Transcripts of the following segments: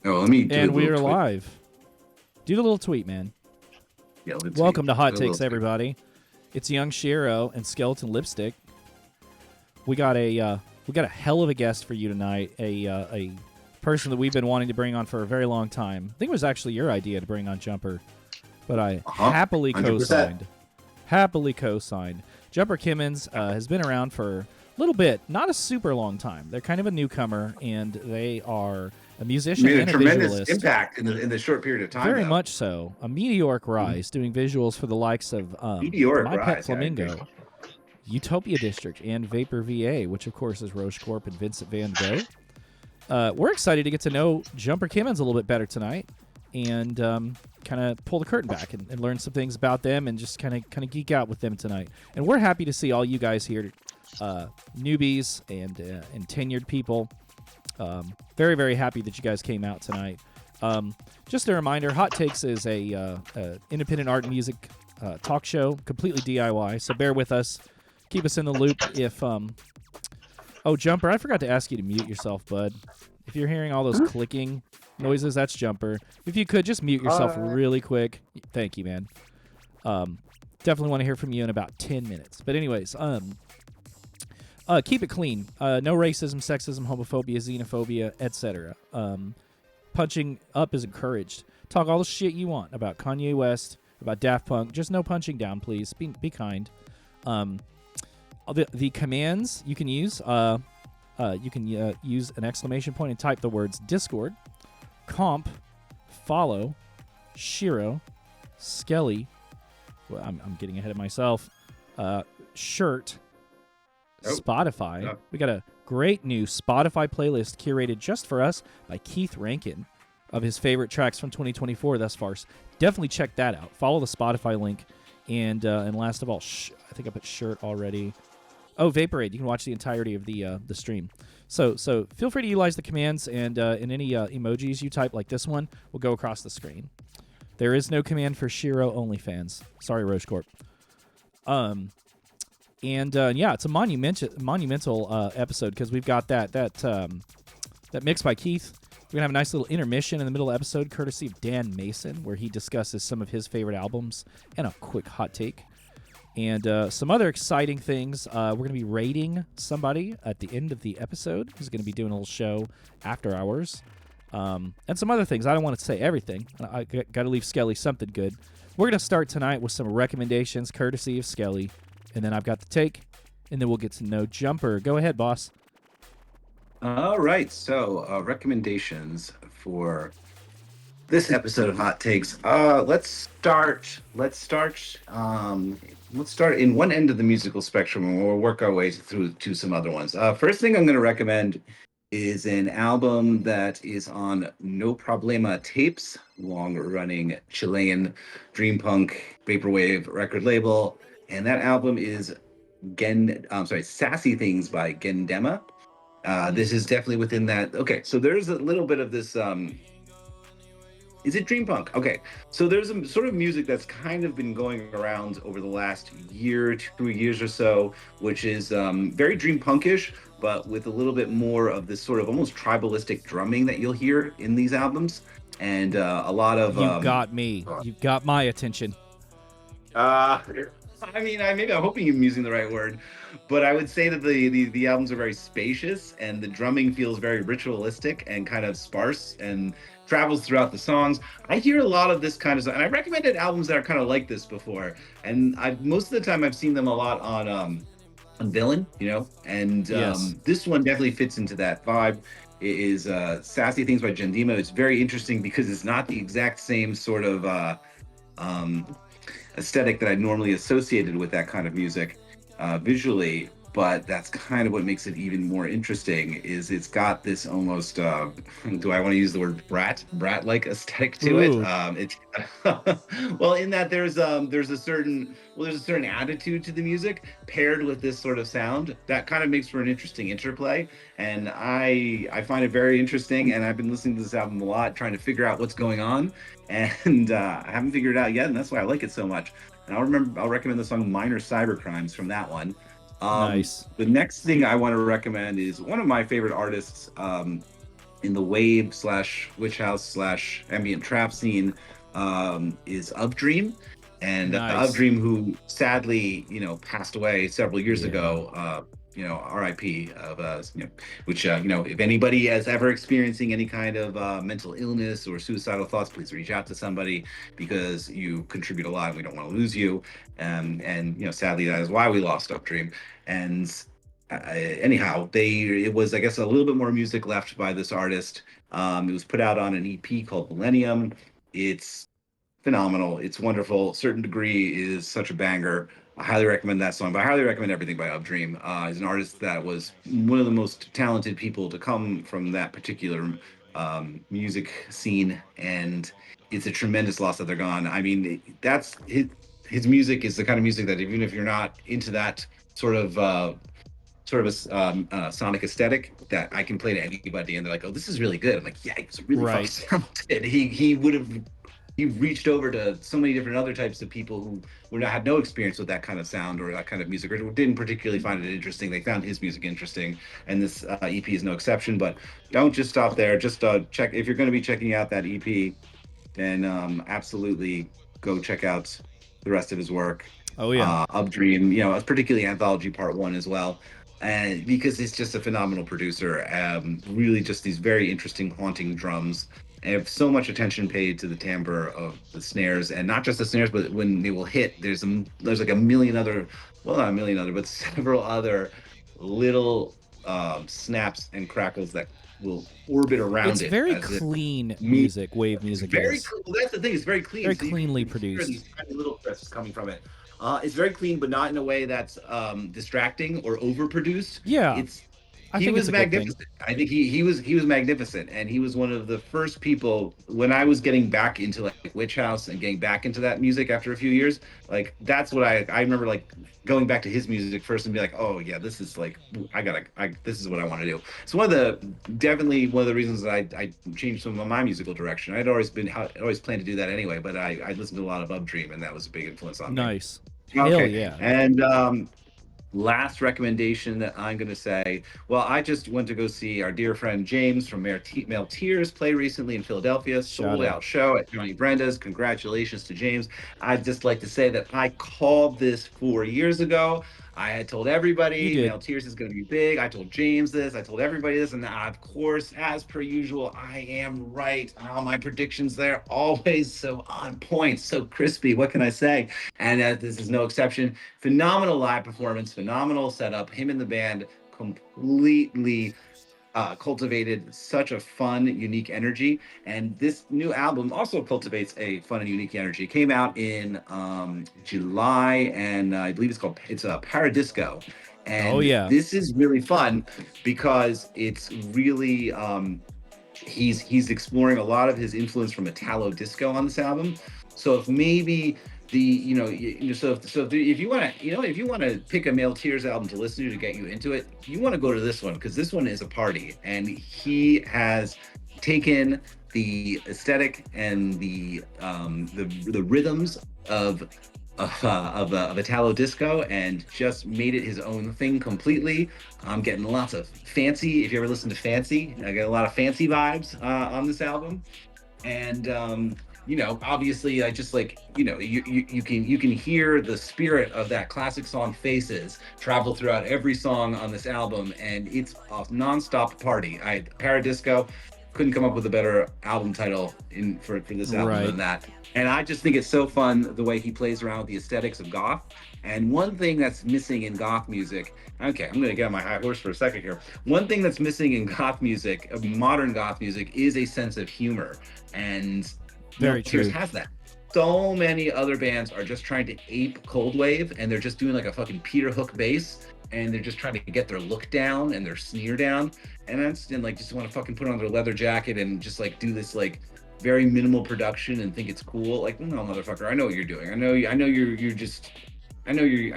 Oh, let me do And a we little are tweet. live. Do the little tweet, man. Yeah, let's Welcome see. to Hot Do a little Takes, tweet. everybody. It's Young Shiro and Skeleton Lipstick. We got a hell of a guest for you tonight. A person that we've been wanting to bring on for a very long time. I think it was actually your idea to bring on Jumper, but I happily 100%. co-signed. Happily co-signed. Jumper Kimmons has been around for a little bit, not a super long time. They're kind of a newcomer, and they are a musician Made a and a tremendous visualist. impact in the short period of time. Very though. much so. A meteoric rise, doing visuals for the likes of Meteoric My Pet Rise, yeah, Flamingo, Utopia District, and Vapor VA, which of course is Roche Corp and Vincent Van Gogh. We're excited to get to know Jumper Kimmons a little bit better tonight, and kind of pull the curtain back and learn some things about them, and just kind of geek out with them tonight. And we're happy to see all you guys here, newbies and tenured people. Very, very happy that you guys came out tonight. Just a reminder, Hot Takes is a independent art and music talk show, completely DIY, so bear with us. Keep us in the loop if... Oh, Jumper, I forgot to ask you to mute yourself, bud. If you're hearing all those clicking noises, that's Jumper. If you could, just mute yourself really quick. Thank you, man. Definitely want to hear from you in about 10 minutes. But anyways, keep it clean. No racism, sexism, homophobia, xenophobia, etc. Punching up is encouraged. Talk all the shit you want about Kanye West, about Daft Punk. Just no punching down, please. Be kind. The commands you can use, use an exclamation point and type the words Discord, comp, follow, Shiro, Skelly. Well, I'm getting ahead of myself. Shirt. Spotify. Yep. We got a great new Spotify playlist curated just for us by Keith Rankin of his favorite tracks from 2024 thus far. Definitely check that out. Follow the Spotify link. And last of all, I think I put shirt already. Oh, Vaporwave. You can watch the entirety of the stream. So feel free to utilize the commands, and any emojis you type like this one will go across the screen. There is no command for Shiro OnlyFans. Sorry, Roche Corp. Yeah, it's a monumental episode because we've got that mix by Keith. We're gonna have a nice little intermission in the middle of the episode, courtesy of Dan Mason, where he discusses some of his favorite albums and a quick hot take. And some other exciting things. We're gonna be rating somebody at the end of the episode who's gonna be doing a little show after hours. And some other things. I don't want to say everything. I got to leave Skelly something good. We're gonna start tonight with some recommendations, courtesy of Skelly. And then I've got the take, and then we'll get to know Jumper. Go ahead, boss. All right, so recommendations for this episode of Hot Takes. Let's start in one end of the musical spectrum, and we'll work our way through to some other ones. First thing I'm going to recommend is an album that is on No Problema Tapes, long-running Chilean dream punk vaporwave record label. And that album is Sassy Things by Gendema. This is definitely within that. Okay, so there's a little bit of this. Is it dream punk? Okay, so there's a sort of music that's kind of been going around over the last year, 2 years or so, which is very dream punkish, but with a little bit more of this sort of almost tribalistic drumming that you'll hear in these albums, and a lot of. You got me. You got my attention. I mean, I'm hoping I'm using the right word, but I would say that the albums are very spacious, and the drumming feels very ritualistic and kind of sparse and travels throughout the songs. I hear a lot of this kind of stuff, and I recommended albums that are kind of like this before, and most of the time I've seen them a lot on Villain, and Yes. This one definitely fits into that vibe. It is Sassy Things by Gendema. It's very interesting because it's not the exact same sort of aesthetic that I normally associated with that kind of music visually, but that's kind of what makes it even more interesting. Is it's got this almost do I want to use the word brat-like aesthetic to it? It's well, in that there's a certain attitude to the music paired with this sort of sound that kind of makes for an interesting interplay, and I find it very interesting. And I've been listening to this album a lot, trying to figure out what's going on, and I haven't figured it out yet, and that's why I like it so much. And I'll recommend the song Minor Cybercrimes from that one. Nice. The next thing I want to recommend is one of my favorite artists, in the wave slash witch house slash ambient trap scene is Updream. And Nice. Updream, who sadly, passed away several years Yeah. ago, RIP of, which, if anybody is ever experiencing any kind of mental illness or suicidal thoughts, please reach out to somebody because you contribute a lot and we don't want to lose you. And sadly, that is why we lost Updream. And anyhow, it was, I guess, a little bit more music left by this artist. It was put out on an EP called Millennium. It's phenomenal. It's wonderful. Certain Degree is such a banger. I highly recommend that song, but I highly recommend everything by Updream. He's an artist that was one of the most talented people to come from that particular music scene, and it's a tremendous loss that they're gone. I mean, that's his music is the kind of music that even if you're not into that sort of sonic aesthetic, that I can play to anybody, and they're like, "Oh, this is really good." I'm like, "Yeah, he's really fucking Right. talented." He reached over to so many different other types of people who had no experience with that kind of sound or that kind of music, or didn't particularly find it interesting. They found his music interesting, and this EP is no exception. But don't just stop there. Just check if you're going to be checking out that EP, then absolutely go check out the rest of his work. Oh yeah. Updream, particularly Anthology Part One as well, and because he's just a phenomenal producer. Really, just these very interesting, haunting drums. I have so much attention paid to the timbre of the snares, and not just the snares, but when they will hit, there's like a million other, well, not a million other, but several other little snaps and crackles that will orbit around It's it very as it clean me. music. Wave It's music very is cool. That's the thing. It's very clean, very so you can cleanly hear produced. these tiny little crisps coming from it. It's very clean, but not in a way that's distracting or overproduced. Yeah, It's I He think it's was a good thing. magnificent. I think he was magnificent, and he was one of the first people when I was getting back into like Witch House and getting back into that music after a few years. Like that's what I remember, like going back to his music first and be like, oh yeah, this is like this is what I want to do. It's definitely one of the reasons that I changed some of my musical direction. I'd always planned to do that anyway, but I listened to a lot of Updream, and that was a big influence on me. Nice. Hell Okay, yeah. and last recommendation that I'm going to say, well, I just went to go see our dear friend James from Male Tears play recently in Philadelphia. Shout Sold out. out show at Johnny Brenda's. Congratulations to James. I'd just like to say that I called this 4 years ago. I had told You everybody did. Male Tears is going to be big. I told James this. I told everybody this. And of course, as per usual, I am right. Oh, my predictions there always so on point, so crispy. What can I say? And this is no exception. Phenomenal live performance, phenomenal setup. Him and the band completely cultivated such a fun, unique energy. And this new album also cultivates a fun and unique energy. It came out in July, and I believe it's a Paradisco. Oh And yeah. this is really fun because it's really he's exploring a lot of his influence from Italo disco on this album. So if maybe if you want to if you want to pick a Male Tears album to listen to get you into it, you want to go to this one because this one is a party, and he has taken the aesthetic and the rhythms of Italo disco and just made it his own thing completely. I'm getting lots of fancy. If you ever listen to Fancy, I get a lot of fancy vibes on this album. And obviously, I just like you can hear the spirit of that classic song Faces travel throughout every song on this album, and it's a nonstop party. Paradisco couldn't come up with a better album title for this album Right. than that. And I just think it's so fun the way he plays around with the aesthetics of goth. And one thing that's missing in goth music, okay, I'm going to get on my high horse for a second here. One thing that's missing in goth music, modern goth music, is a sense of humor. And Mel Very Tears true. has that. So many other bands are just trying to ape Cold Wave, and they're just doing like a fucking Peter Hook bass, and they're just trying to get their look down and their sneer down, and like just want to fucking put on their leather jacket and just like do this like very minimal production and think it's cool. Like, no, motherfucker, I know what you're doing. I know you're just I know you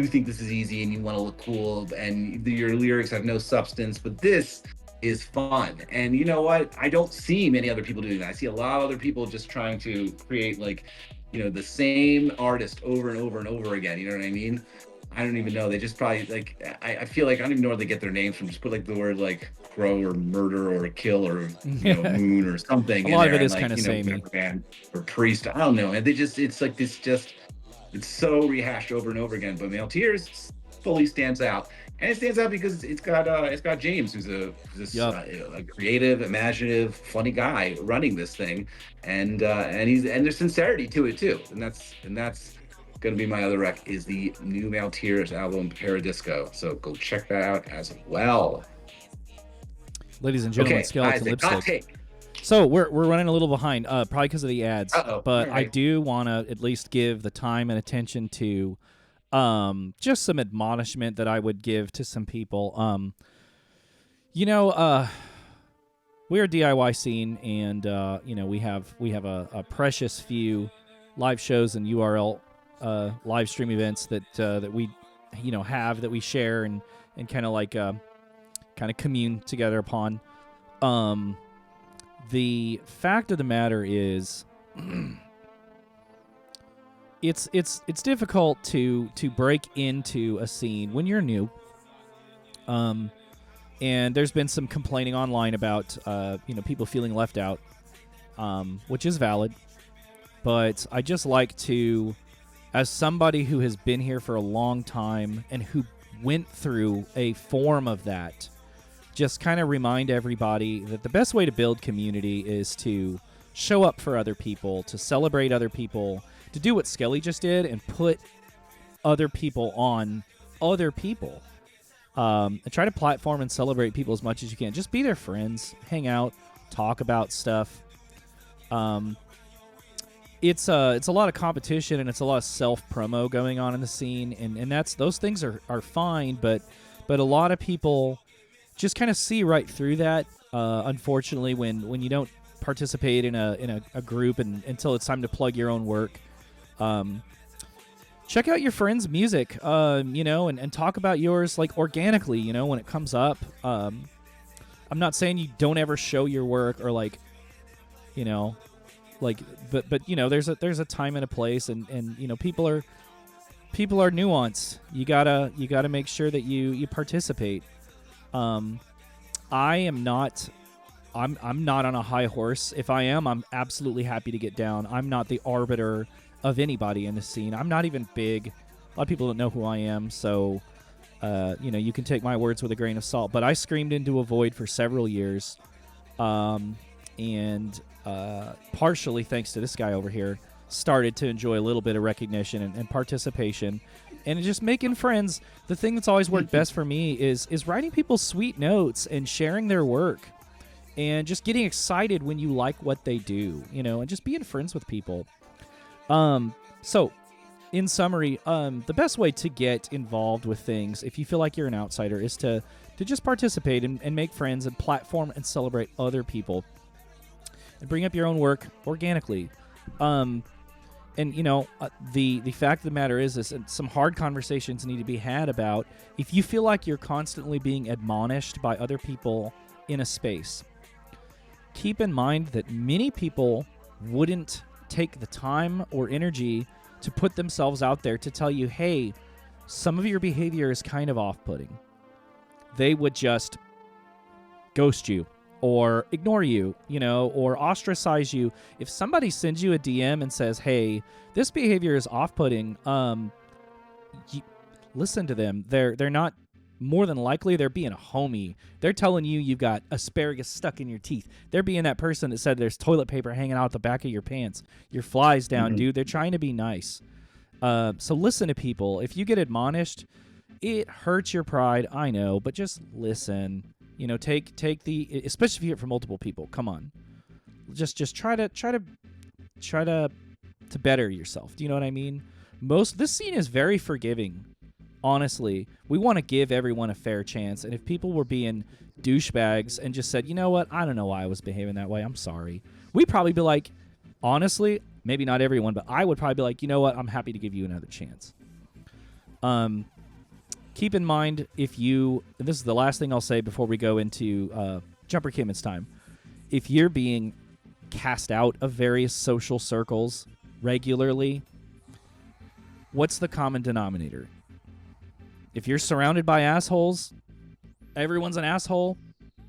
think this is easy and you want to look cool and your lyrics have no substance, but this is fun. And you know what? I don't see many other people doing that. I see a lot of other people just trying to create like, the same artist over and over and over again. You know what I mean? I don't even know. They just probably like I feel like I don't even know where they get their names from. Just put like the word like throw or murder or kill or A moon or something in lot of there, it and is like kind of samey. whatever man or priest, I don't know, and they just it's like this just it's so rehashed over and over again. But Male Tears fully stands out, and it stands out because it's got James, who's Yup. a creative, imaginative, funny guy running this thing, and there's sincerity to it too, and that's gonna be my other rec is the new Male Tears album Paradisco. So go check that out as well. Ladies and gentlemen, Okay, Skeleton Isaac, hot Lipstick. take. So we're running a little behind, probably because of the ads. Uh oh. But All I right. do want to at least give the time and attention to just some admonishment that I would give to some people. We're a DIY scene, and we have a precious few live shows and URL live stream events that we have that we share and kind of commune together upon. The fact of the matter is, it's difficult to break into a scene when you're new. And there's been some complaining online about people feeling left out, which is valid. But I just like to, as somebody who has been here for a long time and who went through a form of that, just kind of remind everybody that the best way to build community is to show up for other people, to celebrate other people, to do what Skelly just did and put other people on other people. And try to platform and celebrate people as much as you can. Just be their friends, hang out, talk about stuff. It's a lot of competition and it's a lot of self-promo going on in the scene, and those things are fine, but a lot of people just kind of see right through that. Unfortunately, when you don't participate in a group and until it's time to plug your own work, check out your friends' music, and talk about yours like organically, when it comes up. I'm not saying you don't ever show your work or but there's a time and a place, and people are nuanced. You gotta make sure that you participate. I'm not on a high horse. If I am, I'm absolutely happy to get down. I'm not the arbiter of anybody in the scene. I'm not even big. A lot of people don't know who I am, so you can take my words with a grain of salt. But I screamed into a void for several years, and partially thanks to this guy over here, started to enjoy a little bit of recognition and participation, and just making friends. The thing that's always worked best for me is writing people sweet notes and sharing their work, and just getting excited when you like what they do, and just being friends with people. So, in summary, the best way to get involved with things, if you feel like you're an outsider, is to just participate and make friends and platform and celebrate other people and bring up your own work organically. The fact of the matter is some hard conversations need to be had about if you feel like you're constantly being admonished by other people in a space. Keep in mind that many people wouldn't take the time or energy to put themselves out there to tell you, hey, some of your behavior is kind of off-putting. They would just ghost you or ignore you, or ostracize you. If somebody sends you a DM and says, hey, this behavior is off-putting, listen to them. They're not, more than likely, they're being a homie. They're telling you you've got asparagus stuck in your teeth. They're being that person that said there's toilet paper hanging out the back of your pants. Your fly's down, dude. They're trying to be nice. So listen to people. If you get admonished, it hurts your pride, I know, but just listen. Take the, especially if you hear it from multiple people. Come on, just try to better yourself. Do you know what I mean? This scene is very forgiving. Honestly, we want to give everyone a fair chance, and if people were being douchebags and just said, you know what, I don't know why I was behaving that way, I'm sorry, we'd probably be like, honestly, maybe not everyone, but I would probably be like, you know what, I'm happy to give you another chance. Keep in mind, this is the last thing I'll say before we go into Jumper Kimmons time. If you're being cast out of various social circles regularly, what's the common denominator? If you're surrounded by assholes, everyone's an asshole,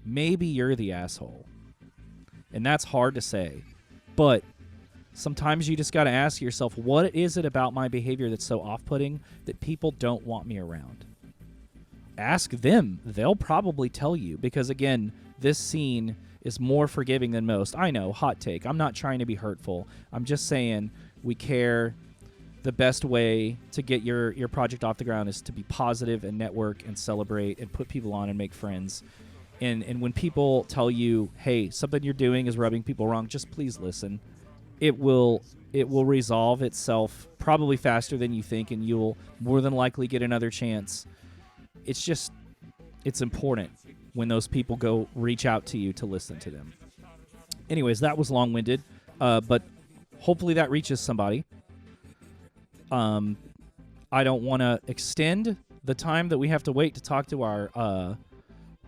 maybe you're the asshole. And that's hard to say. But sometimes you just got to ask yourself, what is it about my behavior that's so off-putting that people don't want me around? Ask them. They'll probably tell you, because again, this scene is more forgiving than most. I know, hot take. I'm not trying to be hurtful. I'm just saying we care. The best way to get your project off the ground is to be positive and network and celebrate and put people on and make friends. And when people tell you, hey, something you're doing is rubbing people wrong, just please listen. It will resolve itself probably faster than you think, and you'll more than likely get another chance. It's important when those people go reach out to you to listen to them. Anyways, that was long-winded, but hopefully that reaches somebody. I don't want to extend the time that we have to wait to talk to our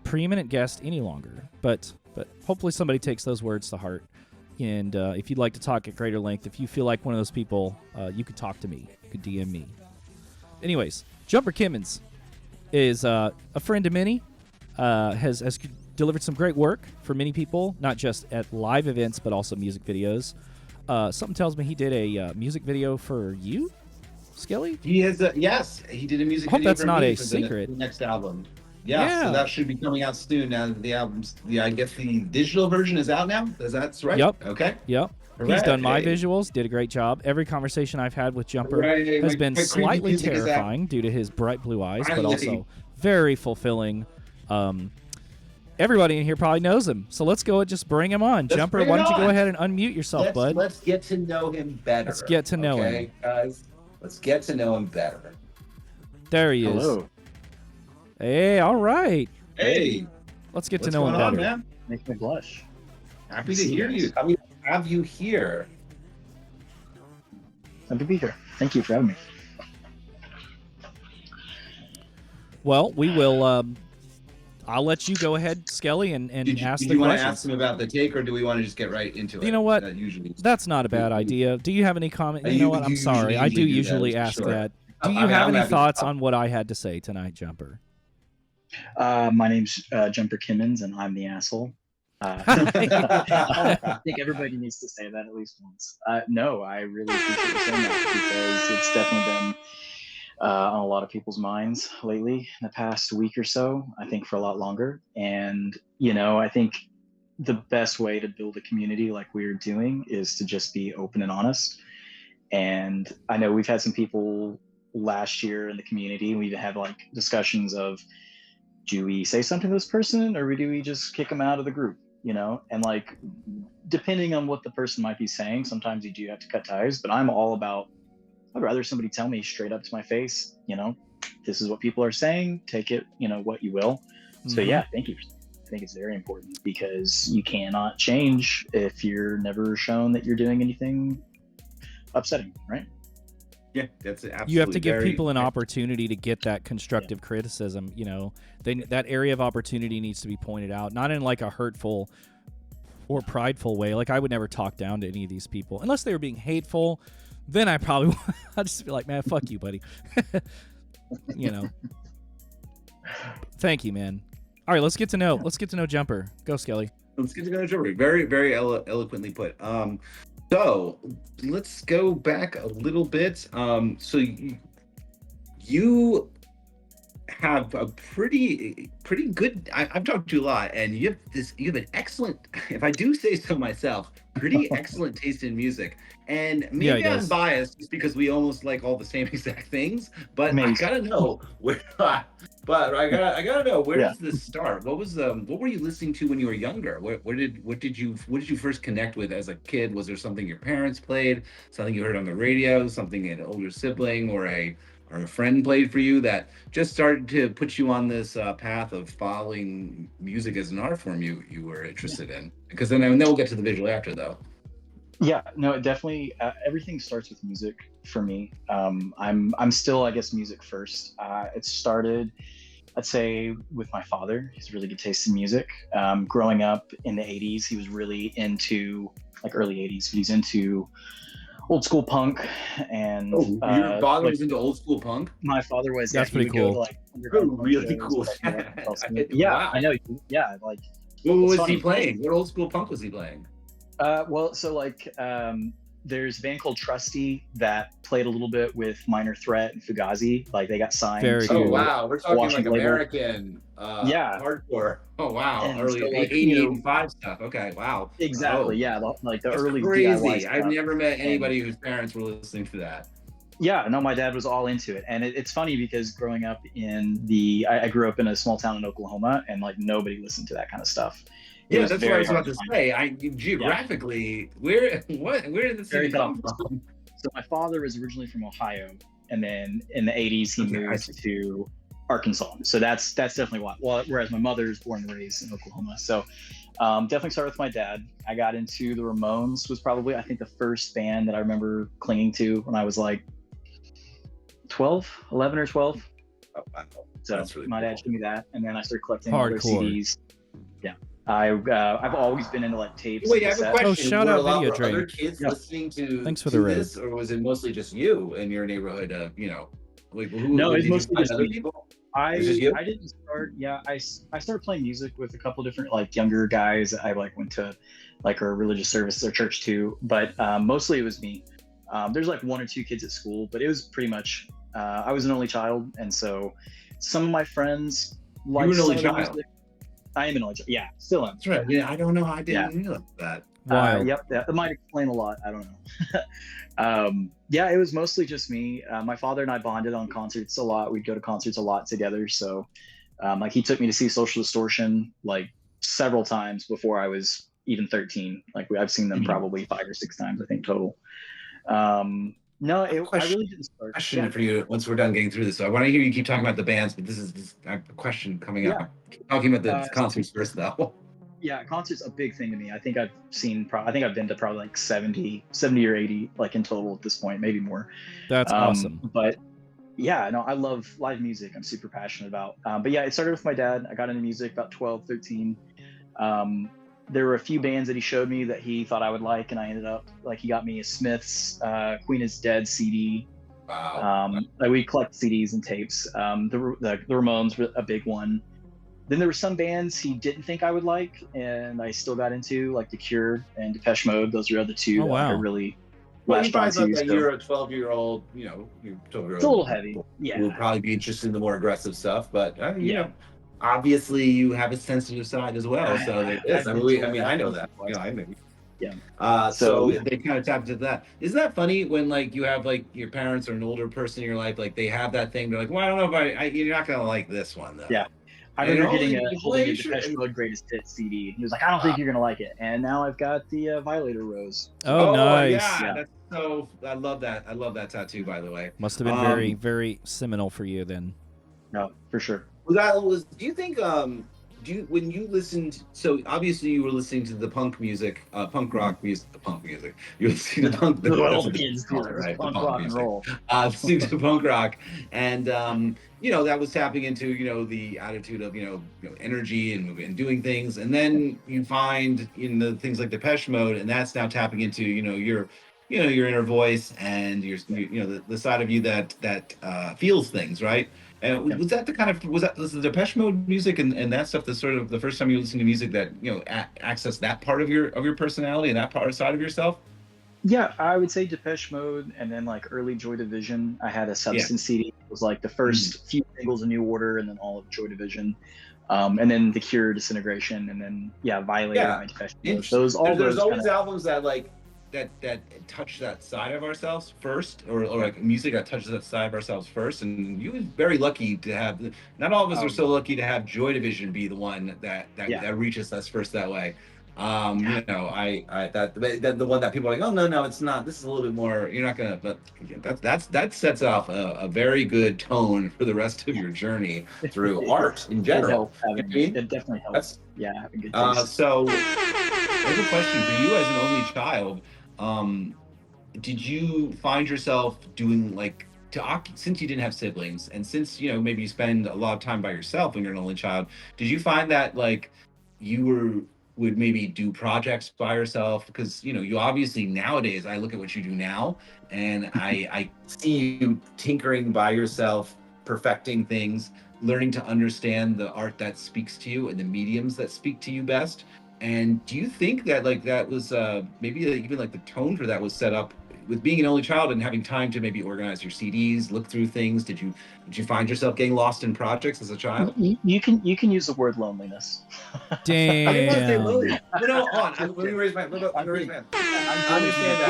preeminent guest any longer, but hopefully somebody takes those words to heart. And if you'd like to talk at greater length, if you feel like one of those people, you could talk to me. You could DM me. Anyways, Jumper Kimmons is a friend of many, has delivered some great work for many people, not just at live events, but also music videos. Something tells me he did a music video for you, Skelly? He has yes, he did a music Hope video that's for not me a for secret. The next album. Yeah, so that should be coming out soon. Now that the album's, I guess the digital version is out now. That's right? Yep. Okay. Yep. He's done my visuals, did a great job. Every conversation I've had with Jumper has been slightly terrifying due to his bright blue eyes, but also very fulfilling. Everybody in here probably knows him, so let's go and just bring him on. Jumper, why don't you go ahead and unmute yourself, bud? Let's get to know him better. Let's get to know him. Guys. Let's get to know him better. There he is. Hello. Hey, all right. Hey. Let's get to know him better. Man? Makes me blush. Happy to hear you. Happy to have you here. Happy to be here. Thank you for having me. Well, we will. I'll let you go ahead, Skelly, and ask the questions. Do you want to ask him about the take, or do we want to just get right into it? You know what? That's not a bad idea. Do you have any comment? You know what? I'm sorry. I do usually ask that. Do you have any thoughts on what I had to say tonight, Jumper? My name's Jumper Kimmons, and I'm the asshole. I think everybody needs to say that at least once. No, I really appreciate you saying that, because it's definitely been on a lot of people's minds lately in the past week or so, I think for a lot longer. And, I think the best way to build a community like we're doing is to just be open and honest. And I know we've had some people last year in the community, we've had like discussions of, do we say something to this person, or do we just kick them out of the group? And like, depending on what the person might be saying, sometimes you do have to cut ties, but I'm all about, I'd rather somebody tell me straight up to my face, this is what people are saying, take it, what you will. Mm-hmm. So yeah, thank you. I think it's very important, because you cannot change if you're never shown that you're doing anything upsetting, right? Yeah, that's absolutely. You have to give people an opportunity to get that constructive criticism. That area of opportunity needs to be pointed out, not in like a hurtful or prideful way. Like, I would never talk down to any of these people unless they were being hateful. Then I probably I'd just be like, man, fuck you, buddy. Thank you, man. All right, let's get to know Jumper. Go, Skelly. Let's get to know Jumper. Very, very eloquently put. So let's go back a little bit. So you have a pretty good. I've talked to you a lot, and you have an excellent, if I do say so myself, pretty excellent taste in music. And maybe I'm biased just because we almost like all the same exact things. But I gotta know where. But I gotta know, where does this start? What were you listening to when you were younger? What did you first connect with as a kid? Was there something your parents played, something you heard on the radio, something an older sibling or a friend played for you that just started to put you on this path of following music as an art form you were interested in? Because then we'll get to the visual after, though. Yeah, no, definitely. Everything starts with music for me. I'm still, I guess, music first. It started, I'd say, with my father. He's really good taste in music. Growing up in the 80s, he was really into, like early 80s, but he's into old school punk. And your father was into old school punk? My father was. That's pretty cool. Really cool. Yeah, wow. I know. Yeah, like What It's was he funny. playing? What old school punk was he playing? Well, so like, there's a band called Trusty that played a little bit with Minor Threat and Fugazi. Like they got signed Very to Oh cool. wow, we're a talking like Washington label. American Yeah, hardcore. Oh wow, and early so like 80, 85 stuff. Okay, wow. exactly, Oh, yeah, like the that's early DIY crazy. I've stuff. never met And anybody whose parents were listening to that. yeah, no, my dad was all into it, and it's funny because growing up I grew up in a small town in Oklahoma, and like nobody listened to that kind of stuff. It Yeah, was that's what I very was hard about to to find. say. Yeah, Geographically, where did the very CD cut off. come from? So my father was originally from Ohio, and then in the '80s he Okay, I see. moved to Arkansas. So that's definitely why. Well, whereas my mother's born and raised in Oklahoma. So definitely started with my dad. I got into the Ramones. Was probably I think the first band that I remember clinging to when I was like 11 or 12. Oh, wow. So That's really my dad cool. showed me that, and then I started collecting all their Hardcore. CDs. Yeah, I've always been into like tapes. Wait, and I have a cassettes. question. shout were out a lot Video were Train. other kids Yeah. listening to Thanks for the raid. this, or was it mostly just you in your neighborhood? Like, No, it's did you mostly find just other me. people? It was just you? I didn't start. Yeah, I started playing music with a couple different like younger guys. I like went to like a religious service or church too, but mostly it was me. There's like one or two kids at school, but it was pretty much I was an only child, and so some of my friends You like were an some only of the child. music. I am an only child. Yeah, still am. That's right. Yeah, I don't know. I Yeah. didn't realize that. Wild. Yep, that might explain a lot. I don't know. Yeah, it was mostly just me. My father and I bonded on concerts a lot. We'd go to concerts a lot together. So, like, he took me to see Social Distortion like several times before I was even 13. Like, I've seen them Mhm. probably 5 or 6 times, I think, total. No, I really didn't start. Question Yeah, for you once we're done getting through this. So I want to hear you keep talking about the bands, but I have a question coming yeah. up. Keep talking about the Uh, concerts first, though. yeah, concerts a big thing to me. I think I think I've been to probably like 70 or 80, like in total at this point, maybe more. That's awesome. But yeah, no, I love live music. I'm super passionate about. But yeah, it started with my dad. I got into music about 12, 13. There were a few bands that he showed me that he thought I would like, and I ended up like he got me a Smiths Queen is Dead CD. Wow. Like we collect CDs and tapes. The Ramones were a big one. Then there were some bands he didn't think I would like, and I still got into like The Cure and Depeche Mode. Those are the other two Oh, that like, I wow. really Well, you latched probably thought onto. that So you're a 12-year-old, you're 12-year-old. it's a little heavy. Will Yeah, probably be interested in the more aggressive stuff, but yeah. obviously you have a sensitive side as well. So there is. I've been told I know once that. or twice. I know. Yeah. So So they kind of tapped into that. Isn't that funny when like you have like your parents or an older person in your life, like they have that thing? They're like, well, I don't know if you're not gonna like this one though. Yeah. I And, remember you holding a sure- Depeche Mode Greatest Hits CD. He was like, "I don't think you're gonna like it," and now I've got the Violator Rose. Oh, nice. Yeah, Yeah. that's so. I love that. I love that tattoo, by the way. Must have been very, very seminal for you then. No, for sure. Do you think when you listened, so obviously you were listening to the punk music, punk rock music, the punk music. You were listening to punk. Well, that's what they kids call do it, this right? The punk rock and music. roll. Listening to punk rock, and that was tapping into the attitude of energy and doing things, and then you find the things like Depeche Mode, and that's now tapping into your inner voice and your the side of you that feels things, right? And Yeah. was the Depeche Mode music and that stuff the sort of the first time you listened to music that access that part of your personality and that side of yourself? Yeah, I would say Depeche Mode, and then like early Joy Division. I had a Substance CD. It was like the first few singles of New Order, and then all of Joy Division, and then The Cure, Disintegration, and then Violator, my Depeche Mode. There's always kinda, albums that like that touch that side of ourselves first, or like music that touches that side of ourselves first. And you was very lucky to have. Not all of us are so lucky to have Joy Division be the one that reaches us first that way. The one that people are like, oh no, it's not. This is a little bit more. You're not gonna. But that sets off a very good tone for the rest of your journey through art in general. It definitely helps. Having good taste. So I have a question for you as an only child. Did you find yourself doing like since you didn't have siblings, and since maybe you spend a lot of time by yourself when you're an only child, did you find that like you would maybe do projects by yourself? Because you obviously nowadays, I look at what you do now and I see you tinkering by yourself, perfecting things. learning to understand the art that speaks to you and the mediums that speak to you best. And do you think that like that was maybe even like the tone for that was set up with being an only child and having time to maybe organize your CDs, look through things? Did you find yourself getting lost in projects as a child? You can use the word loneliness. I didn't want to say Damn. lonely. No, hold on. Just Let me kidding. raise my. Let me I'm raise being, my hand. I'm I totally being, understand that.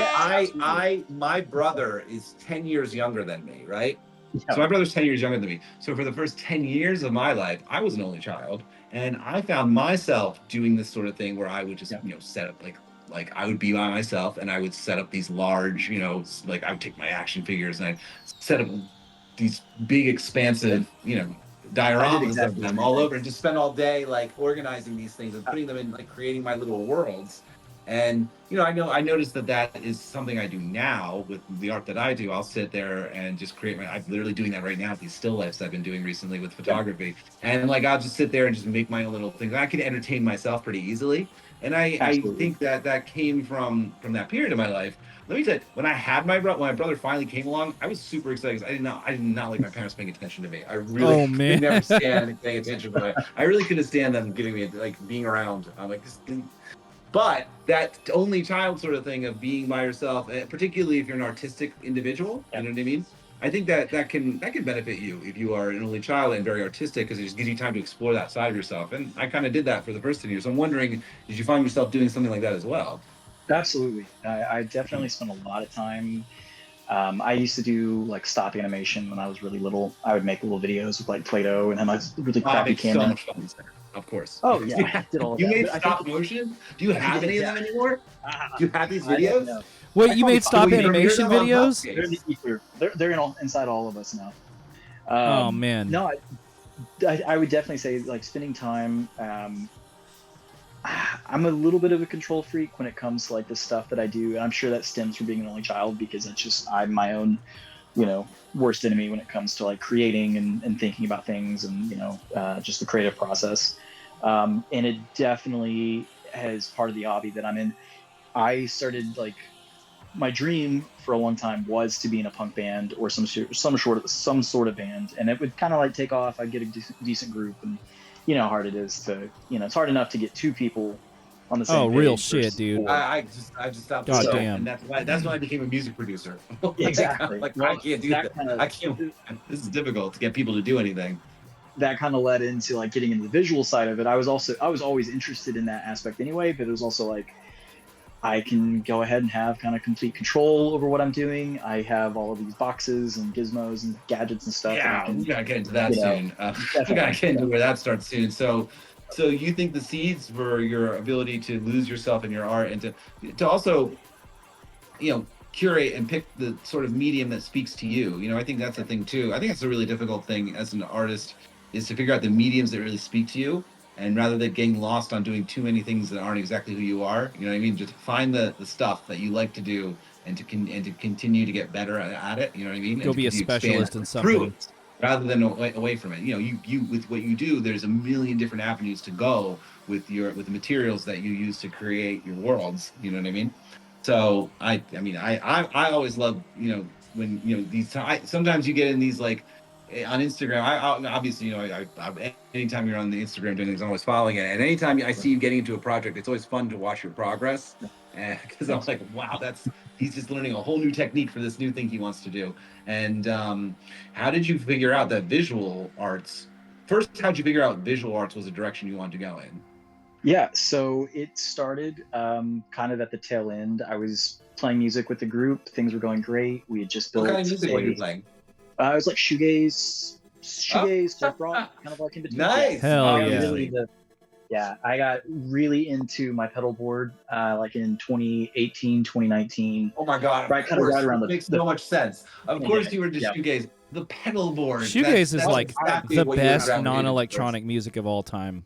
yeah, absolutely. My brother is 10 years younger than me, right? Yeah. So my brother's 10 years younger than me. So for the first 10 years of my life, I was an only child, and I found myself doing this sort of thing where I would just, Yeah. set up like I would be by myself and I would set up these large, like I would take my action figures and I'd set up these big expansive, I did dioramas of exactly the them same all thing. over and just spend all day like organizing these things and putting them in like creating my little worlds. And I noticed that is something I do now with the art that I do. I'll sit there and just create I'm literally doing that right now with these still lifes I've been doing recently with Yeah, photography. And like I'll just sit there and just make my own little things. I can entertain myself pretty easily. And I absolutely. think that came from that period of my life. Let me tell you, when my brother finally came along, I was super excited because I did not like my parents paying attention to me. I really Oh, could man. never stand paying attention to me. I really couldn't stand them giving me like being around. I'm like this. But that only child sort of thing of being by yourself, particularly if you're an artistic individual, Yeah. you know what I mean? I think that can benefit you if you are an only child and very artistic because it just gives you time to explore that side of yourself. And I kind of did that for the first 10 years. So I'm wondering, did you find yourself doing something like that as well? Absolutely. I definitely spent a lot of time. I used to do like stop animation when I was really little. I would make little videos with like Play-Doh and have my really Oh, that crappy makes so camera. much fun, of course. Oh yeah, I did all of You that. made But I think stop motion? Do you I have did, any of yeah. them anymore? Do you have these I don't videos? know. Wait, I you probably made find stop them. animation videos? They're in the ether. They're inside all of us now. Oh, man. No, I would definitely say like spending time. I'm a little bit of a control freak when it comes to like the stuff that I do, and I'm sure that stems from being an only child because it's just I'm my own, worst enemy when it comes to like creating and thinking about things and just the creative process. And it definitely is part of the hobby that I'm in. I started like my dream for a long time was to be in a punk band or some sort of band, and it would kind of like take off. I'd get a decent group, and you know how hard it is to it's hard enough to get two people on the same Oh, page real versus shit, dude. four. I just stopped God doing that, damn. and that's when I became a music producer. Exactly. Like I Well, can't do that that. kind of I can't. This is difficult to get people to do anything. led into like getting into the visual side of it. I was always interested in that aspect anyway, but it was also like I can go ahead and have kind of complete control over what I'm doing. I have all of these boxes and gizmos and gadgets and stuff that I Yeah, can, we gotta get into that soon. We gotta definitely. get into where that starts soon. So you think the seeds for your ability to lose yourself in your art and to also, curate and pick the sort of medium that speaks to you. I think that's the thing too. I think that's a really difficult thing as an artist is to figure out the mediums that really speak to you. And rather than getting lost on doing too many things that aren't exactly who you are, you know what I mean? Just find the stuff that you like to do and to continue to get better at it. You know what I mean? Go And to be a continue to expand specialist in through something. it rather than away from it. You with what you do, there's a million different avenues to go with the materials that you use to create your worlds. You know what I mean? So I always love when sometimes you get in these like on Instagram. I obviously anytime you're on the Instagram doing things, I'm always following it. And anytime I see you getting into a project, it's always fun to watch your progress. Because I'm like, wow, he's just learning a whole new technique for this new thing he wants to do. And how did you figure out that visual arts? First, how'd you figure out visual arts was a direction you wanted to go in? Yeah, so it started kind of at the tail end. I was playing music with the group. Things were going great. We had just What kind of built music were you playing? it was like Oh, folk rock, kind of like in between. nice. Hell I yeah. really I got really into my pedal board like in 2018, 2019. Oh my God! Right, kind of right around It makes so much sense. Of course, you were just yeah. shoegaze. The pedal board. Shoegaze is like exactly the what you were best gravitating non-electronic music of all time.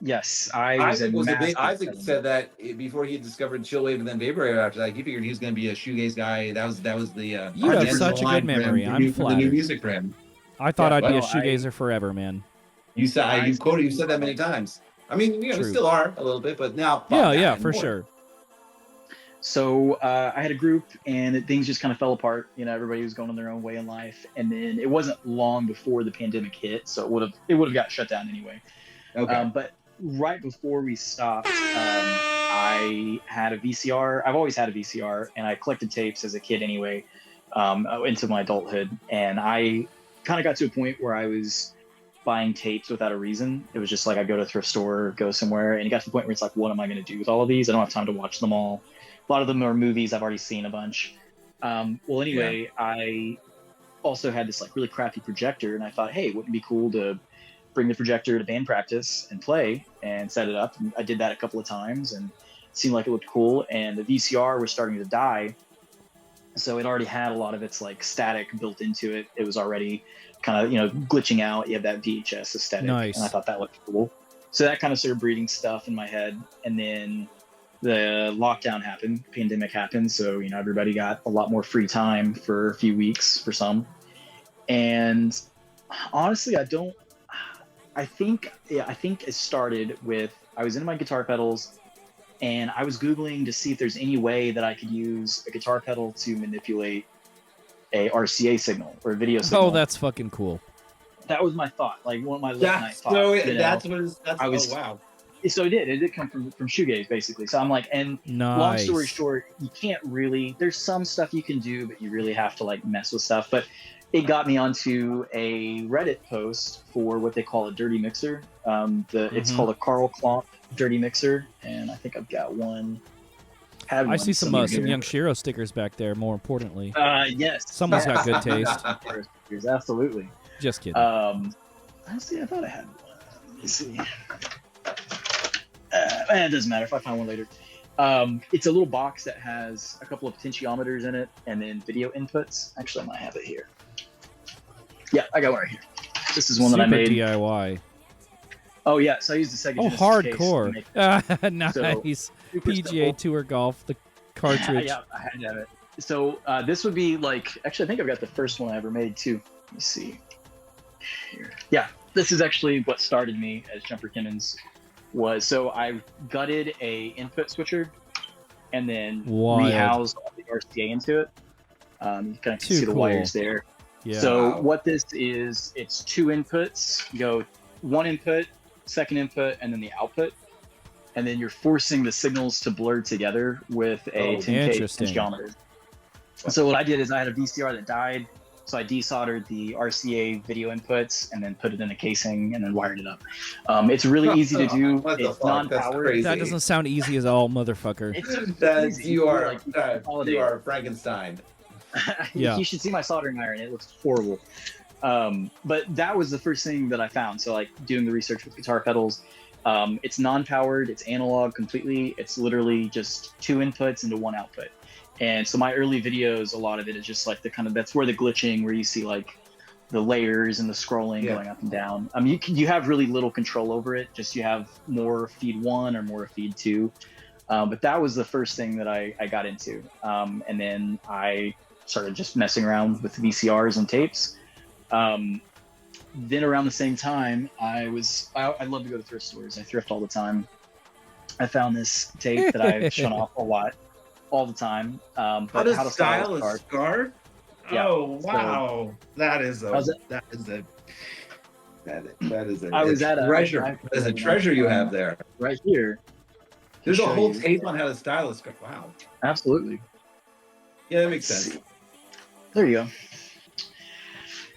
Yes, I was Isaac a was a massive big. Isaac pedal said that before he discovered chillwave and then vaporwave after that, he figured he was going to be a shoegaze guy. That was the You have end of the such a line good for him, memory. for I'm for the new flattered. music for him. I thought Yeah, I'd be a well, shoegazer forever, man. You said I you quoted. You said that many times. I mean, you True. still are a little bit, but now. Yeah, for sure. So I had a group, and things just kind of fell apart. Everybody was going on their own way in life, and then it wasn't long before the pandemic hit, so it would have got shut down anyway. Okay. But right before we stopped, I had a VCR. I've always had a VCR, and I collected tapes as a kid anyway, into my adulthood. And I kind of got to a point where I was buying tapes without a reason. It was just like I'd go to a thrift store, go somewhere, and it got to the point where it's like, what am I going to do with all of these? I don't have time to watch them all. A lot of them are movies I've already seen a bunch. Well, anyway, I also had this like really crappy projector, and I thought, hey, wouldn't it be cool to bring the projector to band practice and play and set it up? And I did that a couple of times, and it seemed like it looked cool. And the VCR was starting to die, so it already had a lot of its like static built into it. It was already kind of glitching out. You have that VHS aesthetic, Nice. and I thought that looked cool. So that kind of started breeding stuff in my head. And then the lockdown happened, pandemic happened, so everybody got a lot more free time for a few weeks for some. And honestly, I think it started with, I was into my guitar pedals, and I was Googling to see if there's any way that I could use a guitar pedal to manipulate a RCA signal or a video signal. Oh, that's fucking cool. That was my thought, like one of my late night thoughts. Oh wow. So it did come from shoegaze, basically. So I'm like, and Nice. long story short, you can't really, there's some stuff you can do, but you really have to like mess with stuff. But it got me onto a Reddit post for what they call a dirty mixer. It's called a Carl Klomp dirty mixer, and I think I've got one. I see some Young Shiro stickers back there. More importantly, yes, someone's got good taste. Absolutely. Just kidding. Honestly, I thought I had one. Let me see. It doesn't matter if I find one later. It's a little box that has a couple of potentiometers in it, and then video inputs. Actually, I might have it here. Yeah, I got one right here. This is one that I made. DIY. Oh yeah, so I used the Sega Genesis hardcore. Nice. So, PGA Tour Golf, the cartridge. Yeah, I had to have it. So this would be like, actually, I think I've got the first one I ever made too. Let me see. Here. Yeah, this is actually what started me as Jumper Kimmons. So I gutted a input switcher and then rehoused all the RCA into it. You kind of see the wires there. Yeah. So what this is, it's two inputs. You go one input, second input, and then the output. And then you're forcing the signals to blur together with a 10K potentiometer. So what I did is I had a VCR that died. So I desoldered the RCA video inputs and then put it in a casing and then wired it up. It's really easy to do. It's non-powered. That doesn't sound easy as all, motherfucker. You are Frankenstein. Yeah. You should see my soldering iron. It looks horrible. But that was the first thing that I found. So like doing the research with guitar pedals, it's non-powered. It's analog completely. It's literally just two inputs into one output. And so my early videos, a lot of it is just like that's where the glitching, where you see like the layers and the scrolling going up and down. You have really little control over it. Just you have more feed one or more feed two. But that was the first thing that I got into. And then I started just messing around with VCRs and tapes. Then around the same time, I love to go to thrift stores. I thrift all the time. I found this tape that I've shown off a lot. All the time. How to style a scarf? Yeah. Oh wow, so, that is a treasure. There's a treasure you have there right here. There's a whole tape on how to style a scarf. Wow. Absolutely. Yeah, that makes sense. There you go.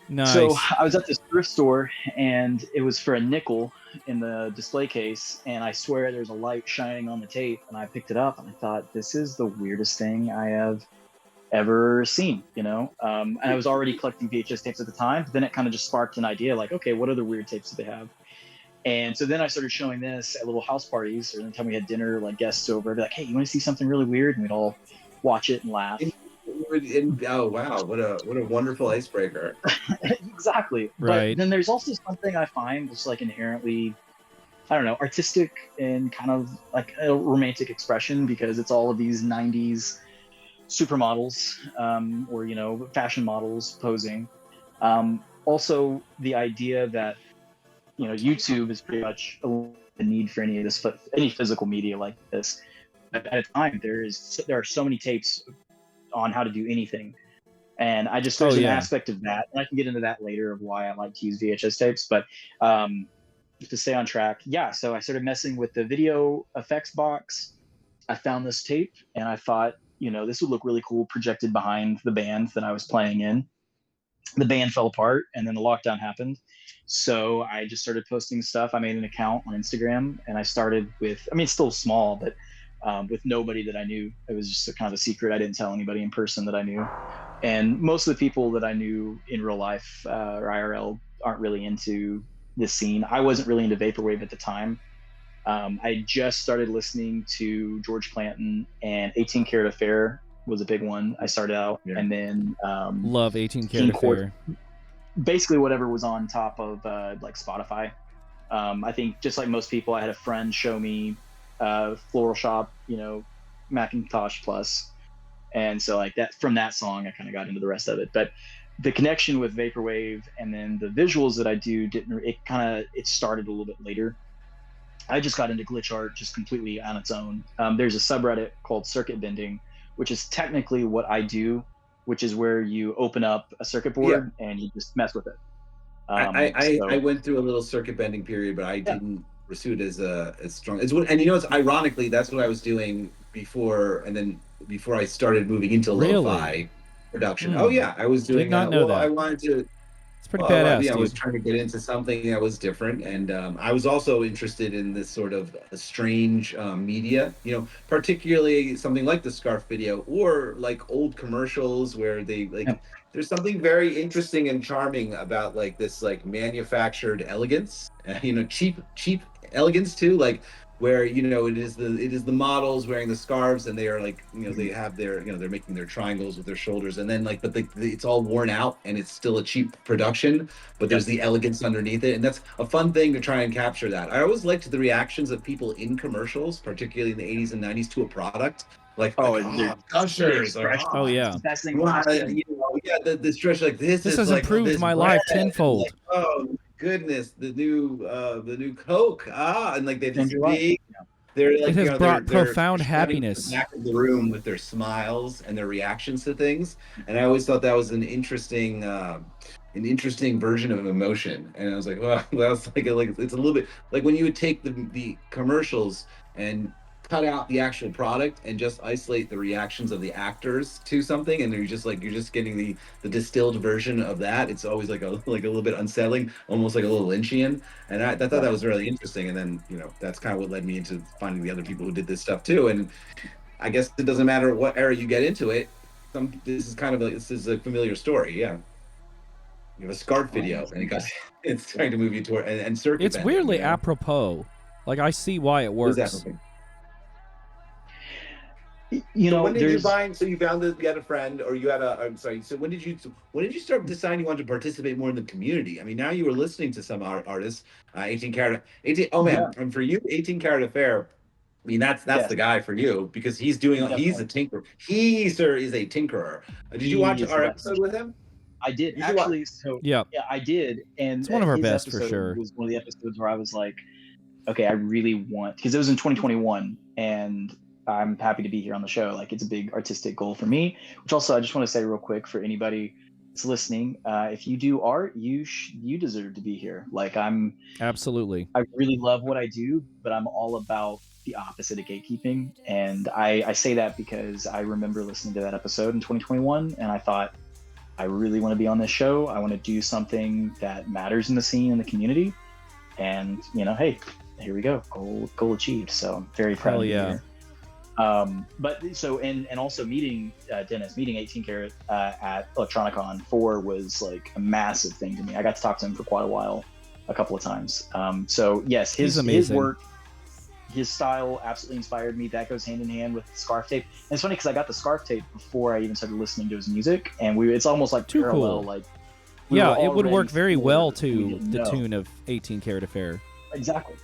Nice. So I was at this thrift store, and it was for a nickel in the display case, and I swear there's a light shining on the tape, and I picked it up and I thought, this is the weirdest thing I have ever seen, and I was already collecting VHS tapes at the time, but then it kind of just sparked an idea like, okay, what other weird tapes do they have? And so then I started showing this at little house parties, or anytime we had dinner, like guests over, I'd be like, hey, you want to see something really weird? And we'd all watch it and laugh. Oh wow, what a wonderful icebreaker. Exactly. Right. But then there's also something I find just like inherently, I don't know, artistic and kind of like a romantic expression, because it's all of these 90s supermodels, or fashion models posing. Also the idea that YouTube is pretty much the need for any physical media like this. at a time, there are so many tapes on how to do anything. And there's an aspect of that, and I can get into that later of why I like to use VHS tapes. But to stay on track, so I started messing with the video effects box. I found this tape, and I thought, this would look really cool projected behind the band that I was playing in. The band fell apart, and then the lockdown happened. So I just started posting stuff. I made an account on Instagram, and I started with, it's still small, but with nobody that I knew. It was just kind of a secret. I didn't tell anybody in person that I knew. And most of the people that I knew in real life or IRL aren't really into this scene. I wasn't really into vaporwave at the time. I just started listening to George Clanton, and 18 Karat Affair was a big one. I started out, and then love 18 Karat Affair. Basically, whatever was on top of like Spotify. I think just like most people, I had a friend show me Floral Shop, Macintosh Plus, and so like that, from that song, I kind of got into the rest of it. But the connection with vaporwave and then the visuals that I do it started a little bit later. I just got into glitch art just completely on its own. There's a subreddit called Circuit Bending, which is technically what I do, which is where you open up a circuit board and you just mess with it. I went through a little circuit bending period, but I didn't pursue it as strong. And it's ironically, that's what I was doing before I started moving into lo-fi production. Oh yeah, I was doing. Did not know that. I wanted to. It's pretty badass. I was trying to get into something that was different, and I was also interested in this sort of strange media. Particularly something like the Scarf video or like old commercials where they like. There's something very interesting and charming about like this like manufactured elegance, cheap elegance too, like where it is the models wearing the scarves, and they are like they have their they're making their triangles with their shoulders, and then like it's all worn out and it's still a cheap production, but there's the elegance underneath it, and that's a fun thing to try and capture that. I always liked the reactions of people in commercials, particularly in the 80s and 90s, to a product. Like gushers, the best thing. The stretch like this has like, improved my life tenfold. Like, oh goodness, the new Coke, and like they just big. They're like, it has brought profound happiness. The back of the room with their smiles and their reactions to things, and I always thought that was an interesting version of emotion. And I was like, well, that was like it's a little bit like when you would take the commercials and cut out the actual product and just isolate the reactions of the actors to something, and you're just getting the distilled version of that. It's always like a little bit unsettling, almost like a little Lynchian, and I thought that was really interesting. And then that's kind of what led me into finding the other people who did this stuff too. And I guess it doesn't matter what era you get into it, this is a familiar story. You have a Scarf video, and it's trying to move you toward and circuit. It's bending, weirdly apropos. Like I see why it works. So when did you find? So you found that you had a friend, or you had a. I'm sorry. So when did you start deciding you wanted to participate more in the community? I mean, now you were listening to some artists, 18 Karat. And for you, 18 Karat Affair. I mean, that's the guy for you, because he's doing. He's a tinkerer. He, sir, is a tinkerer. Did you watch our episode with him? I did actually. Yeah, I did, and it's one of our best for sure. It was one of the episodes where I was like, okay, I really want, because it was in 2021, and I'm happy to be here on the show. Like, it's a big artistic goal for me, which also I just want to say real quick for anybody that's listening, if you do art, you deserve to be here. Like, I really love what I do, but I'm all about the opposite of gatekeeping. And I say that because I remember listening to that episode in 2021, and I thought, I really want to be on this show. I want to do something that matters in the scene and the community. And, hey, here we go. Goal achieved. So I'm very proud of you here. But so, and also meeting Dennis, meeting 18 Karat at Electronicon 4 was like a massive thing to me. I got to talk to him for quite a while, a couple of times. So yes, his work, his style absolutely inspired me. That goes hand in hand with the Scarf tape. And it's funny because I got the Scarf tape before I even started listening to his music, and it's almost like too parallel. Cool. Like, it would work very well to the tune of 18 Karat Affair. Exactly.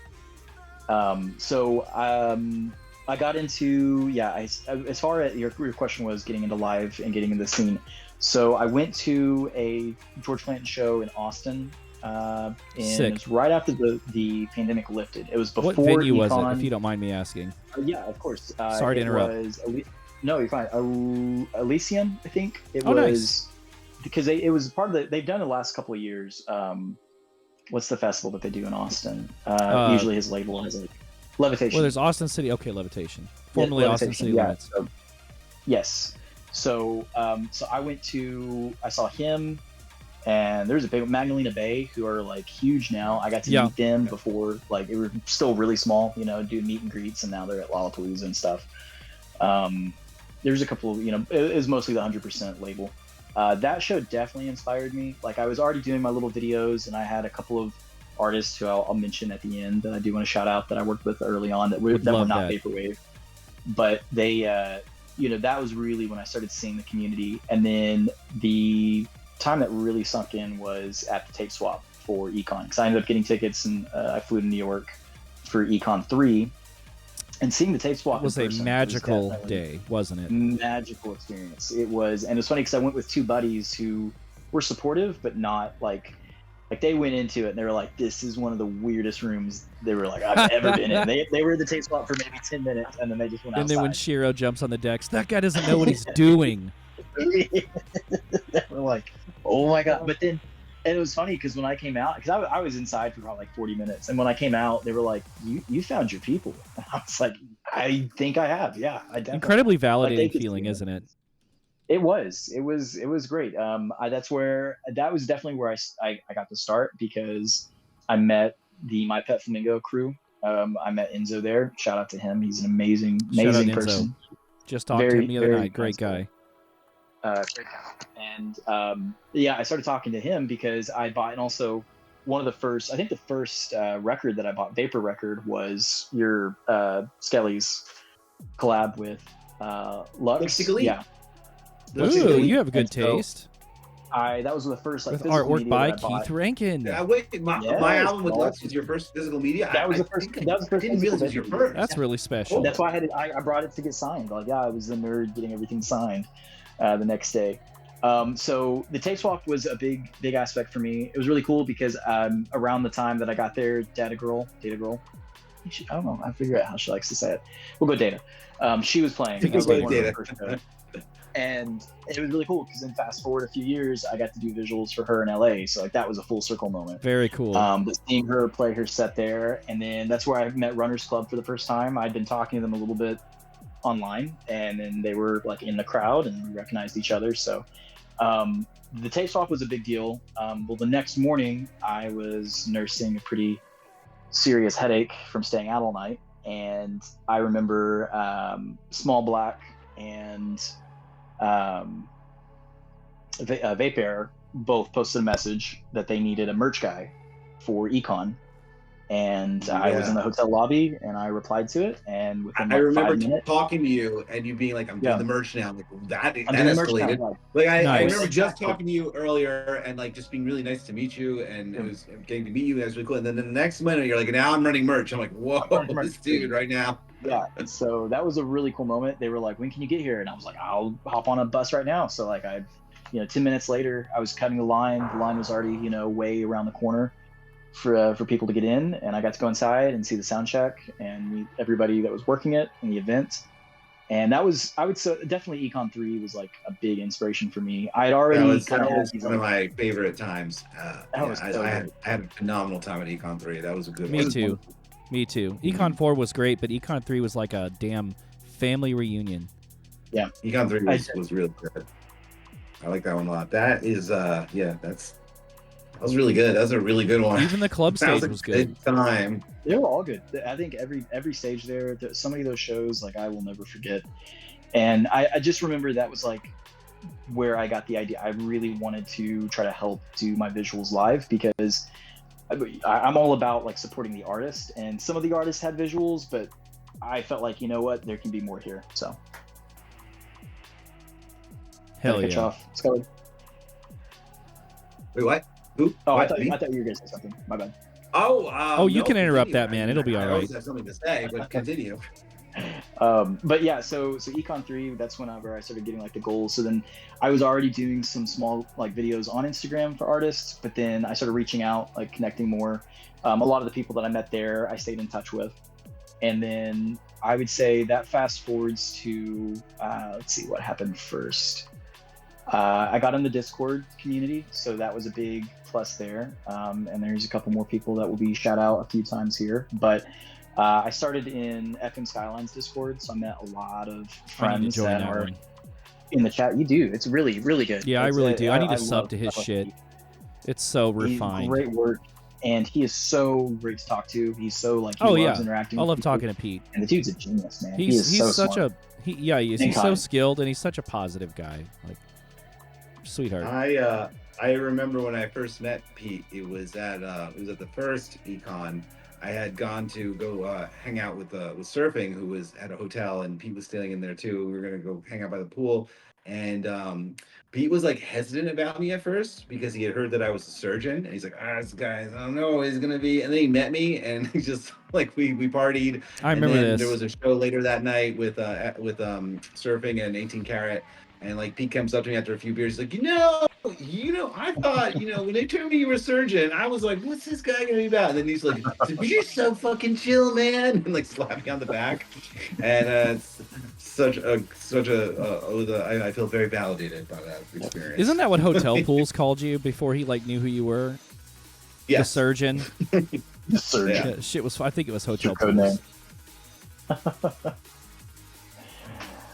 I got into, as far as your question was getting into live and getting into the scene. So I went to a George Clanton show in Austin And Sick. it was right after the pandemic lifted. It was before What venue was Econ. it, if you don't mind me asking? Yeah, of course. Sorry to interrupt. No, you're fine. Elysium, I think it Oh, was. nice. Because it was part of they've done it the last couple of years. What's the festival that they do in Austin? Usually his label has like Levitation. Well, there's Austin City. Okay, Levitation. Formerly Austin City Limits. So, yes. So I saw him, and there's a big Magdalena Bay, who are like huge now. I got to meet them before, like they were still really small, do meet and greets, and now they're at Lollapalooza and stuff. There's a couple of, it was mostly the 100% label. That show definitely inspired me. Like I was already doing my little videos, and I had a couple of artists who I'll mention at the end that I do want to shout out that I worked with early on that were not vaporwave, but they, that was really when I started seeing the community. And then the time that really sunk in was at the tape swap for Econ, because I ended up getting tickets, and I flew to New York for Econ 3. And seeing the tape swap was a magical day, wasn't it? Magical experience. It was, and it's funny because I went with two buddies who were supportive, but not like they went into it and they were like, "This is one of the weirdest rooms," they were like, "I've ever been in." They were at the tape swap for maybe 10 minutes, and then they just went outside. And then when Shiro jumps on the decks, that guy doesn't know what he's doing. We're like, "Oh my god!" But then. And it was funny because when I came out, because I was inside for about like 40 minutes, and when I came out, they were like, "You found your people." And I was like, "I think I have, yeah, I definitely." Incredibly validating feeling, isn't it? It was great. That was definitely where I got to start, because I met the My Pet Flamingo crew. I met Enzo there. Shout out to him. He's an amazing person. Just talked to him the other night. Great guy. And I started talking to him because I bought, and also one of the first, I think the first record that I bought, Vapor record, was your Skelly's collab with Lux. Yeah. Ooh, you have good taste. That was the first with artwork by Keith Rankin. My album with Lux was your first physical media. That was the first. I didn't realize it was your first. That's really special. That's why I brought it to get signed. Like, I was the nerd getting everything signed the next day. So the tape swap was a big aspect for me. It was really cool because around the time that I got there, Data Girl, I don't know, I figure out how she likes to say it. We'll go Data. She was playing. And it was really cool because then fast forward a few years, I got to do visuals for her in LA. So like that was a full circle moment. Very cool. But seeing her play her set there, and then that's where I met Runners Club for the first time. I'd been talking to them a little bit online, and then they were like in the crowd and we recognized each other. So the tape swap was a big deal. Well, the next morning I was nursing a pretty serious headache from staying out all night, and I remember Small Black and Vape both posted a message that they needed a merch guy for Econ, and I was in the hotel lobby and I replied to it, and within I remember talking to you and you being like, "I'm doing the merch now." Like that escalated. Like I remember just talking to you earlier and like just being really nice to meet you, and it was getting to meet you. That was really cool. And then the next minute you're like, "Now I'm running merch." I'm like, "Whoa, this dude right now." Yeah, so that was a really cool moment. They were like, "When can you get here?" And I was like, "I'll hop on a bus right now." So like 10 minutes later, I was cutting the line. The line was already, way around the corner for people to get in, and I got to go inside and see the sound check and meet everybody that was working it in the event. And that was, I would say, definitely Econ 3 was like a big inspiration for me. I had already that was one of my favorite times. I had a phenomenal time at Econ 3. That was a good one. Me too. Econ 4 was great, but Econ 3 was like a damn family reunion. Yeah. Econ 3 was really good. I like that one a lot. That is, that was really good. That was a really good one. Even the club stage was good. Time. They were all good. I think every stage there, so many of those shows, like I will never forget. And I just remember that was like where I got the idea. I really wanted to try to help do my visuals live, because I'm all about like supporting the artist, and some of the artists had visuals, but I felt like, you know what, there can be more here. So hell yeah. Scully. Wait, what? Who? Oh, what? I thought you were gonna say something. My bad. Oh, you can interrupt that, man. It'll be all right. I always have something to say, but continue. But yeah, so Econ 3, that's whenever I started getting like the goals. So then I was already doing some small like videos on Instagram for artists, but then I started reaching out, like connecting more. A lot of the people that I met there, I stayed in touch with. And then I would say that fast forwards to, let's see what happened first. I got in the Discord community, so that was a big plus there. And there's a couple more people that will be shout out a few times here. But I started in FM Skylines Discord, so I met a lot of I need to friends join that that are one. in the chat. You do. It's really, really good. Yeah, I It's, really do. I need to sub love to his stuff like shit. Pete. It's so refined. Great work. And he is so great to talk to. He's so like, he Oh loves yeah, interacting I with love people. talking to Pete. And the dude's a genius, man. He He's is so such smart. he is. And He's so kind. skilled, and he's such a positive guy. Like, sweetheart. I remember when I first met Pete. It was at the first Econ. I had gone to go hang out with Surfing, who was at a hotel, and Pete was staying in there too. We were gonna go hang out by the pool, and Pete was like hesitant about me at first because he had heard that I was a surgeon, and he's like, this guy, I don't know, he's gonna be. And then he met me, and he just like we partied. I And remember then this. there was a show later that night with Surfing and 18 Karat. And like Pete comes up to me after a few beers, he's like, I thought, when they told me you were a surgeon, I was like, what's this guy gonna be about? And then he's like, you're so fucking chill, man, and like slap me on the back. And it's I feel very validated by that experience. Isn't that what Hotel Pools called you before he like knew who you were? Yes. The surgeon. The surgeon. Yeah, shit was. I think it was Hotel Code Pools. name.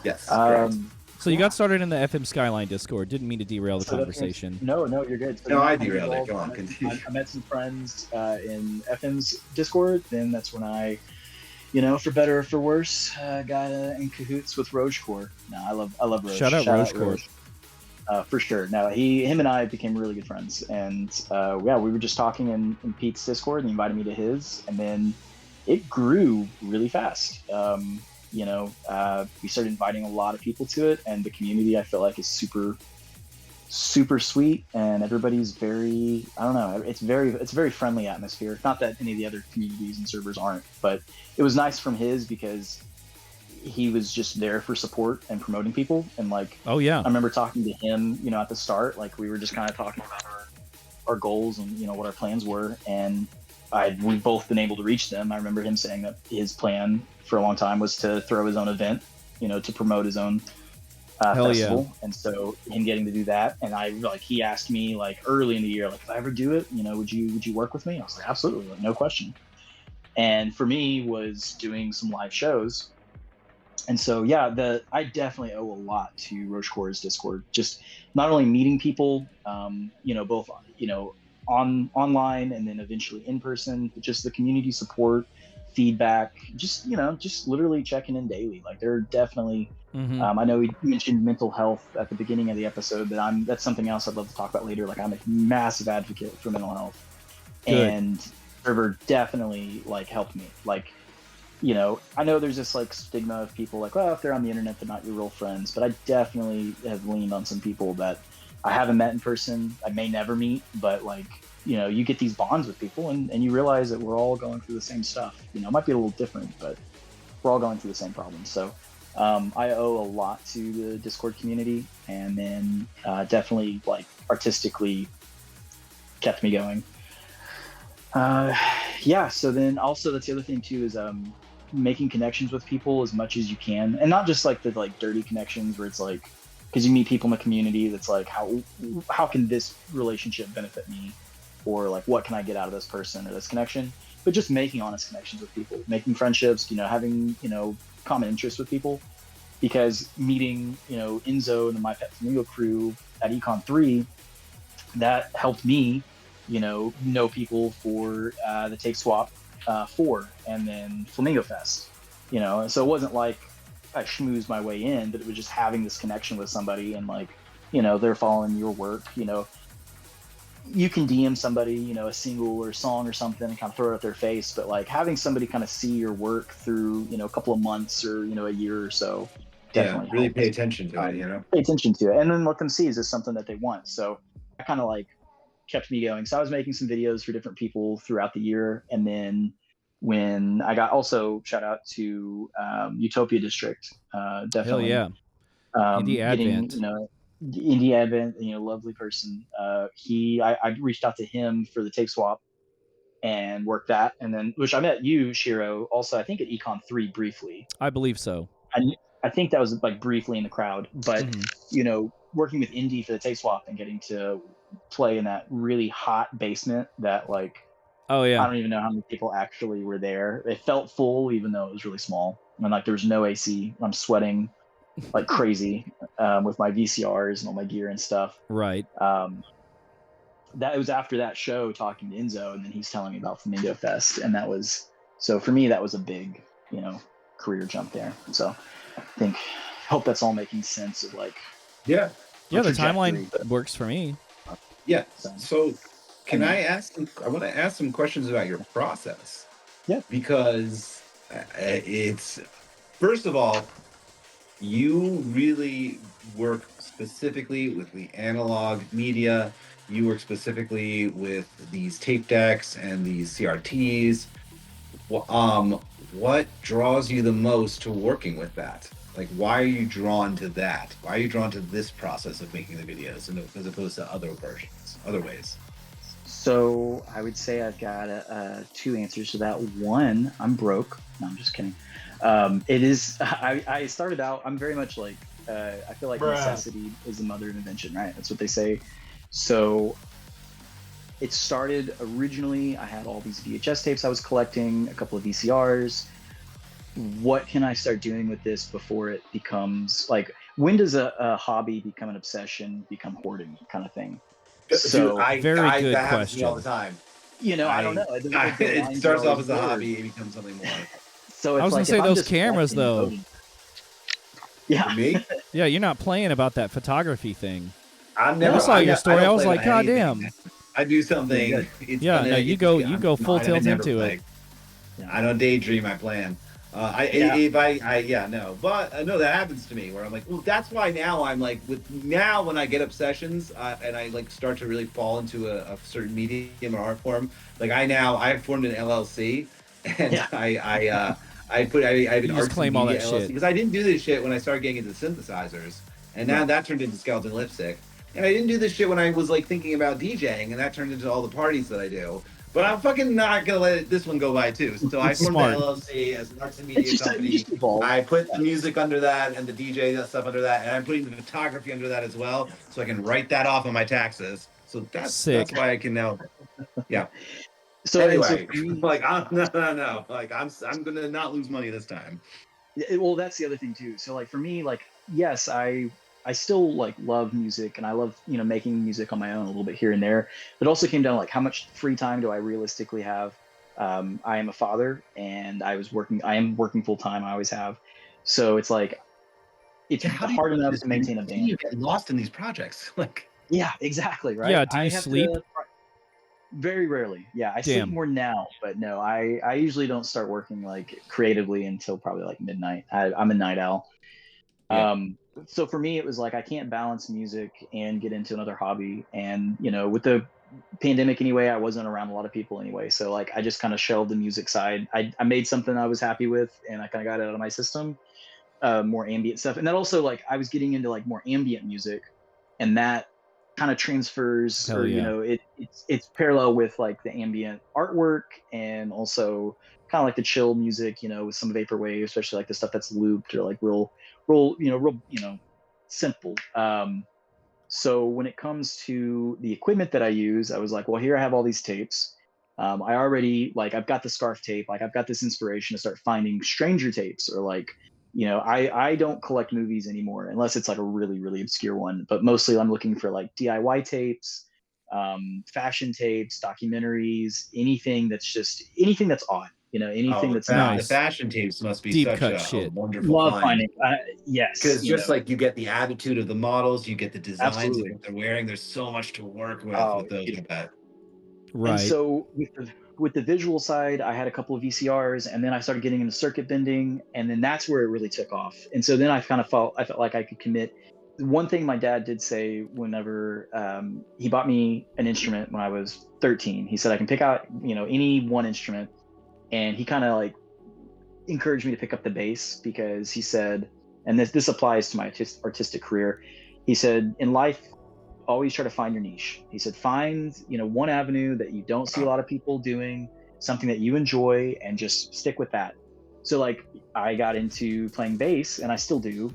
Yes. Correct. So you got started in the FM Skyline Discord. Didn't mean to derail the conversation. No, you're good. So No, I then derailed it. involved- Go on, continue. I met some friends in FM's Discord. Then that's when I, for better or for worse, got in cahoots with Rogecore. No, I love Roge. Shout out Rogecore. For sure. No, him and I became really good friends, and yeah, we were just talking in Pete's Discord, and he invited me to his, and then it grew really fast. We started inviting a lot of people to it, and the community I feel like is super, super sweet, and everybody's very, I don't know, it's a very friendly atmosphere. Not that any of the other communities and servers aren't, but it was nice from his because he was just there for support and promoting people. And like, oh yeah, I remember talking to him, at the start, like we were just kind of talking about our goals and what our plans were, and we've both been able to reach them. I remember him saying that his plan for a long time was to throw his own event, to promote his own festival. Yeah. And so him getting to do that, and he asked me like early in the year, like, if I ever do it, would you work with me? I was like, absolutely, like, no question. And for me was doing some live shows. And so, yeah, I definitely owe a lot to Rogecore's Discord. Just not only meeting people, both, online and then eventually in person, but just the community support, feedback, just literally checking in daily. Like they're definitely, I know we mentioned mental health at the beginning of the episode, but that's something else I'd love to talk about later. Like I'm a massive advocate for mental health. Good. And Server definitely like helped me. Like, I know there's this like stigma of people like, well, if they're on the internet, they're not your real friends. But I definitely have leaned on some people that I haven't met in person. I may never meet, but like, you get these bonds with people and you realize that we're all going through the same stuff. It might be a little different, but we're all going through the same problems. So I owe a lot to the Discord community, and then definitely like artistically kept me going. Yeah. So then also that's the other thing too is making connections with people as much as you can, and not just like the like dirty connections where it's like, because you meet people in the community that's like, how can this relationship benefit me, or like what can I get out of this person or this connection, but just making honest connections with people, making friendships, having common interests with people. Because meeting Enzo and the My Pet Flamingo crew at Econ 3, that helped me know people for the Take Swap 4 and then Flamingofest. So it wasn't like I schmoozed my way in, but it was just having this connection with somebody, and like, they're following your work. You can DM somebody, a single or a song or something and kind of throw it at their face, but like having somebody kind of see your work through, a couple of months or, a year or so. Definitely really pay attention to it, Pay attention to it, and then let them see is this something that they want. So I kind of like kept me going. So I was making some videos for different people throughout the year, and then when I got, also shout out to Utopia District, Hell definitely. yeah. Indie Getting, Advent. Indie Advent, lovely person. I reached out to him for the tape swap and worked that, and then which I met you, Shiro, also I think at Econ 3 briefly. I believe so. I think that was like briefly in the crowd, but Mhm. working with Indie for the tape swap and getting to play in that really hot basement that like Oh I yeah. don't even know how many people actually were there. It felt full even though it was really small. And like there was no AC. I'm sweating like crazy with my VCRs and all my gear and stuff. Right. That it was after that show talking to Enzo, and then he's telling me about Flamingofest, and that was, so for me that was a big career jump there. So I think, hope that's all making sense of like Yeah. Yeah, the trajectory. timeline works for me. Yeah. So can Anyway. I want to ask some questions about your process. Yeah. Because it's, first of all, you really work specifically with the analog media. You work specifically with these tape decks and these CRTs. What draws you the most to working with that? Like, why are you drawn to that? Why are you drawn to this process of making the videos as opposed to other versions, other ways? So I would say I've got two answers to that. One, I'm broke. No, I'm just kidding. It is. I started out. I'm very much like. I feel like necessity is the mother of invention, right? That's what they say. So it started originally. I had all these VHS tapes I was collecting, a couple of VCRs. What can I start doing with this before it becomes like? When does a hobby become an obsession, become hoarding kind of thing? So Very good that happens to me all the question. time. I don't know. The It lines starts are off always as a blurred. hobby, it becomes something more. So it's I was like, gonna say if I'm those just cameras collecting and though. voting- Yeah. For me, Yeah, you're not playing about that photography thing. I'm never. I saw your story. I don't was play like, about God anything. damn. I do something. Yeah. It's Yeah, gonna- no, you go full I tilt never into play. it. I don't daydream. I plan. Yeah. But no, that happens to me where I'm like, well, that's why now I'm like, when I get obsessions and I like start to really fall into a certain medium or art form, like I formed an LLC, and Yeah. I have an You just arts and claim all media that LLC shit. because I didn't do this shit when I started getting into synthesizers, and now Right. that turned into skeleton lipstick, and I didn't do this shit when I was like thinking about DJing, and that turned into all the parties that I do. But I'm fucking not gonna let this one go by too. So I formed Smart. the LLC as an arts and media It's just company. you just evolve. I put the music under that and the DJ stuff under that, and I'm putting the photography under that as well, so I can write that off on my taxes. So that's Sick. why I can now. Yeah. So Anyway, for me, like no. Like I'm gonna not lose money this time. well, that's the other thing too. So like for me, like yes, I still like love music and I love making music on my own a little bit here and there. But it also came down to like how much free time do I realistically have? I am a father and I am working full time. I always have. So it's like it's Yeah, how do you hard do enough this? to maintain a How do band. you get lost in these projects? Like, Yeah, exactly. Right. Yeah, do I you have sleep? very rarely. Yeah, I sleep Damn. more now, but no, I usually don't start working like creatively until probably like midnight. I'm a night owl. Yeah. So for me, it was like I can't balance music and get into another hobby. And with the pandemic anyway, I wasn't around a lot of people anyway. So like I just kind of shelved the music side. I made something I was happy with, and I kind of got it out of my system. More ambient stuff, and that also like I was getting into like more ambient music, and that kind of transfers, Hell or yeah. it's parallel with like the ambient artwork, and also kind of like the chill music, with some vaporwave, especially like the stuff that's looped or like real simple. So when it comes to the equipment that I use, I was like, well, here I have all these tapes. I already like I've got the scarf tape, like I've got this inspiration to start finding stranger tapes, or like I don't collect movies anymore unless it's like a really really obscure one. But mostly I'm looking for like DIY tapes, fashion tapes, documentaries, anything that's odd. Anything that's not. the fashion tapes must be Deep such cut a shit. wonderful Love find. finding. Yes, Because just like you get the attitude of the models, you get the designs of absolutely. what they're wearing. There's so much to work Oh, with those. I bet. and Right. so with the visual side, I had a couple of VCRs, and then I started getting into circuit bending, and then that's where it really took off. And so then I felt like I could commit. One thing my dad did say whenever he bought me an instrument when I was 13, he said I can pick out any one instrument, and he kind of like encouraged me to pick up the bass because he said, and this applies to my artistic career. He said, in life, always try to find your niche. He said, find, one avenue that you don't see a lot of people doing, something that you enjoy, and just stick with that. So like I got into playing bass, and I still do.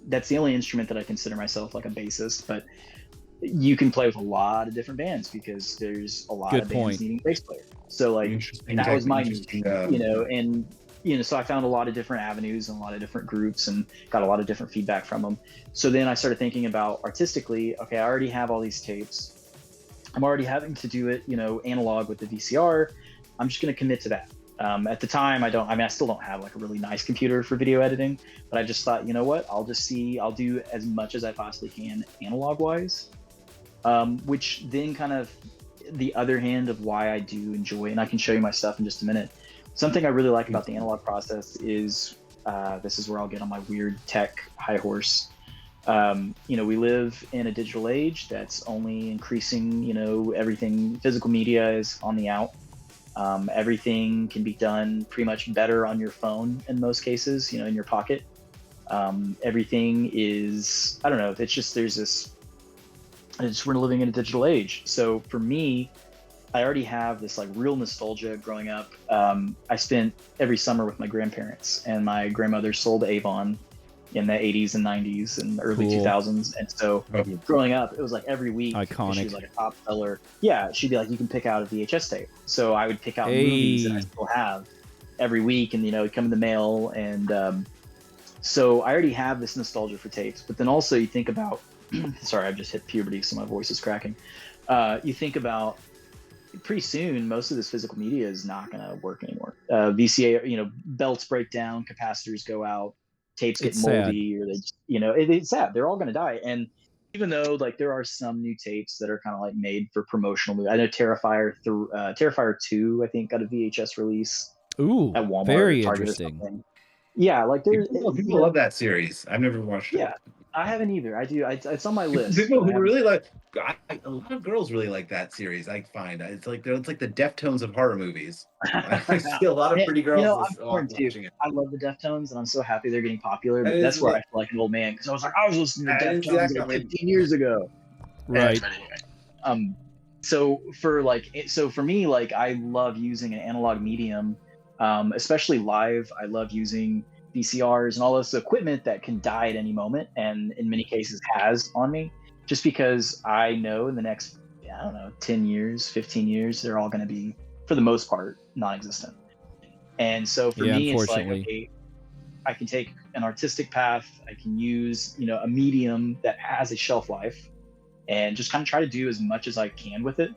That's the only instrument that I consider myself like a bassist, but you can play with a lot of different bands because there's a lot of bands needing a bass player. So like that was my niche, and so I found a lot of different avenues and a lot of different groups and got a lot of different feedback from them. So then I started thinking about artistically, okay, I already have all these tapes. I'm already having to do it, analog with the VCR. I'm just going to commit to that. At the time, I still don't have like a really nice computer for video editing, but I just thought, you know what, I'll do as much as I possibly can analog wise, which then kind of the other hand of why I do enjoy, and I can show you my stuff in just a minute. Something I really like about the analog process is, this is where I'll get on my weird tech high horse. We live in a digital age that's only increasing, everything, physical media is on the out. Everything can be done pretty much better on your phone in most cases, in your pocket. Everything is, I don't know, it's just, we're living in a digital age. So for me, I already have this like real nostalgia growing up. I spent every summer with my grandparents, and my grandmother sold Avon in the 80s and 90s and early 2000s. And so growing up, it was like every week. Iconic. She was like a top seller. Yeah, she'd be like, you can pick out a VHS tape. So I would pick out movies that I still have every week, and it'd come in the mail. And so I already have this nostalgia for tapes. But then also you think about, sorry, I've just hit puberty, so my voice is cracking. You think about, pretty soon, most of this physical media is not going to work anymore. VCA, belts break down, capacitors go out, tapes get moldy, or they just, it's sad. They're all going to die. And even though like there are some new tapes that are kind of like made for promotional movies, I know Terrifier 2, I think, got a VHS release. Ooh, at Walmart, very or Target, interesting. or something. Yeah, like there's people love that series. I've never watched it. Yeah, I haven't either. I do. It's on my list. People who really like, a lot of girls really like that series. I find it's like the Deftones of horror movies. I see a lot of pretty girls watching it. I love the Deftones, and I'm so happy they're getting popular. But that's where I feel like an old man, because I was listening to Deftones like 15 years ago. Right. So for me, like I love using an analog medium, especially live. I love using VCRs and all this equipment that can die at any moment, and in many cases has on me, just because I know in the next, 10 years, 15 years, they're all going to be, for the most part, non-existent. And so for me, it's like, okay, I can take an artistic path, I can use, a medium that has a shelf life, and just kind of try to do as much as I can with it.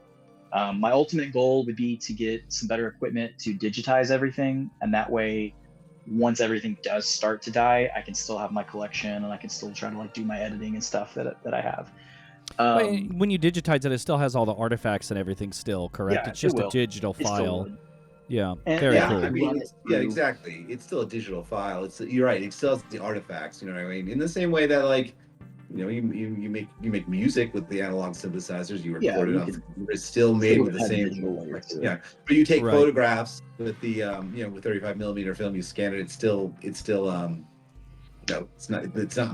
My ultimate goal would be to get some better equipment to digitize everything, and that way, once everything does start to die, I can still have my collection, and I can still try to like do my editing and stuff that I have. When you digitize it, it still has all the artifacts and everything still, correct? Yeah, it's just a digital file. Yeah, and, very cool. I mean, exactly. It's still a digital file. You're right. It still has the artifacts. You know what I mean? In the same way that like, you make music with the analog synthesizers. You record it off. It's still made with the same. Yeah, but you take photographs with the with 35 millimeter film. You scan it. It's still it's not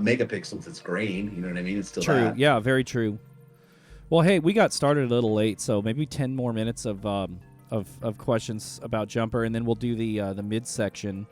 megapixels. It's grain. You know what I mean? It's still true. that. Yeah, very true. Well, hey, we got started a little late, so maybe 10 more minutes of questions about Jumper, and then we'll do the mid section.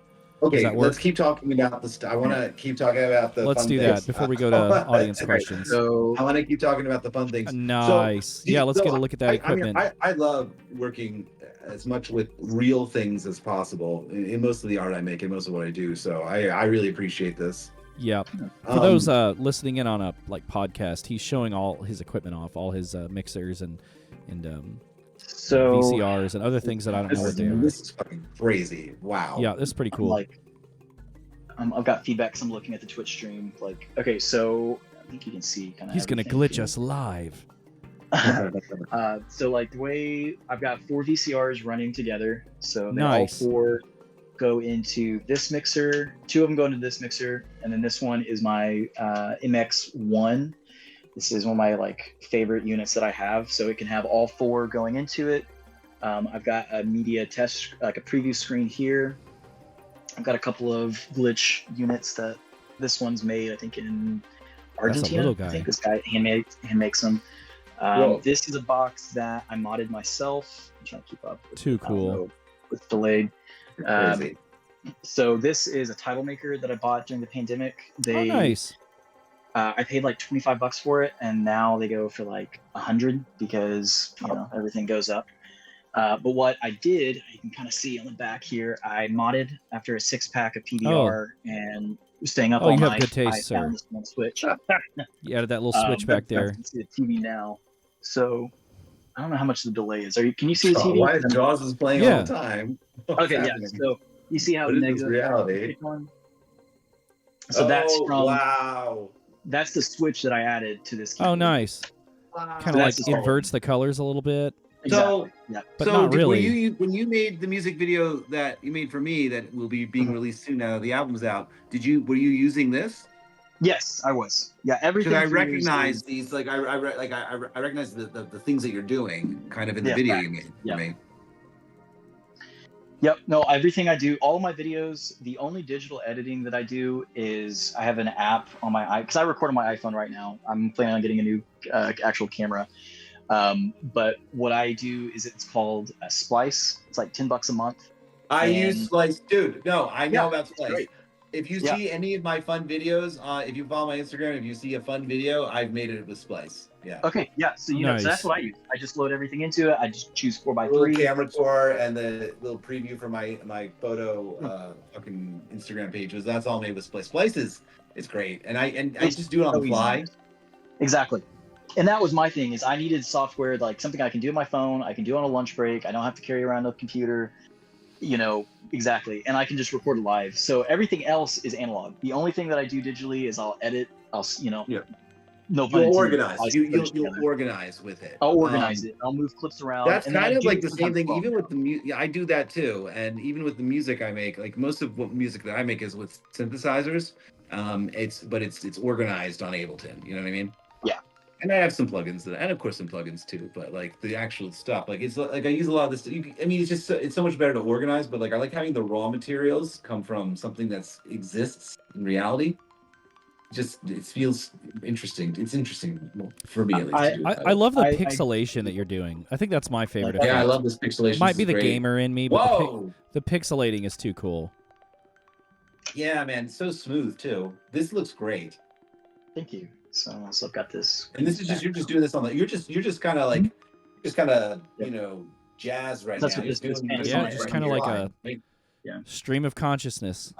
Okay, let's keep talking about the I want to keep talking about the Let's fun do things. that before we go to audience questions. So I want to keep talking about the fun things. Nice. Let's get a look at that equipment. I love working as much with real things as possible in most of the art I make and most of what I do. So I really appreciate this. Yeah. For those listening in on a podcast, he's showing all his equipment off, all his mixers and so VCRs and other things that I don't know what they are. This is fucking crazy. Wow. Yeah, this is pretty cool. I've got feedback because I'm looking at the Twitch stream. Okay, so I think you can see kind of. He's gonna glitch us live. So the way I've got 4 VCRs running together, so nice. All 4 go into this mixer. 2 of them go into this mixer, and then this one is my MX1. This is one of my favorite units that I have, so it can have all 4 going into it. I've got a media test, like a preview screen here. I've got a couple of glitch units that this one's made, I think, in Argentina. little guy. I think this guy hand makes them. This is a box that I modded myself. I'm trying to keep up. Too cool. It's delayed. Crazy. So this is a title maker that I bought during the pandemic. Oh, nice. I paid like $25 for it, and now they go for like $100 because everything goes up. But what I did, you can kind of see on the back here, I modded after a 6-pack of PBR and staying up all you night. have good taste, I sir. found this one switch. You added that little switch back there. You can see the TV now. So I don't know how much the delay is. Can you see the TV? Why Jaws is playing all the time? Okay, yeah. So you see how negative reality? So that's from wow. That's the switch that I added to this keyboard. Oh, nice. Wow. Kind of like inverts the colors a little bit. So, but not really. When you made the music video that you made for me that will be being released soon now, the album's out. Were you using this? Yes, I was. Yeah, everything. Because I recognize these, like I recognize the things that you're doing, kind of in the video you made for me. Yep. No, everything I do, all of my videos, the only digital editing that I do is I have an app on my because I record on my iPhone right now. I'm planning on getting a new actual camera. But what I do is it's called a Splice. It's like $10 a month. I use Splice, dude. No, I know about Splice. Great. If you see any of my fun videos, if you follow my Instagram, if you see a fun video, I've made it with Splice. Yeah. Okay. Yeah. So so that's what I use. I just load everything into it. I just choose 4x3. Little camera tour and the little preview for my photo fucking Instagram pages. That's all made with Splice. Splice is great, and I just do it on the fly. Exactly. And that was my thing is I needed software, like something I can do on my phone. I can do on a lunch break. I don't have to carry around a computer, exactly. And I can just record live. So everything else is analog. The only thing that I do digitally is I'll edit. No pun intended. You'll organize. You'll organize with it. I'll organize it. I'll move clips around. That's kind of like the same thing. Even with the music, I do that too. And even with the music I make, like most of what music that I make is with synthesizers. It's organized on Ableton. You know what I mean? Yeah. And I have some plugins, and of course some plugins too. But like the actual stuff, like it's like I use a lot of this. It's so much better to organize. But like I like having the raw materials come from something that exists in reality. It feels interesting. It's interesting for me at least. I love the pixelation that you're doing. I think that's my favorite. Yeah, I love this pixelation. Might be the gamer in me, but the pixelating is too cool. Yeah, man, it's so smooth too. This looks great. Thank you. So I've got this. And this is you're just doing this on you're just kind of like jazz right That's now. What this just kind of like a stream of consciousness.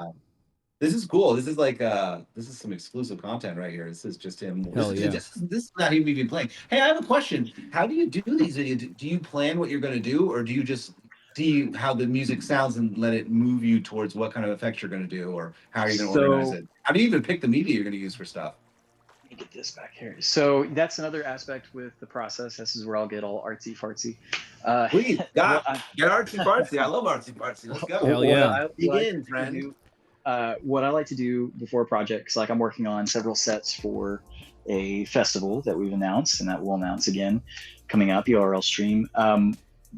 This is cool. This is like this is some exclusive content right here. This is just him. Hell this is not him even playing. Hey, I have a question. How do you do these videos? Do you plan what you're going to do, or do you just see how the music sounds and let it move you towards what kind of effects you're going to do, or how are you going to organize it? How do you even pick the media you're going to use for stuff? Let me get this back here. So that's another aspect with the process. This is where I'll get all artsy fartsy. Please, God, get artsy fartsy. I love artsy fartsy. Let's go. Hell yeah. Begin, friend. What I like to do before projects, like I'm working on several sets for a festival that we've announced and that we'll announce again coming up, URL stream.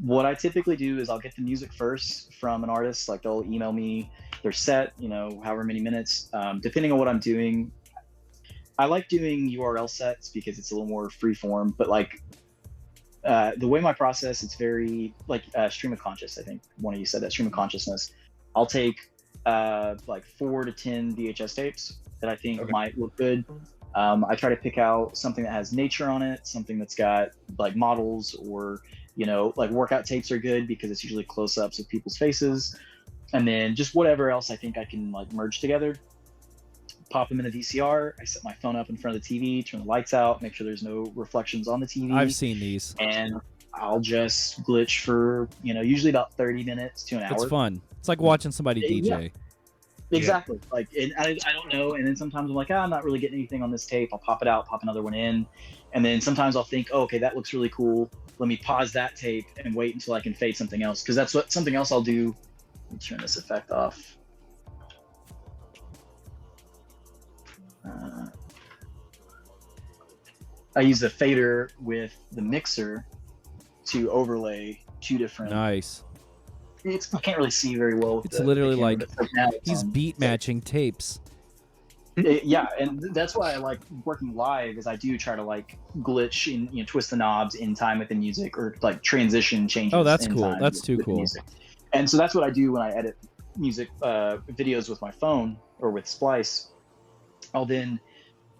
What I typically do is I'll get the music first from an artist, like they'll email me their set, however many minutes, depending on what I'm doing. I like doing URL sets because it's a little more free form, but like the way my process, it's very like stream of conscious. I think one of you said that, stream of consciousness. I'll take like 4 to 10 VHS tapes that I think might look good. I try to pick out something that has nature on it, something that's got like models or, like workout tapes are good because it's usually close-ups of people's faces. And then just whatever else I think I can like merge together, pop them in a VCR. I set my phone up in front of the TV, turn the lights out, make sure there's no reflections on the TV. I've seen these. And I'll just glitch for, usually about 30 minutes to an hour. It's fun. It's like watching somebody DJ. Exactly. Like, and I don't know. And then sometimes I'm like, I'm not really getting anything on this tape. I'll pop it out, pop another one in. And then sometimes I'll think, okay, that looks really cool. Let me pause that tape and wait until I can fade something else. Because that's something else I'll do. Let me turn this effect off. I use the fader with the mixer to overlay two different. Nice. I can't really see very well. With It's the literally camera, like but now it's he's on. beat matching tapes. Yeah, and that's why I like working live. Is I do try to like glitch and twist the knobs in time with the music, or like transition changes. Oh, that's in cool. time That's too with the cool. music. And so that's what I do when I edit music videos with my phone or with Splice. I'll then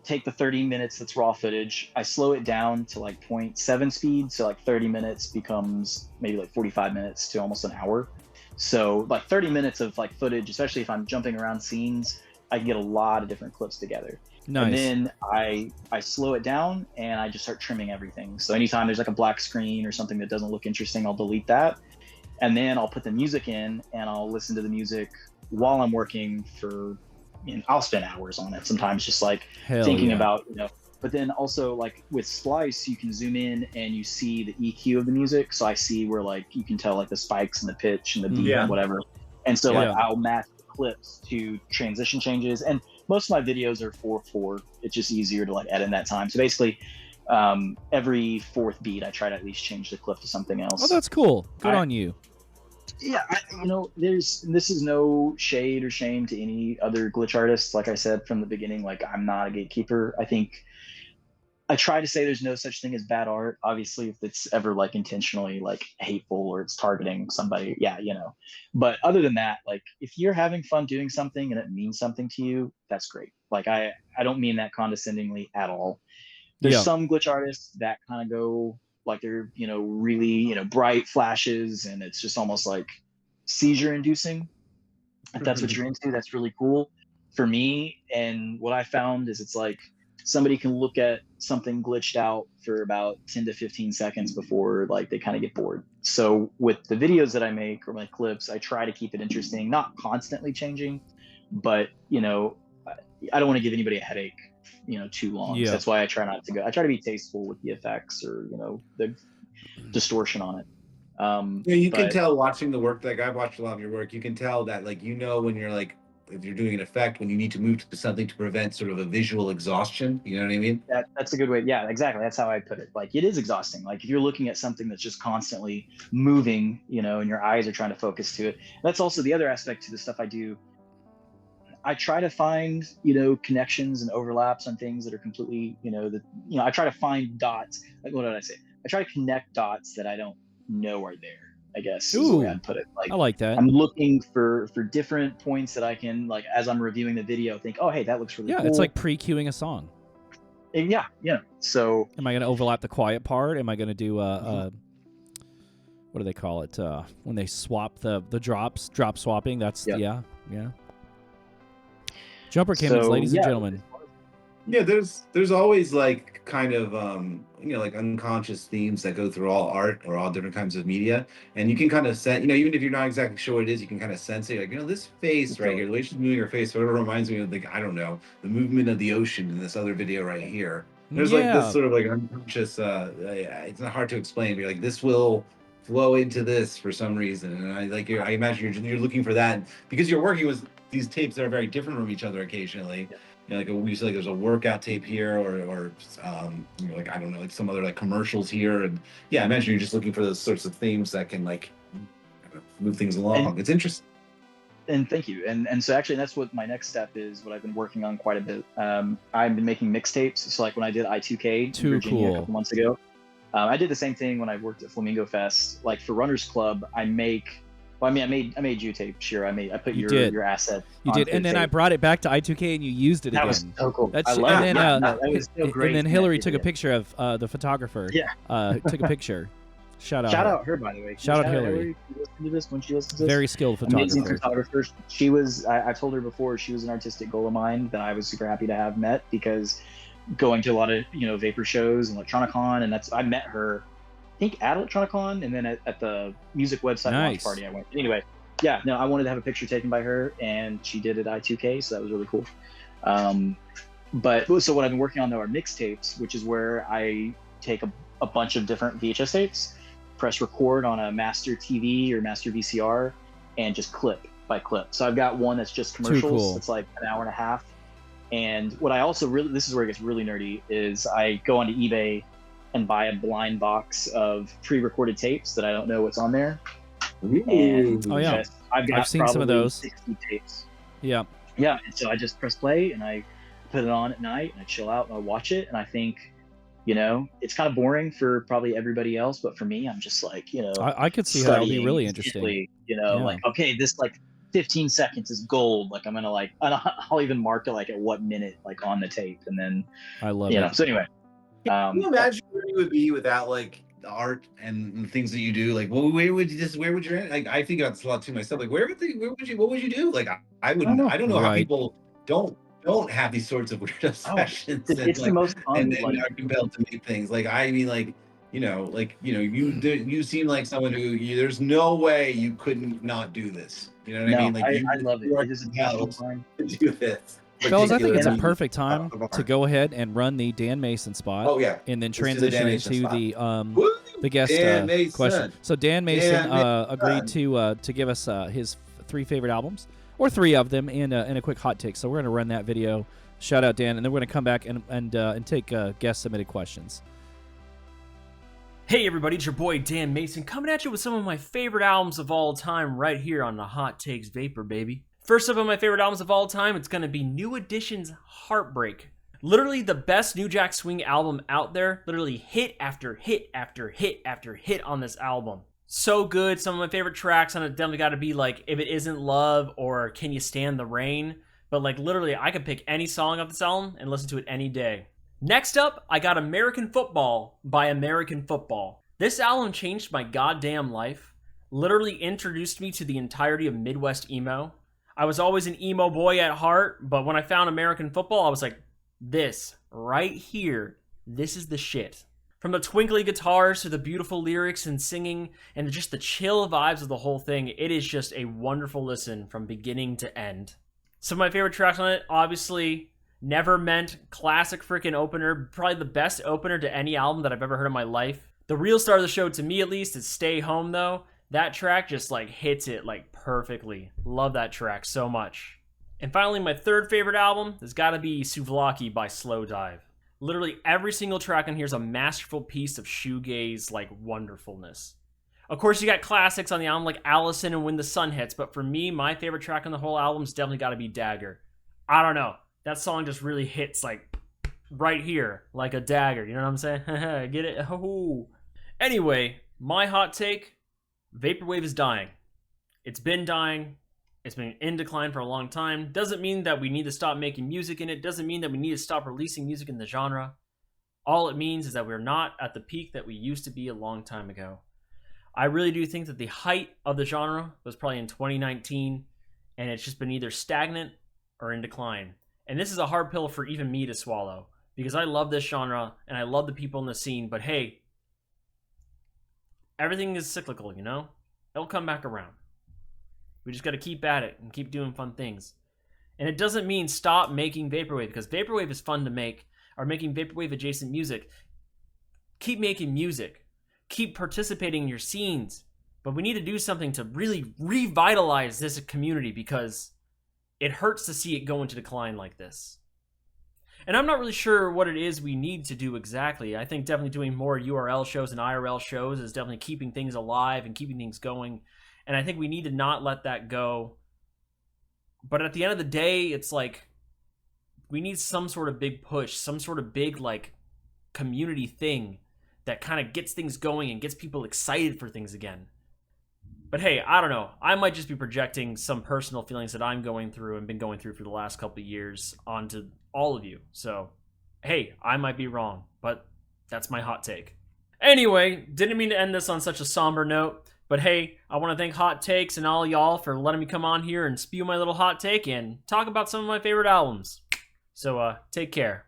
take the 30 minutes that's raw footage, I slow it down to like 0.7 speed, so like 30 minutes becomes maybe like 45 minutes to almost an hour. So like 30 minutes of like footage, especially if I'm jumping around scenes, I can get a lot of different clips together. Nice. And then I slow it down and I just start trimming everything. So anytime there's like a black screen or something that doesn't look interesting, I'll delete that. And then I'll put the music in and I'll listen to the music while I'm working for, I'll spend hours on it sometimes, just like thinking about, but then also like with Splice, you can zoom in and you see the EQ of the music. So I see where like, you can tell like the spikes and the pitch and the beat and whatever. And so like I'll match the clips to transition changes. And most of my videos are 4:4. It's just easier to like edit in that time. So basically every fourth beat, I try to at least change the clip to something else. Oh, that's cool. Good on you. Yeah, this is no shade or shame to any other glitch artists. Like I said from the beginning, like I'm not a gatekeeper. I think I try to say there's no such thing as bad art. Obviously, if it's ever like intentionally like hateful or it's targeting somebody, But other than that, like if you're having fun doing something and it means something to you, that's great. Like I don't mean that condescendingly at all. There's some glitch artists that kind of go like they're really bright flashes and it's just almost like seizure inducing. If that's what you're into, that's really cool. For me, and what I found is it's like somebody can look at something glitched out for about 10 to 15 seconds before like they kind of get bored. So with the videos that I make or my clips, I try to keep it interesting, not constantly changing, but I don't want to give anybody a headache too long. So that's why I try not to I try to be tasteful with the effects or the distortion on it. You can tell watching the work, like I've watched a lot of your work, you can tell that like when you're like, if you're doing an effect, when you need to move to something to prevent sort of a visual exhaustion, you know what I mean? That's a good way. Yeah, exactly. That's how I put it. Like it is exhausting. Like if you're looking at something that's just constantly moving, and your eyes are trying to focus to it. That's also the other aspect to the stuff I do. I try to find, connections and overlaps on things that are completely, I try to find dots. Like, what did I say? I try to connect dots that I don't know are there, I guess. Is the way I'd put it. Like, I like that. I'm looking for different points that I can, like, as I'm reviewing the video, think, oh, hey, that looks really cool. Yeah, it's like pre-queuing a song. And so. Am I going to overlap the quiet part? Am I going to do what do they call it? When they swap the drops, drop swapping. That's yeah. Jumper Kimmons, ladies and gentlemen. Yeah, there's always like kind of like unconscious themes that go through all art or all different kinds of media, and you can kind of sense, even if you're not exactly sure what it is, you can kind of sense it. Like, this face right here, the way she's moving her face, sort of reminds me of like, I don't know, the movement of the ocean in this other video right here. There's like this sort of like unconscious. It's not hard to explain. But like this will flow into this for some reason, and I imagine you're looking for that because you're working with these tapes that are very different from each other occasionally. Like we say, like there's a workout tape here, or like I don't know, like some other like commercials here, and I imagine you're just looking for those sorts of themes that can like move things along. It's interesting. And thank you. And so actually that's what my next step is, what I've been working on quite a bit. I've been making mixtapes. So like when I did I2K in Virginia a couple months ago, I did the same thing when I worked at Flamingofest. Like for Runners Club, I made you tape. Sure, I put your asset. You did, and then tape. I brought it back to I2K, and you used it again. That was so cool. That was so great. And then Hillary took a picture of the photographer. Yeah, took a picture. Shout out her, by the way. Shout out Hillary. Listen to this when she listens to this. Very skilled photographer. Amazing photographer. She was. I told her before she was an artistic goal of mine that I was super happy to have met, because going to a lot of vapor shows and Electronicon, and I met her. I think at Electronicon, and then at the music website launch party I went. Anyway, I wanted to have a picture taken by her, and she did it at I2K, so that was really cool. But so what I've been working on though are mixtapes, which is where I take a bunch of different VHS tapes, press record on a master TV or master VCR, and just clip by clip. So I've got one that's just commercials. Cool. It's like an hour and a half. And what I also this is where it gets really nerdy, is I go onto eBay and buy a blind box of pre-recorded tapes that I don't know what's on there. Ooh. And Oh, yeah. I've seen some of those. 60 tapes. Yeah. Yeah, and so I just press play and I put it on at night and I chill out and I watch it, and I think, you know, it's kind of boring for probably everybody else, but for me, I'm just like, you know, I could see how that would be really interesting. You know, Yeah. like, okay, this like 15 seconds is gold. Like I'm gonna like, I'll even mark it like at what minute like on the tape, and then I love you it. know. So anyway, Can you imagine where you would be without like the art and the things that you do? Like, well, where would you like? I think about this a lot too myself. Like, what would you do? Like, I wouldn't. I don't know how Right. people don't have these sorts of weirdo sessions. it's the most fun. And Like, are compelled to make things. Like, I mean, like, you seem like someone who there's no way you couldn't not do this. You know what I mean? Like, I love it. It is a beautiful time to do this. Fellas, I think it's a particularly perfect time to go ahead and run the Dan Mason spot. Oh yeah, and then Let's do the Dan transition Mason into spot. the guest Dan Mason. question. So Dan Mason agreed to give us his 3 favorite albums, or 3 of them, and a quick hot take. So we're gonna run that video. Shout out Dan, and then we're gonna come back and take guest submitted questions. Hey everybody, it's your boy Dan Mason coming at you with some of my favorite albums of all time right here on the Hot Takes Vapor, baby. First up on my favorite albums of all time, it's going to be New Edition's Heartbreak. Literally the best New Jack Swing album out there. Literally hit after hit after hit after hit on this album. So good. Some of my favorite tracks on it definitely got to be like If It Isn't Love or Can You Stand the Rain. But like literally I could pick any song off this album and listen to it any day. Next up, I got American Football by American Football. This album changed my goddamn life. Literally introduced me to the entirety of Midwest emo. I was always an emo boy at heart, but when I found American Football, I was like, this right here, this is the shit. From the twinkly guitars to the beautiful lyrics and singing and just the chill vibes of the whole thing, it is just a wonderful listen from beginning to end. Some of my favorite tracks on it, obviously, Never Meant, classic freaking opener, probably the best opener to any album that I've ever heard in my life. The real star of the show, to me at least, is Stay Home, though. That track just like hits it like perfectly. Love that track so much. And finally, my third favorite album has got to be Souvlaki by Slow Dive. Literally every single track on here is a masterful piece of shoegaze like wonderfulness. Of course, you got classics on the album like Allison and When the Sun Hits, but for me, my favorite track on the whole album's definitely got to be Dagger. I don't know. That song just really hits like right here, like a dagger. You know what I'm saying? Get it? Oh. Anyway, my hot take. Vaporwave is dying. It's been dying. It's been in decline for a long time. Doesn't mean that we need to stop making music in it. Doesn't mean that we need to stop releasing music in the genre. All it means is that we're not at the peak that we used to be a long time ago. I really do think that the height of the genre was probably in 2019, and it's just been either stagnant or in decline. And this is a hard pill for even me to swallow, because I love this genre, and I love the people in the scene, but hey, everything is cyclical, you know? It'll come back around. We just got to keep at it and keep doing fun things. And it doesn't mean stop making Vaporwave, because Vaporwave is fun to make, or making Vaporwave adjacent music. Keep making music. Keep participating in your scenes. But we need to do something to really revitalize this community, because it hurts to see it go into decline like this. And I'm not really sure what it is we need to do exactly. I think definitely doing more URL shows and IRL shows is definitely keeping things alive and keeping things going. And I think we need to not let that go. But at the end of the day, it's like we need some sort of big push, some sort of big like community thing that kind of gets things going and gets people excited for things again. But hey, I don't know. I might just be projecting some personal feelings that I'm going through and been going through for the last couple of years onto all of you. So, hey, I might be wrong, but that's my hot take. Anyway, didn't mean to end this on such a somber note, but hey, I want to thank Hot Takes and all y'all for letting me come on here and spew my little hot take and talk about some of my favorite albums. So, take care.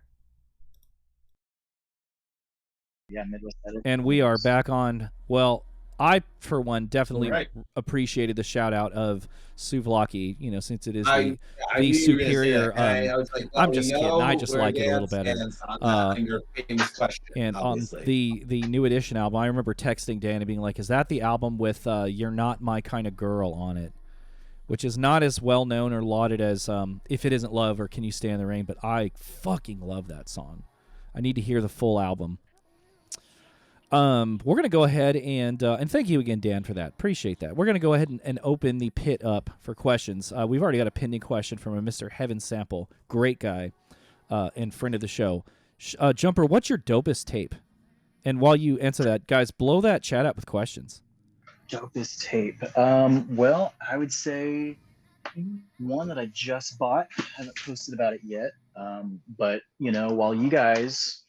Yeah, Midwest Edit. And we are back on, well, I, for one, definitely Right. appreciated the shout out of Souvlaki, you know, since it is I the knew you were superior. gonna say that. I was like, I'm just kidding. I just where like it a little Dan better. stands on your famous question, And obviously. on the New Edition album, I remember texting Dan and being like, is that the album with You're Not My Kind of Girl on it? Which is not as well known or lauded as If It Isn't Love or Can You Stand the Rain, but I fucking love that song. I need to hear the full album. We're going to go ahead and thank you again, Dan, for that. Appreciate that. We're going to go ahead and open the pit up for questions. We've already got a pending question from a Mr. Heaven Sample. Great guy and friend of the show. Jumper, what's your dopest tape? And while you answer that, guys, blow that chat up with questions. Dopest tape. Well, I would say one that I just bought. I haven't posted about it yet. But, while you guys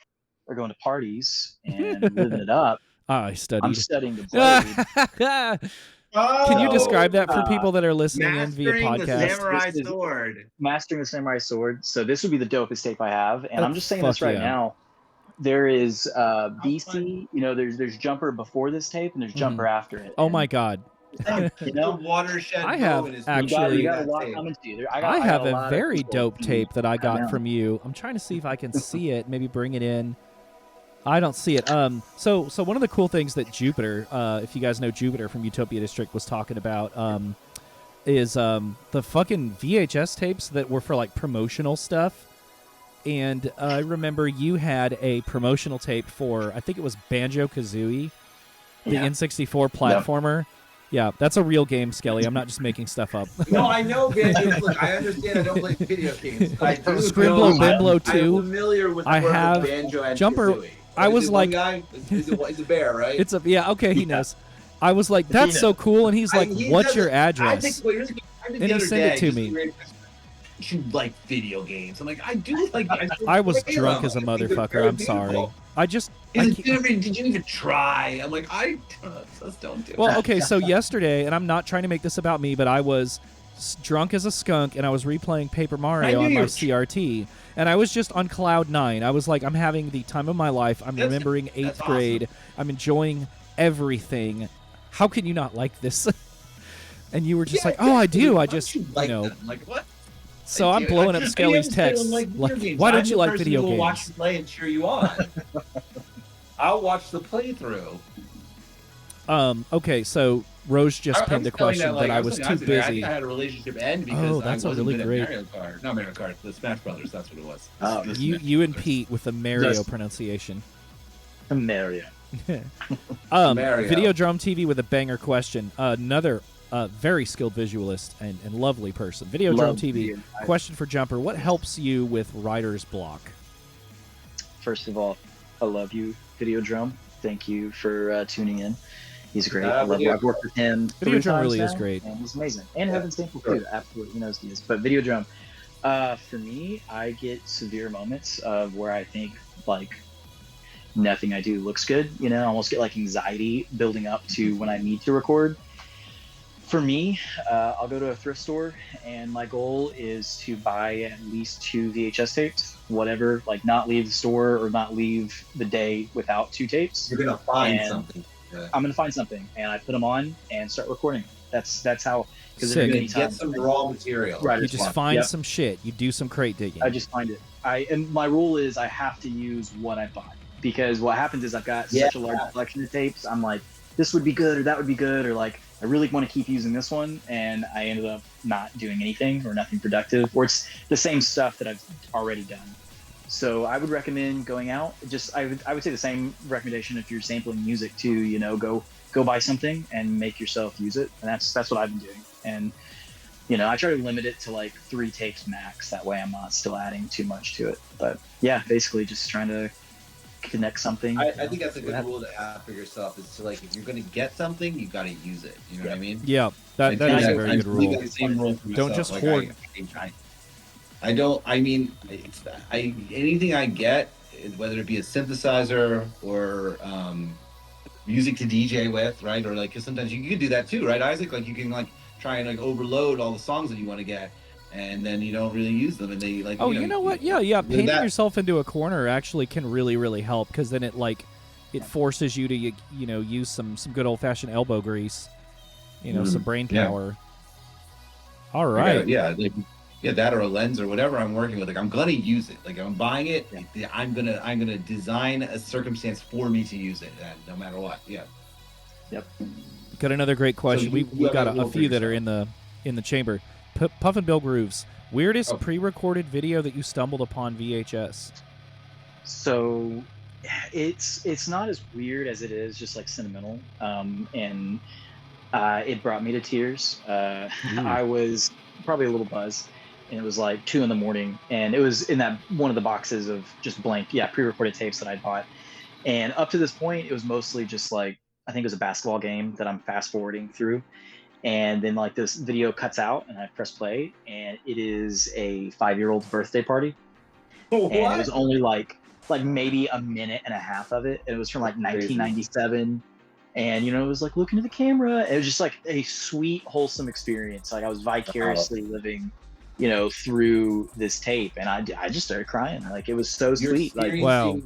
are going to parties and living it up, I studied. I'm studying the blade. Can you describe that for people that are listening in via Mastering podcast? the Samurai Sword. Mastering the Samurai Sword. So this would be the dopest tape I have. And I'm just saying fuck this right yeah. now. There is BC, there's Jumper before this tape and there's Jumper after it. Oh And, my God. The watershed. I have moment is actually- you got a that lot tape. coming to you. I got have a a lot of very people dope who- tape that I I got know. from you. I'm trying to see if I can see it. Maybe bring it in. I don't see it. So one of the cool things that Jupiter, if you guys know Jupiter from Utopia District, was talking about, is the fucking VHS tapes that were for like promotional stuff. And I remember you had a promotional tape for, I think it was Banjo-Kazooie, the Yeah. N64 platformer. Yeah, that's a real game, Skelly. I'm not just making stuff up. No, I know, Banjo. Look, I understand. I don't play video games. I do Scrimblow know- Bimblow I'm 2. familiar with the I word have Banjo and Jumper- Kazooie. I Is was it like- one guy? It's a bear, right? It's a yeah. Okay, he knows. I was like, that's so knows. cool, and he's like, He "What's your doesn't- address?" I think, well, here's the- I did And the he other sent it day, to just me. to read- You like video games? I'm like, I do like. I was play drunk them. as a I think they're motherfucker. very I'm sorry. beautiful. I just. Did I you, can't- did you even try? I'm like, just don't do it. well, okay. So yesterday, and I'm not trying to make this about me, but I was drunk as a skunk, and I was replaying Paper Mario knew on you my were- CRT, and I was just on cloud 9. I was like, I'm having the time of my life. I'm That's- remembering that's 8th awesome. grade. I'm enjoying everything. How can you not like this? And you were just like, oh, I do. I just, like you know. them. Like what? So I I'm do. blowing I up just- Skelly's I text. don't like video Like, games. why don't I'm you the like person video who will games? watch you play and cheer you on. I'll watch the playthrough. Okay, so Rose just pinned a question that I was too I busy. had a relationship end because Oh, that's I a wasn't really good great- at Mario Kart. Not Mario Kart, the Smash Brothers. That's what it was. Oh, You and Pete with the Mario Just- pronunciation. Mario. Mario. Video Drum TV with a banger question. Another very skilled visualist and lovely person. Video Drum Love TV. video. Question for Jumper. What helps you with writer's block? First of all, I love you, Video Drum. Thank you for tuning in. He's great. I love Video I've worked with him. Video 3 Drum times really is now, great. And he's amazing. And Yeah, Heaven Sample sure. too. Absolutely, he knows he is. But Video Drum, for me, I get severe moments of where I think like nothing I do looks good. I almost get like anxiety building up to when I need to record. For me, I'll go to a thrift store, and my goal is to buy at least 2 VHS tapes, whatever, like not leave the store or not leave the day without 2 tapes. You're gonna find And something. I'm gonna find something, and I put them on and start recording. That's how. Because Sick. You're any gonna get time some raw material. Right. You It's just fun. find Yep. some shit. You do some crate digging. I just find it. And my rule is I have to use what I bought, because what happens is I've got Yeah. such a large collection of tapes. I'm like, this would be good or that would be good, or like I really want to keep using this one, and I ended up not doing anything or nothing productive, or it's the same stuff that I've already done. So I would recommend going out. I would say the same recommendation if you're sampling music too. Go buy something and make yourself use it, and that's what I've been doing. And I try to limit it to like 3 tapes max. That way I'm not still adding too much to it. But yeah, basically just trying to connect something. I think that's a good rule to have for yourself. Is to like, if you're gonna get something, you got to use it. You know what I mean? Yeah, that is a very good rule. That same rule for Don't myself. just Like, hoard. I don't. I mean, anything I get, whether it be a synthesizer or music to DJ with, right? Or like, 'cause sometimes you can do that too, right, Isaac? Like you can like try and like overload all the songs that you want to get, and then you don't really use them, and they like. Oh, you know what? Yeah. Painting that- yourself into a corner actually can really, really help, because then it forces you to use some good old fashioned elbow grease, some brain Yeah. power. All right. Yeah, that or a lens or whatever I'm working with. Like I'm gonna use it. Like I'm buying it. I'm gonna design a circumstance for me to use it, and no matter what. Yeah. Yep. Got another great question. you We've have got a a rule for few that are yourself. in the chamber. Puff and Bill Grooves. Weirdest Oh. pre-recorded video that you stumbled upon VHS. So It's not as weird as it is just like sentimental, and it brought me to tears. I was probably a little buzzed, and it was like 2 a.m, and it was in that one of the boxes of just blank, pre-recorded tapes that I bought. And up to this point, it was mostly just like, I think it was a basketball game that I'm fast forwarding through. And then like this video cuts out and I press play, and it is a 5-year-old's birthday party. What? And it was only like maybe a minute and a half of it. It was from like 1997. And, it was like, look into the camera. It was just like a sweet, wholesome experience. Like I was vicariously living, through this tape. And I just started crying. Like it was so sweet. Like, wow.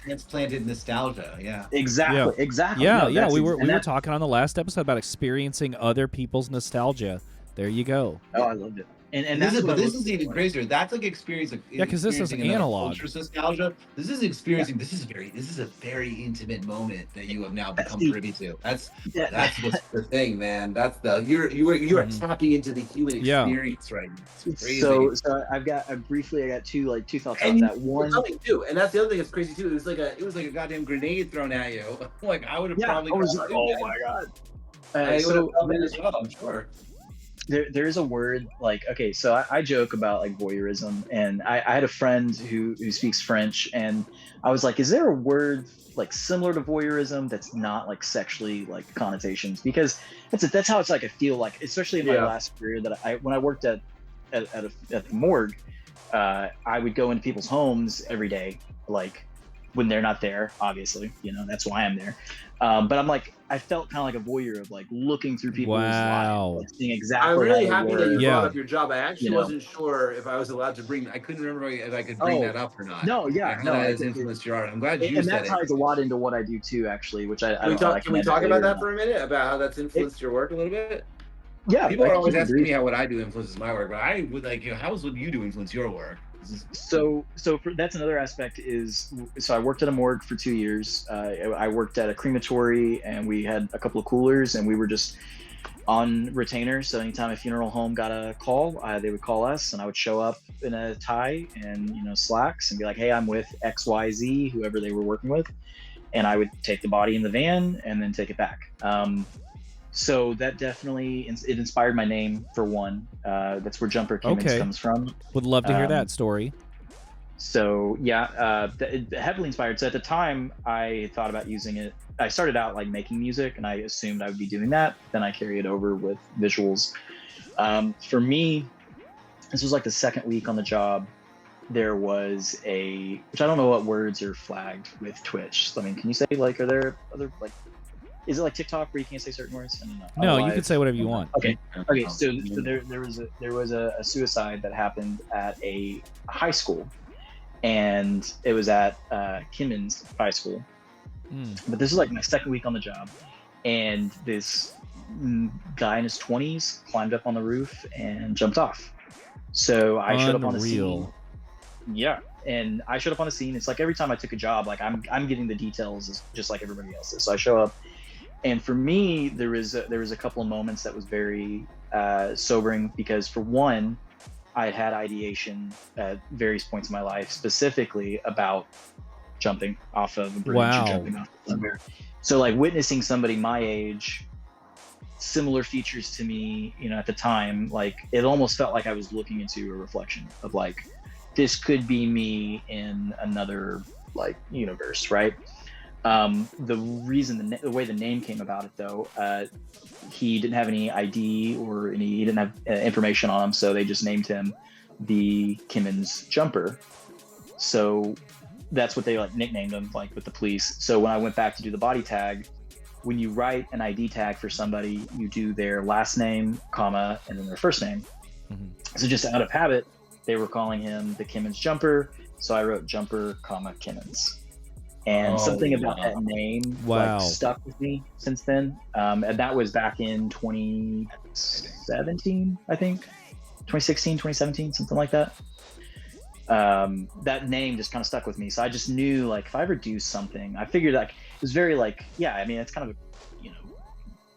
Transplanted nostalgia. Yeah. Exactly. Yeah. We were talking on the last episode about experiencing other people's nostalgia. There you go. Oh, I loved it. And this is even crazier. That's like experience. Because this is analog. Nostalgia. This is experiencing. This is a very intimate moment that you have now become privy to. That's what's the thing, man. That's you are tapping into the human experience right now. It's crazy. So I got two thoughts on that. One, too, and that's the other thing that's crazy too. It was like a goddamn grenade thrown at you. Like I would have probably. I was like, oh my god. I would have done it as well, I'm sure. There is a word so I joke about like voyeurism, and I had a friend who speaks French, and I was like, is there a word like similar to voyeurism that's not like sexually like connotations? Because that's how it's like I feel like, especially in my last career, that when I worked at the morgue, I would go into people's homes every day, like when they're not there, obviously, that's why I'm there. But I'm like, I felt kind of like a voyeur of like looking through people's lives, like seeing exactly. I'm really how happy they that you were. brought up your job. I actually wasn't sure if I was allowed to bring. I couldn't remember if I could bring that up or not. No, how that has influenced your art. I'm glad you said it. And that ties a lot into what I do too, actually. Which Can we talk about that for a minute? About how that's influenced your work a little bit? Yeah. People are always asking me how what I do influences my work, but I would like, how is what you do influence your work? So that's another aspect I worked at a morgue for 2 years. I worked at a crematory, and we had a couple of coolers, and we were just on retainer. So anytime a funeral home got a call, they would call us, and I would show up in a tie and slacks and be like, hey, I'm with XYZ, whoever they were working with, and I would take the body in the van and then take it back. So that definitely it inspired my name, for one. That's where Jumper Kimmons comes from. Would love to hear that story. So it heavily inspired. So at the time, I thought about using it. I started out like making music, and I assumed I would be doing that. Then I carry it over with visuals. For me, this was like the second week on the job. There was which I don't know what words are flagged with Twitch. So, I mean, can you say like, are there other like? Is it like TikTok where you can't say certain words? I don't know. No, you can say whatever you want. Okay. So there was a suicide that happened at a high school, and it was at Kimmons High School. But this is like my second week on the job, and this guy in his 20s climbed up on the roof and jumped off. So I showed up on the scene. Yeah. And I showed up on the scene. It's like every time I took a job, like I'm getting the details just like everybody else is. So I show up. And for me, there was a couple of moments that was very sobering, because for one, I had ideation at various points in my life, specifically about jumping off of a bridge or jumping off of somewhere. So like witnessing somebody my age, similar features to me, at the time, like it almost felt like I was looking into a reflection of like, this could be me in another like universe, right? The reason, the way the name came about it though, he didn't have any ID or he didn't have information on him, so they just named him the Kimmons Jumper. So that's what they like nicknamed him, like with the police. So when I went back to do the body tag, when you write an ID tag for somebody, you do their last name, comma, and then their first name. So just out of habit, they were calling him the Kimmons Jumper, so I wrote Jumper, comma, Kimmons. And something about that name like stuck with me since then. And that was back in 2017, I think. 2016, 2017, something like that. That name just kind of stuck with me. So I just knew, like, if I ever do something, I figured like it was very like, yeah, I mean, it's kind of,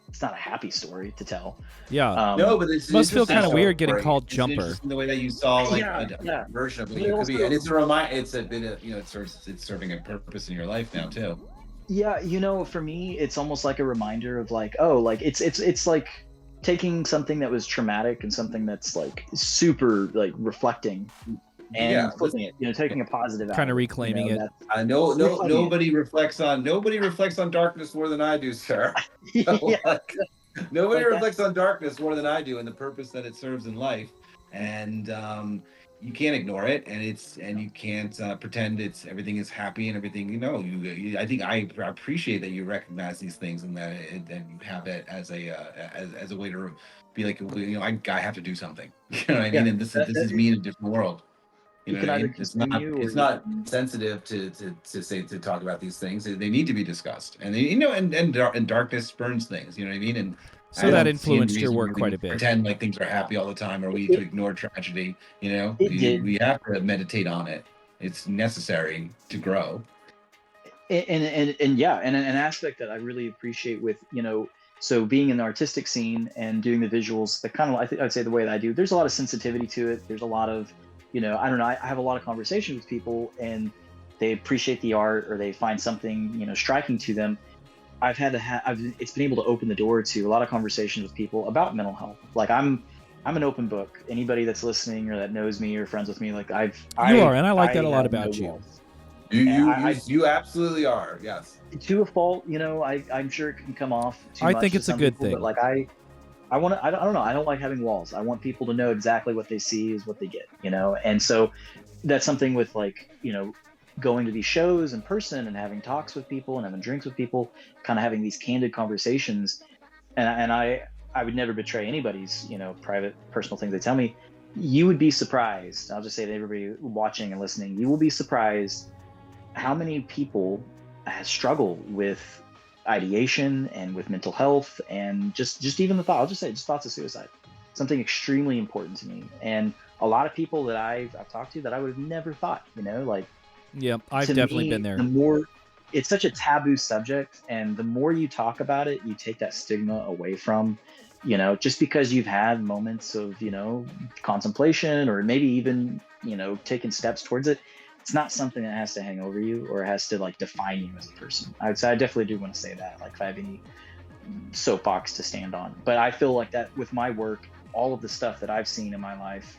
it's not a happy story to tell. Yeah. No, but it's Must feel interesting kind of weird getting story. called It's Jumper. interesting the way that you saw like Yeah. a version of what But you could also- be, and it's a reminder. It's a bit of it's serving a purpose in your life now too. Yeah, for me, it's almost like a reminder of like, oh, like it's like taking something that was traumatic and something that's like super like reflecting and flipping it, taking a positive, kind of reclaiming it. Nobody reflects on darkness more than I do, sir. Nobody reflects on darkness more than I do and the purpose that it serves in life, and you can't ignore it, and you can't pretend everything is happy and everything. I think I appreciate that you recognize these things and that you have it as a way to be like, I have to do something. You know what I mean? And this is me in a different world. You know what I mean? It's not sensitive to talk about these things. They need to be discussed, and and darkness burns things. You know what I mean? And so that influenced your work quite a bit. Pretend like things are happy all the time, or we need to ignore tragedy. We have to meditate on it. It's necessary to grow. And an aspect that I really appreciate with so being in the artistic scene and doing the visuals, the kind of I'd say the way that I do, there's a lot of sensitivity to it. There's a lot of I don't know. I have a lot of conversations with people, and they appreciate the art, or they find something striking to them. It's been able to open the door to a lot of conversations with people about mental health. Like I'm an open book. Anybody that's listening or that knows me or friends with me, like you are, and I like that a lot about you. You absolutely are. Yes. To a fault, I'm sure it can come off too much. I think it's a good thing. But like I want to. I don't know. I don't like having walls. I want people to know exactly what they see is what they get. And so that's something with like going to these shows in person and having talks with people and having drinks with people, kind of having these candid conversations. And I would never betray anybody's private personal things they tell me. You would be surprised. I'll just say to everybody watching and listening, you will be surprised how many people struggle with ideation and with mental health and just even the thought. I'll just say just thoughts of suicide. Something extremely important to me, and a lot of people that I've talked to that I would have never thought. Yeah, I've definitely been there. The more it's such a taboo subject, and the more you talk about it, you take that stigma away from. Just because you've had moments of contemplation or maybe even taking steps towards it. It's not something that has to hang over you or has to like define you as a person. I definitely do want to say that, like if I have any soapbox to stand on. But I feel like that with my work, all of the stuff that I've seen in my life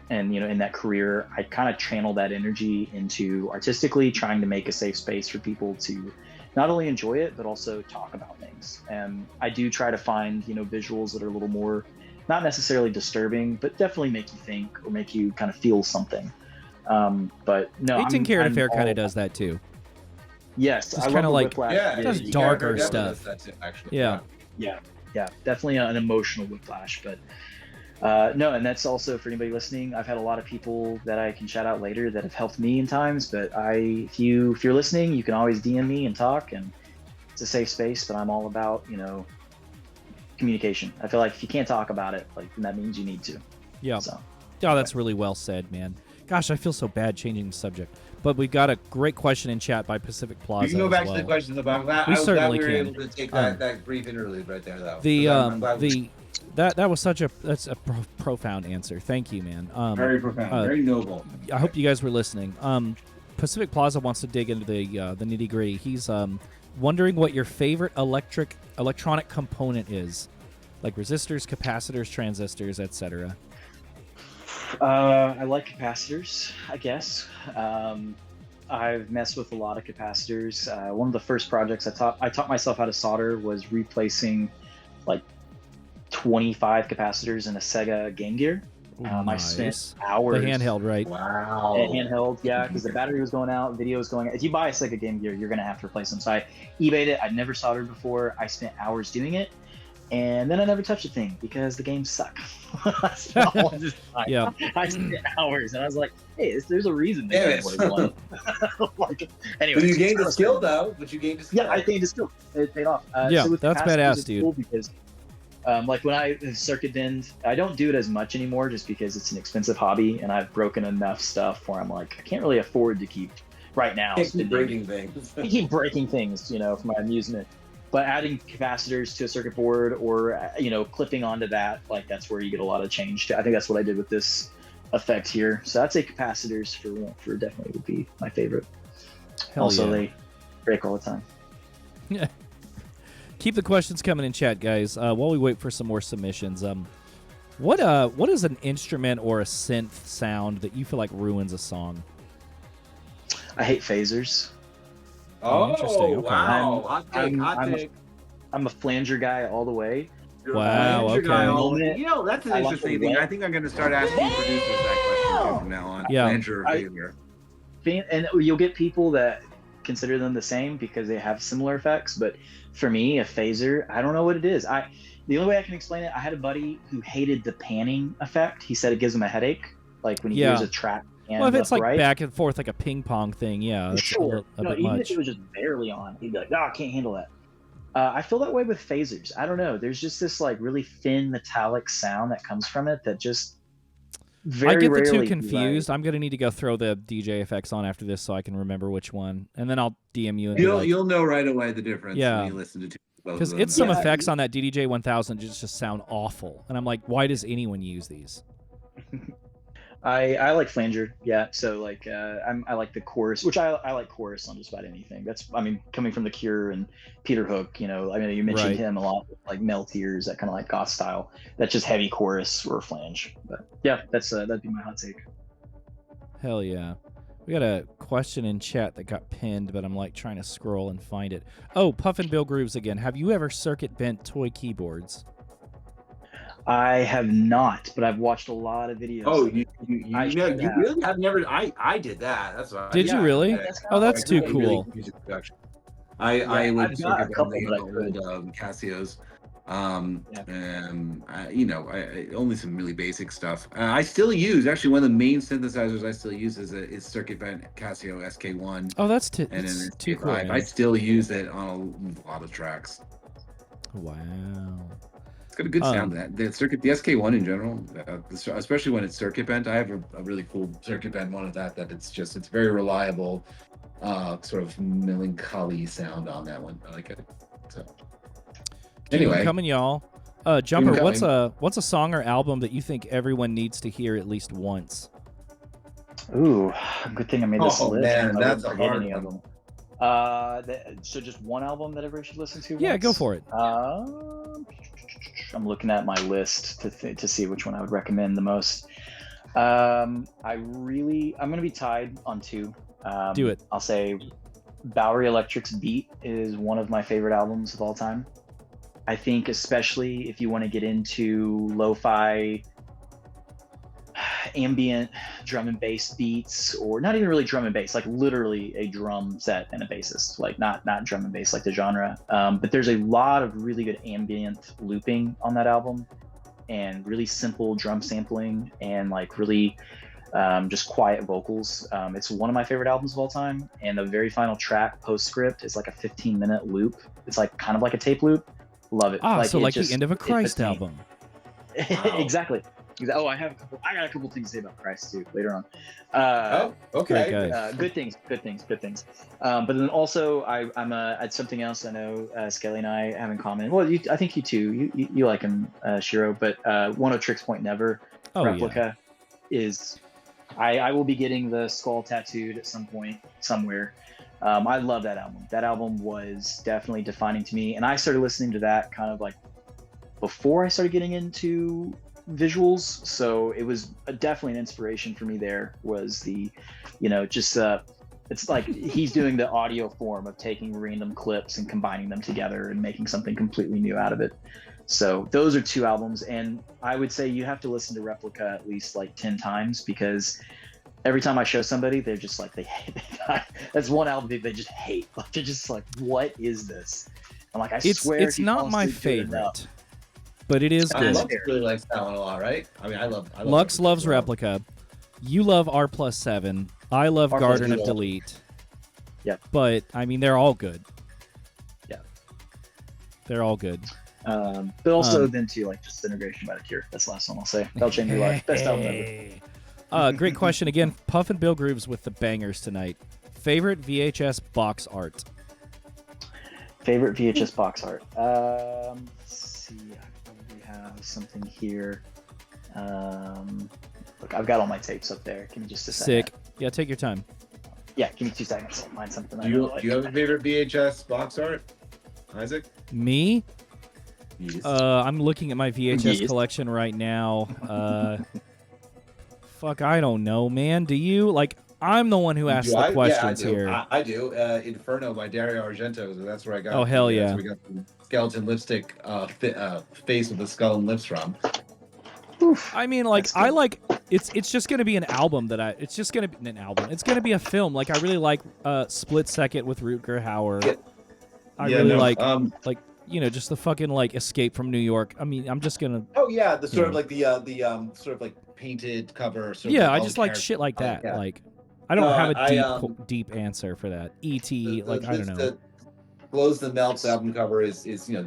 and in that career, I kind of channel that energy into artistically trying to make a safe space for people to not only enjoy it, but also talk about things. And I do try to find, visuals that are a little more, not necessarily disturbing, but definitely make you think or make you kind of feel something. But no, 18 Karat Affair kind of does that too. Yes, it's kind of like it does darker stuff. That's it, actually. Yeah, definitely an emotional whiplash. But no, and that's also for anybody listening. I've had a lot of people that I can shout out later that have helped me in times. But if you're listening, you can always DM me and talk, and it's a safe space. But I'm all about communication. I feel like if you can't talk about it, like then that means you need to. Yeah. So, that's really well said, man. Gosh, I feel so bad changing the subject. But we got a great question in chat by Pacific Plaza. You can go back to the questions about that. We certainly can. Able to take that brief interlude right there, though. That was that's a profound answer. Thank you, man. Very profound, very noble. I hope you guys were listening. Pacific Plaza wants to dig into the nitty gritty. He's wondering what your favorite electronic component is, like resistors, capacitors, transistors, etc. I like capacitors, I guess. I've messed with a lot of capacitors. One of the first projects I taught myself how to solder was replacing like 25 capacitors in a Sega Game Gear. Nice. I spent hours. The handheld, right? Wow. Handheld, yeah, because the battery was going out, video was going out. If you buy a Sega Game Gear, you're going to have to replace them. So I eBayed it. I'd never soldered before. I spent hours doing it. And then I never touched a thing because the games suck. Yeah. I spent hours, and I was like, "Hey, there's a reason." Anyway, but you gained a skill, though. Yeah, I gained a skill. It paid off. Yeah, so that's badass, dude. Cool because, like when I circuit bend, I don't do it as much anymore, just because it's an expensive hobby, and I've broken enough stuff where I'm like, I can't really afford to keep right now. Keep breaking things. I keep breaking things, for my amusement. But adding capacitors to a circuit board, or clipping onto that, like that's where you get a lot of change. I think that's what I did with this effect here. So I'd say capacitors for definitely would be my favorite. Hell also, yeah. they break all the time. Yeah. Keep the questions coming in chat, guys. While we wait for some more submissions, what is an instrument or a synth sound that you feel like ruins a song? I hate phasers. Oh, interesting. Okay. Wow. I'm a flanger guy all the way. Wow, okay. That's an interesting thing. I think I'm going to start asking producers that question too from now on. Yeah. Flanger or phaser. And you'll get people that consider them the same because they have similar effects. But for me, a phaser, I don't know what it is. The only way I can explain it, I had a buddy who hated the panning effect. He said it gives him a headache, like when he hears a track. Well, if it's like back and forth, like a ping pong thing, yeah, that's sure. a bit Even much. if it was just barely on, he'd be like, I can't handle that. I feel that way with phasers. I don't know. There's just this like really thin metallic sound that comes from it that just I get the two rarely confused. I'm gonna need to go throw the DJ effects on after this so I can remember which one, and then I'll DM you. And You'll know right away the difference when you listen to two. Because it's some effects on that DDJ 1000 just sound awful, and I'm like, why does anyone use these? I like flanger, yeah. So like I like the chorus, which I like chorus on just about anything. Coming from The Cure and Peter Hook, you mentioned him a lot, like Melt Ears, that kind of like goth style. That's just heavy chorus or flange. But yeah, that'd be my hot take. Hell yeah. We got a question in chat that got pinned, but I'm like trying to scroll and find it. Oh, Puffin Bill Grooves again. Have you ever circuit bent toy keyboards? I have not, but I've watched a lot of videos. Oh, you really have never? I did that. That's what. Did you really? Oh, that's too cool. I would I've got a couple the that I could. old Casios. Only some really basic stuff. I still use one of the main synthesizers I still use is circuit bent Casio SK1. Oh, that's too cool. I still use it on a lot of tracks. Wow. It's got a good sound. The SK1 in general, especially when it's circuit bent. I have a really cool circuit bent one of that it's very reliable, sort of melancholy sound on that one. I like it. So anyway, coming y'all. Jumper, what's a song or album that you think everyone needs to hear at least once? Ooh, good thing I made this list. Man, that's a hard one. So just one album that everyone should listen to? Yeah, once? go for it. I'm looking at my list to see which one I would recommend the most. I'm gonna be tied on two. Do it. I'll say Bowery Electric's Beat is one of my favorite albums of all time. I think especially if you want to get into lo-fi ambient drum and bass beats, or not even really drum and bass, like literally a drum set and a bassist, like not drum and bass like the genre. But there's a lot of really good ambient looping on that album, and really simple drum sampling, and like really just quiet vocals. It's one of my favorite albums of all time, and the very final track, Postscript, is like a 15-minute loop. It's like kind of like a tape loop. Love it. The end of a Christ album. Exactly. Oh, I got a couple things to say about Christ too later on. Okay. Good things. But then also, I'm at something else I know Skelly and I have in common. Well, I think you too. You like him, Shiro. But One of Tricks Point Never replica is. I will be getting the skull tattooed at some point somewhere. I love that album. That album was definitely defining to me, and I started listening to that kind of like before I started getting into visuals, so it was definitely an inspiration for me. There was the it's like he's doing the audio form of taking random clips and combining them together and making something completely new out of it. So those are two albums, and I would say you have to listen to Replica at least like 10 times, because every time I show somebody, they're just like, they hate it. That's one album they just hate. Like, they're just like, what is this? I'm like, I swear it's not my favorite, but it is good. Lux really likes that one a lot, right? I mean, I love Lux loves Replica. You love R+7. I love Garden of Delete. Yeah. But I mean, they're all good. Yeah. They're all good. But also then too, like Disintegration by The Cure. That's the last one I'll say. That'll change your life. Best album ever. Great question again. Puff and Bill Grooves with the bangers tonight. Favorite VHS box art? Favorite VHS box art. Let's see. I probably have something here. Look, I've got all my tapes up there. Give me just a second. Sick. Yeah, take your time. Yeah, give me 2 seconds. I'll find something. Do you have a favorite VHS box art, Isaac? Me? Yes. I'm looking at my VHS Yes. collection right now. Fuck, I don't know, man. Do you? Like, I'm the one who asks the questions yeah, I do. here. I do. Inferno by Dario Argento. So that's where I got. Oh, hell that's yeah. where we got the skeleton lipstick face with the skull and lips from. I mean, like, I like it's just gonna be an album that it's just gonna be an album. It's gonna be a film. Like, I really like Split Second with Rutger Hauer. Yeah. I Yeah, really no, like just the fucking like Escape from New York. I mean, I'm just gonna. Oh yeah, the sort of Yeah. like the sort of like painted cover. Sort Yeah, of I all just the like characters. shit like that. Yeah. Like, I don't have a I, deep answer for that. E.T. like, I don't know. The Glows the Melts album cover is the Yeah,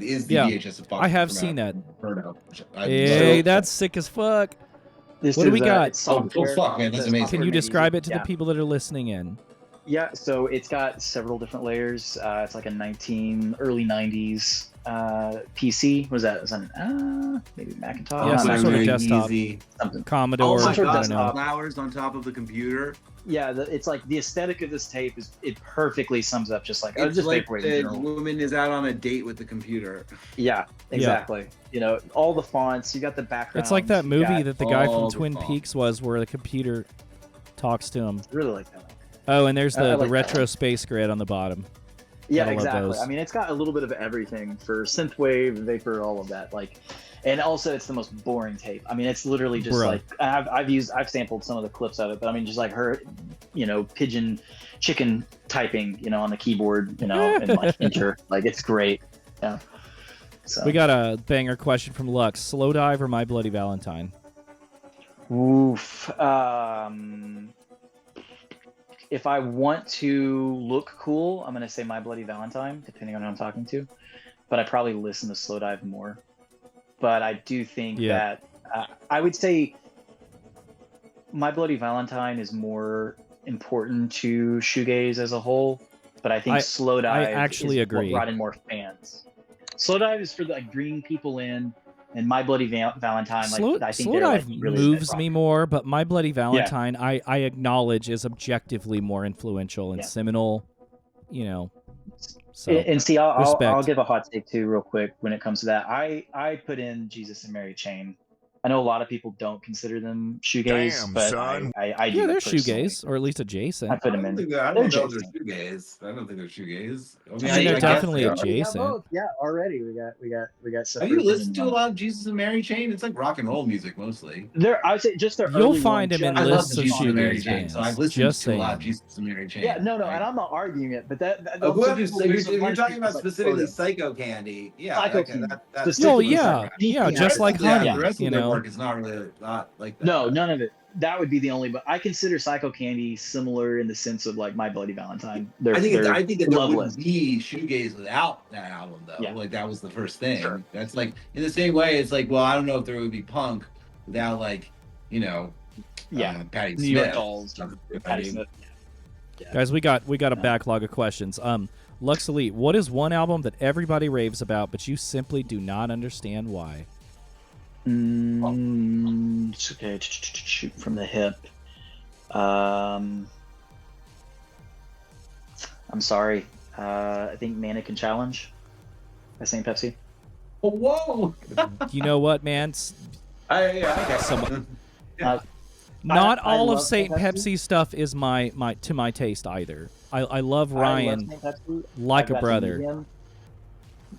VHS of I have seen that. Inferno. Hey, that's sick as fuck. This What do is, we got? it's Oh, software. fuck, man, that's It's amazing. Can software you made describe it to using- the people that are listening in? Yeah, so it's got several different layers. It's like a early 90s PC. What is that? Is that maybe Macintosh? Yeah, Not some sort of Macintosh, desktop. Easy. something. Commodore. Oh my Some sort of I god, don't know. flowers on top of the computer. Yeah, it's like the aesthetic of this tape it perfectly sums up just like It's just like vaporwave in the general. woman is out on a date with the computer. Yeah, exactly. You know, all the fonts. You got the background. It's like that movie got, that the guy all from the Twin fonts. Peaks was, where the computer talks to him. really like that one. Oh, and there's I the like that retro one. space grid on the bottom. Yeah, Gotta love exactly. those. I mean, it's got a little bit of everything for synthwave, vapor, all of that. Like, and also it's the most boring tape. I mean, it's literally just Bruh. like I've sampled some of the clips of it, but I mean, just like her, chicken typing, on the keyboard, and like enter, like it's great. Yeah. So. We got a banger question from Lux. Slow Dive or My Bloody Valentine? Oof. If I want to look cool, I'm gonna say My Bloody Valentine, depending on who I'm talking to. But I probably listen to Slow Dive more. But I do think that I would say My Bloody Valentine is more important to shoegaze as a whole. But I think Slow Dive actually is agree. what brought in more fans. Slow Dive is for like bringing people in, and My Bloody Valentine. I think Slow they're, Dive like, really moves rock. me more, but My Bloody Valentine, I acknowledge, is objectively more influential and seminal. So And see, I'll respect. give a hot take too, real quick, when it comes to that. I put in Jesus and Mary Chain. I know a lot of people don't consider them shoegaze, Damn, but son. I do. yeah, they're personally. shoegaze, or at least adjacent. I put them I in. don't know if They're they're adjacent. shoegaze. I don't think they're shoegaze. I I mean, they're guess definitely they are. adjacent. Yeah, already we got stuff. Have you listened to a lot of Jesus and Mary Chain? It's like rock and roll music mostly. I would say just their You'll early find ones, them in just- I love lists the of Jesus and Mary shoegaze Chain, bands. so I've listened Just to a lot of saying. Jesus and Mary Chain. Yeah, no, Right? and I'm not arguing it, but that If you're talking about specifically Psycho Candy, yeah, Psycho okay, Candy. that's Specifically Oh, yeah. Psycho. Yeah, just like yeah, Honey, the rest you of their know. work is not really not like that. No, none of it. That would be the only. But I consider Psycho Candy similar in the sense of like My Bloody Valentine. I think that there loveless. wouldn't be shoegaze without that album though. Yeah. Like that was the first thing. Sure. That's like in the same way. It's like, well, I don't know if there would be punk without like, Patti New York Smith. Dolls. I Patti mean, Smith. Yeah. Guys, we got a backlog of questions. Lux Elite, what is one album that everybody raves about, but you simply do not understand why? It's okay. Shoot from the hip. I'm sorry. I think Mannequin Challenge by Saint Pepsi. oh, whoa! You know what, man? I got Some- Uh, Not I all of love Saint Saint Pepsi stuff is my to my taste either. I love I Ryan love Saint Pepsi. like I've a got to brother. meet him.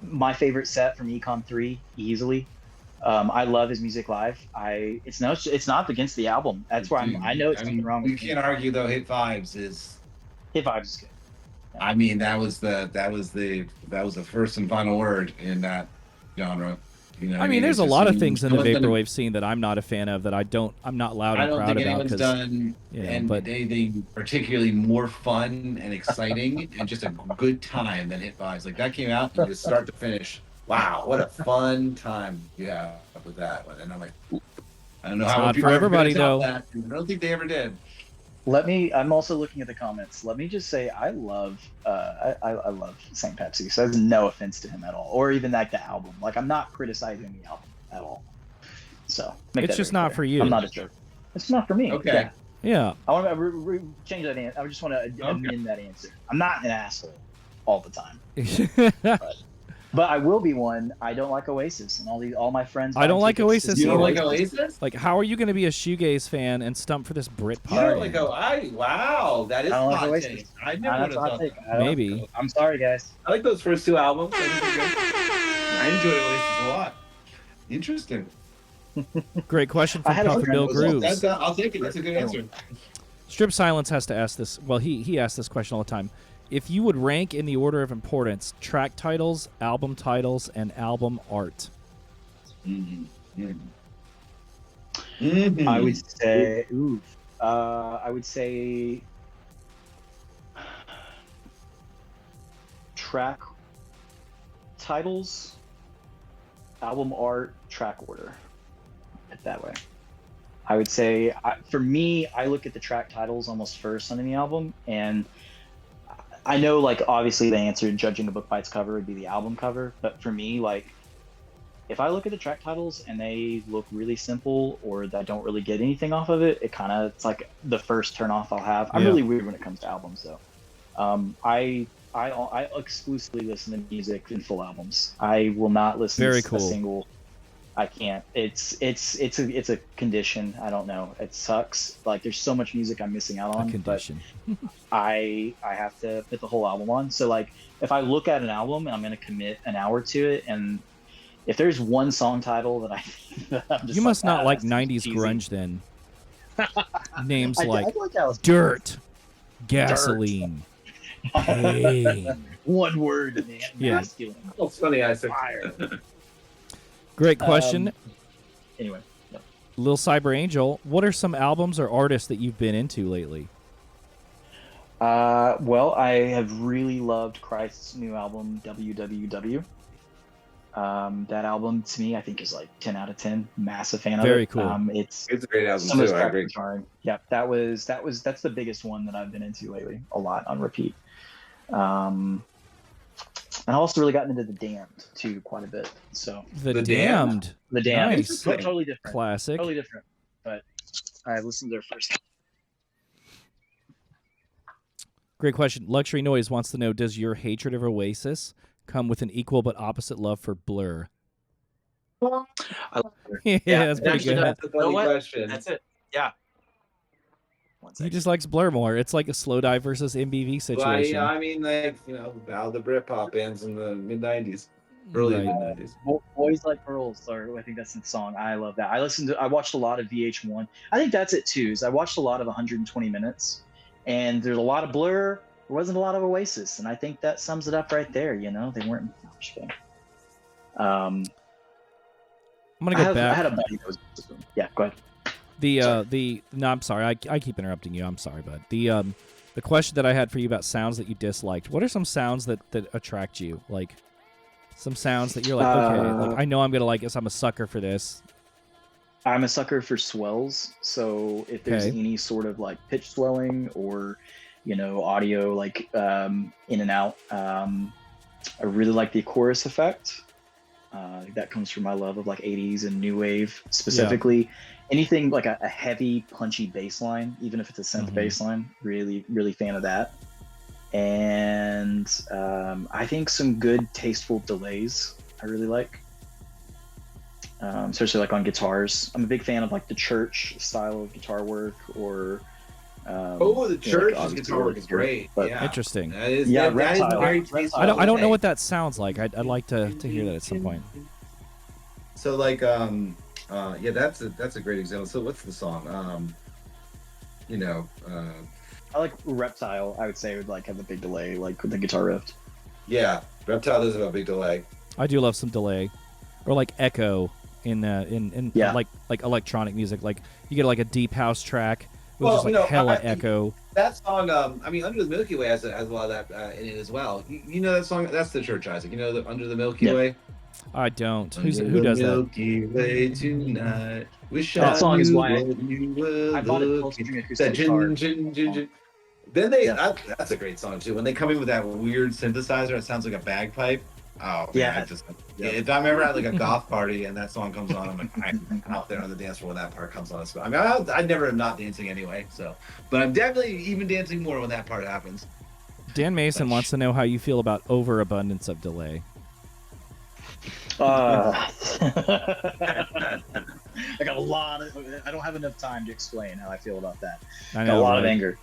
My favorite set from Econ 3, easily. I love his music live. It's not against the album. That's where I know it's something wrong You with me. can't argue though. Hit Vibes is. Hit Vibes is good. I mean, that was the first and final word in that genre. I mean, there's a lot of things in the vaporwave scene that I'm not a fan of that I'm not loud I and don't proud think about anyone's done anything particularly more fun and exciting and just a good time than Hit Vibes. Like that came out and just start to finish. Wow, what a fun time you have with that one. And I'm like, I don't know It's how not people for are gonna everybody, top though. that. I don't think they ever did. I'm also looking at the comments. Let me just say, I love Saint Pepsi. So there's no offense to him at all, or even like the album. Like, I'm not criticizing the album at all. So It's just not for you. I'm not a jerk. It's not for me. Okay. Yeah. I want to change that answer. I just want to amend that answer. I'm not an asshole all the time, but I will be one. I don't like Oasis, and all my friends. I don't like Oasis. You don't either. like Oasis? Like, how are you going to be a shoegaze fan and stump for this Brit You don't party? like wow, that is I don't like hot Oasis. take. I never would have thought that. Maybe. I'm sorry, guys. I like those first two albums. I think they're good. I enjoyed Oasis a lot. Interesting. Great question I from had a Puff friend Bill that was- Grooves. I'll take it. That's a good answer. Strip Silence has to ask this. Well, he asks this question all the time. If you would rank in the order of importance track titles, album titles, and album art. I would say, track titles, album art, track order. Put it that way. I would say, for me, I look at the track titles almost first on any album, and I know, like, obviously the answer, judging a book by its cover, would be the album cover, but for me, like, if I look at the track titles and they look really simple, or that I don't really get anything off of it, it's like the first turn off I'll have. I'm really weird when it comes to albums, though. I exclusively listen to music in full albums. I will not listen to a single. I can't. It's a condition. I don't know. It sucks. Like, there's so much music I'm missing out on. A condition. But I have to put the whole album on. So, like, if I look at an album and I'm going to commit an hour to it, and if there's one song title that I'm just you must not like that's 90s cheesy. grunge then. Names I like like Alice Dirt, Gasoline, Pain. One word, man. Yeah. Masculine. Oh, it's funny. I said Fire. Great question. Anyway. No. Lil Cyber Angel, what are some albums or artists that you've been into lately? Well, I have really loved Christ's new album, WWW. That album, to me, I think is like 10 out of 10. Massive fan of it. Very cool. It's it's a great album some of too. his I agree. guitaring. Yeah, that's the biggest one that I've been into lately, a lot on repeat. And I also really gotten into The Damned too, quite a bit. So The The Damned. The Damned, Nice. totally different. Classic. Totally different. But I listened to their first. Great question. Luxury Noise wants to know, does your hatred of Oasis come with an equal but opposite love for Blur? I love her. Yeah, that's pretty actually, good. That's a You know funny what? question. That's it. Yeah. One He second. just likes Blur more. It's like a slow dive versus MBV situation. Well, I mean, like, all the Britpop bands in the mid '90s, early Right. mid '90s. Boys Like Girls, or I think that's the song. I love that. I watched a lot of VH1. I think that's it too. Is I watched a lot of 120 Minutes, and there's a lot of Blur. There wasn't a lot of Oasis, and I think that sums it up right there. They weren't. I'm gonna go I back. had a buddy that was. Yeah, go ahead. No, I'm sorry. I keep interrupting you. I'm sorry, bud. The question that I had for you about sounds that you disliked. What are some sounds that attract you? Like some sounds that you're like, okay, like I know I'm gonna like this. I'm a sucker for this. I'm a sucker for swells. So if there's Okay. any sort of like pitch swelling or, audio like in and out, I really like the chorus effect. That comes from my love of like 80s and new wave specifically. Anything like a heavy punchy bass line, even if it's a synth bass line, really, really fan of that. And I think some good tasteful delays I really like. Especially like on guitars. I'm a big fan of like the Church style of guitar work, or The Church's obviously guitar work is great. but- Yeah. Interesting. That is, Yeah, that is Reptile. very Reptile. tasteful. I don't know what that sounds like. I'd like to hear that at some point. So like that's a great example. So what's the song? I like Reptile. I would say would like have a big delay, like with the guitar riff. Yeah, Reptile does have a big delay. I do love some delay, or like echo in Yeah. like electronic music. Like you get like a deep house track with Well, just like hella echo. That song, Under the Milky Way has a lot of that in it as well. You know that song? That's the Church, Isaac. You know the Under the Milky Yeah. Way? I don't. Who Under does the that? Milky Way tonight. Wish That song is why you were I bought a looking. 12-string That acoustic guitar. Then they Yeah. that's a great song too. When they come in with that weird synthesizer, it sounds like a bagpipe. Oh man, Yeah. if I'm ever at like a goth party and that song comes on, I'm out there on the dance floor when that part comes on. I mean, I never am not dancing anyway. So, but I'm definitely even dancing more when that part happens. Dan Mason wants to know how you feel about overabundance of delay. I got a lot of. I don't have enough time to explain how I feel about that. I Got know, a lot of right? anger.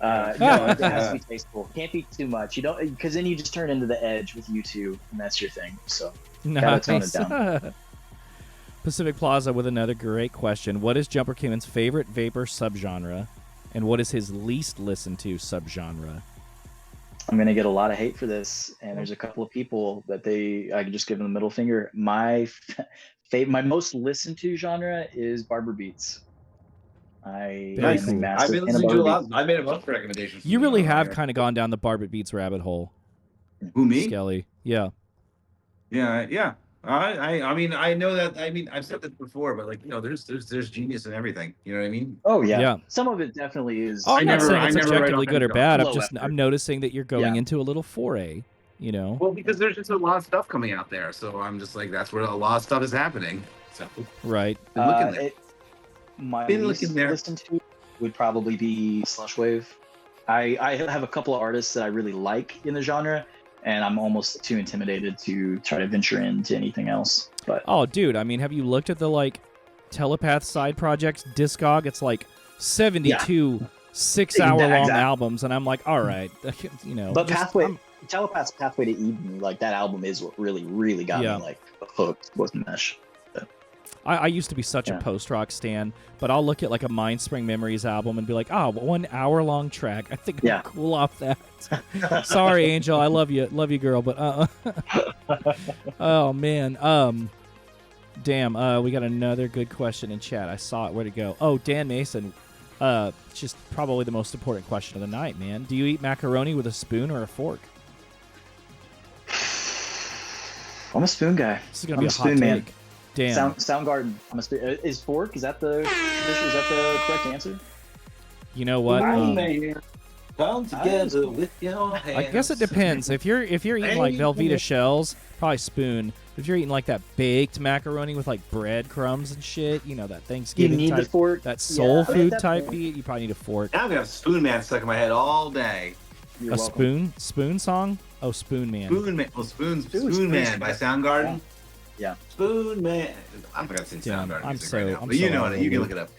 No, it has to be tasteful. Can't be too much. You don't, because then you just turn into the Edge with U2, and that's your thing. So gotta tone it down. Pacific Plaza with another great question. What is Jumper Kimmons' favorite vapor subgenre, and what is his least listened to subgenre? I'm gonna get a lot of hate for this, and there's a couple of people that I can just give them the middle finger. My most listened to genre is barber beats. I Very am a cool. massive I've been fan of listening to a barber lot. beats. I made a bunch of recommendations. You really have kind of gone down the Barbit Beats rabbit hole, Who, me? Skelly. Yeah. Yeah. I mean, I know that. I mean, I've said this before, but like, you know, there's genius in everything. You know what I mean? Oh yeah. Yeah. Some of it definitely is. Oh, I'm not saying it's I never write objectively off good or any bad. low effort. I'm noticing that you're going Yeah. into a little foray. You know. Well, because there's just a lot of stuff coming out there, so I'm just like, that's where a lot of stuff is happening. So Right. been looking there. My Been least looking there. listened to would probably be Slushwave. I have a couple of artists that I really like in the genre, and I'm almost too intimidated to try to venture into anything else. But Oh, dude. I mean, have you looked at the Telepath side projects Discog? It's like 72 6-hour-long Exactly. albums, and I'm like, all right, you know. but just- Telepath's Pathway to Eden, like that album is what really got Yeah. me like hooked with Mesh. I used to be such a post-rock stan, but I'll look at like a Mind Spring Memories album and be like, oh, 1 hour-long track. I think Yeah. I'm cool off that. Sorry, Angel. I love you, girl, but oh man. Damn. We got another good question in chat. I saw it. Where'd it go? Oh, Dan Mason. Just probably the most important question of the night, man. Do you eat macaroni with a spoon or a fork? I'm a spoon guy. This is gonna I'm be a a hot spoon man. take. Damn. Soundgarden. I'm a spoon. Is fork? Is that the correct answer? You know what? Come together with your hands. I guess it depends. If you're eating like Velveeta shells, probably spoon. If you're eating like that baked macaroni with like breadcrumbs and shit, you know, that You Thanksgiving need type, the fork. that soul Yeah, food at that type point. beat, you probably need a fork. Now I'm gonna have Spoon Man stuck in my head all day. You're A welcome. spoon song? Oh, Spoon Man. Spoon Man, well, Spoon Spoon Man by Soundgarden. Yeah. Spoon Man. I forgot to sing Damn, Soundgarden I'm music so- right now, I'm but you so know out it. of You can the look it up.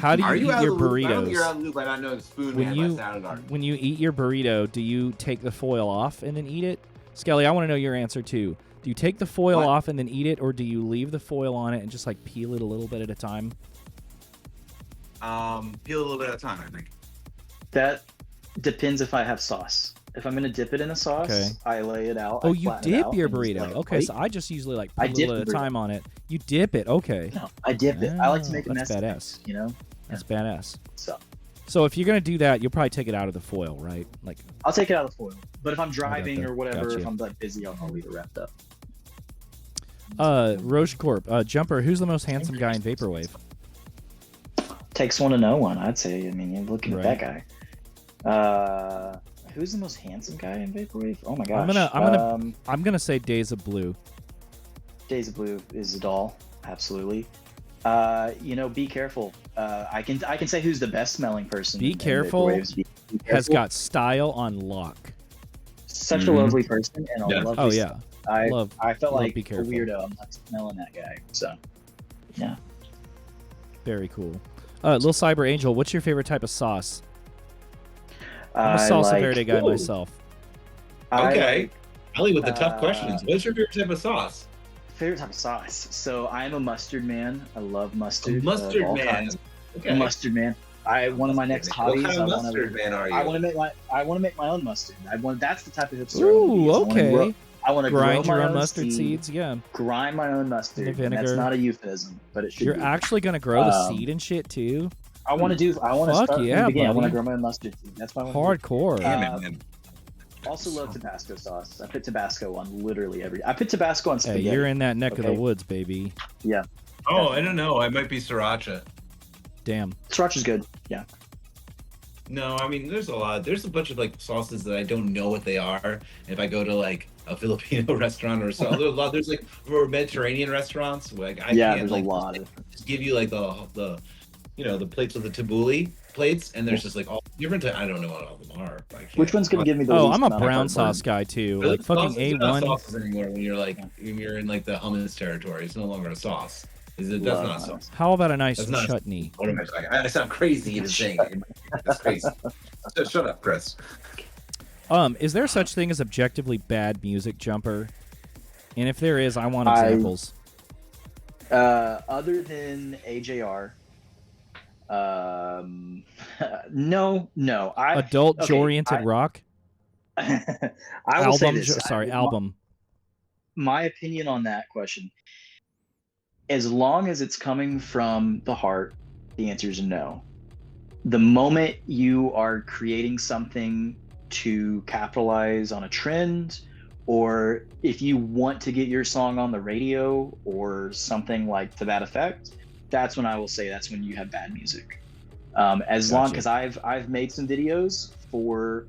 How do Are you you eat out your of the loop? I don't think you're burritos? out of the loop by not knowing Spoon When Man you by Soundgarden. when you eat your burrito, do you take the foil off and then eat it? Skelly, I want to know your answer too. Do you take the foil What? off and then eat it, or do you leave the foil on it and just like peel it a little bit at a time? Peel a little bit at a time, I think. That depends if I have sauce. If I'm gonna dip it in a sauce, Okay. I lay it out. Oh, I you flatten it dip out your and just burrito. let it Okay, wait. so I just usually like I put a dip little at the a time on it. You dip it. Okay. No, I dip it. I like to Oh, make it that's messy. badass. You know. That's badass. So So if you're gonna do that, you'll probably take it out of the foil, right? Like, I'll take it out of the foil. But if I'm driving that. or whatever, Gotcha. if I'm like busy, I'll leave it wrapped up. Roche Corp, Jumper, who's the most handsome guy in Vaporwave? Takes one to know one, I'd say. I mean, you're looking Right. at that guy. Who's the most handsome guy in Vaporwave? Oh my gosh. I'm gonna say Days of Blue. Days of Blue is a doll, absolutely. Be careful. I can say who's the best smelling person. Be in careful Vaporwaves. Be Has careful. got style on lock. Such a lovely person and a Yeah. lovely. Oh yeah, I felt love like Be a Careful. weirdo. I'm not smelling that guy. So, yeah. very cool. Lil Cyber Angel, what's your favorite type of sauce? I'm a I salsa like- verde guy Ooh. myself. I Okay. like I'll leave with the tough uh, questions. What's your favorite type of sauce? favorite type of sauce. So I'm a mustard man. I love mustard. of Mustard all man. kinds. Okay. Mustard man. One of my next What hobbies. kind of mustard man are you? I want to make my own mustard. That's the type of hipster. Ooh, okay. I want to Grind grow your my own mustard seeds. Yeah, Grind my own mustard. The And vinegar. that's not a euphemism, but it should you're be. actually gonna grow the Um, seed and shit too. I want to Fuck start from yeah, the beginning. I want buddy. to grow my own mustard seed. That's what I want to do. Hardcore. Damn uh, it, man. Also love Tabasco sauce. I put Tabasco on literally every. I put Tabasco on Hey, spaghetti. you're in that neck of the okay. woods, baby. Oh, I don't know. I might be sriracha. Damn. Sriracha's good. Yeah. No, I mean, there's a bunch of like sauces that I don't know what they are. If I go to like a Filipino restaurant or so, there's like for Mediterranean restaurants, like I can't there's like a lot. just give you like the the plates with the tabbouleh plates, and there's just like all different. I don't know what all of them are. Which one's gonna give me the? Oh, least I'm a amount of brown heartburn? sauce guy too. But Like fucking sauces are not A1. sauces anymore when you're in like the hummus territory. It's no longer a sauce. That's not a sauce. How about a nice That's not- chutney? What am I saying? I sound crazy even saying it. That's crazy. Shut up, Chris. Is there such thing as objectively bad music, Jumper? And if there is, I want examples. Other than AJR, no. Adult-oriented rock? I will say this. Album. My opinion on that question, as long as it's coming from the heart, the answer is no. The moment you are creating something to capitalize on a trend, or if you want to get your song on the radio or something like to that effect, that's when I will say that's when you have bad music. Long because I've made some videos for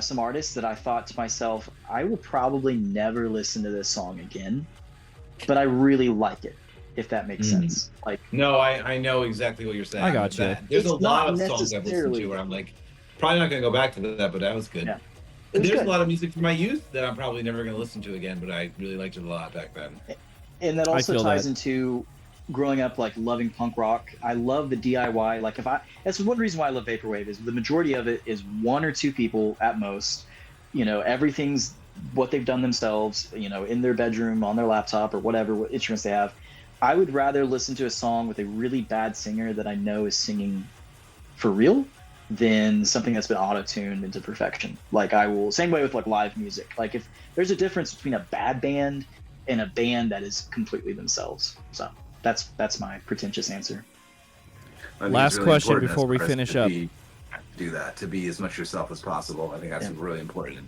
some artists that I thought to myself, I will probably never listen to this song again, but I really like it, if that makes sense. Like, no, I know exactly what you're saying. I got you. There's a lot of songs I've listened to where I'm like, probably not gonna go back to that, but that was good. Yeah. There's a lot of music from my youth that I'm probably never gonna listen to again, but I really liked it a lot back then. And that also ties into growing up, like loving punk rock. I love the DIY. Like that's one reason why I love vaporwave is the majority of it is one or two people at most. Everything's what they've done themselves. In their bedroom, on their laptop, or whatever instruments they have. I would rather listen to a song with a really bad singer that I know is singing for real than something that's been auto-tuned into perfection. Like same way with like live music. Like if there's a difference between a bad band and a band that is completely themselves. So that's my pretentious answer. Last question before we finish up. Do that, to be as much yourself as possible. I think that's really important.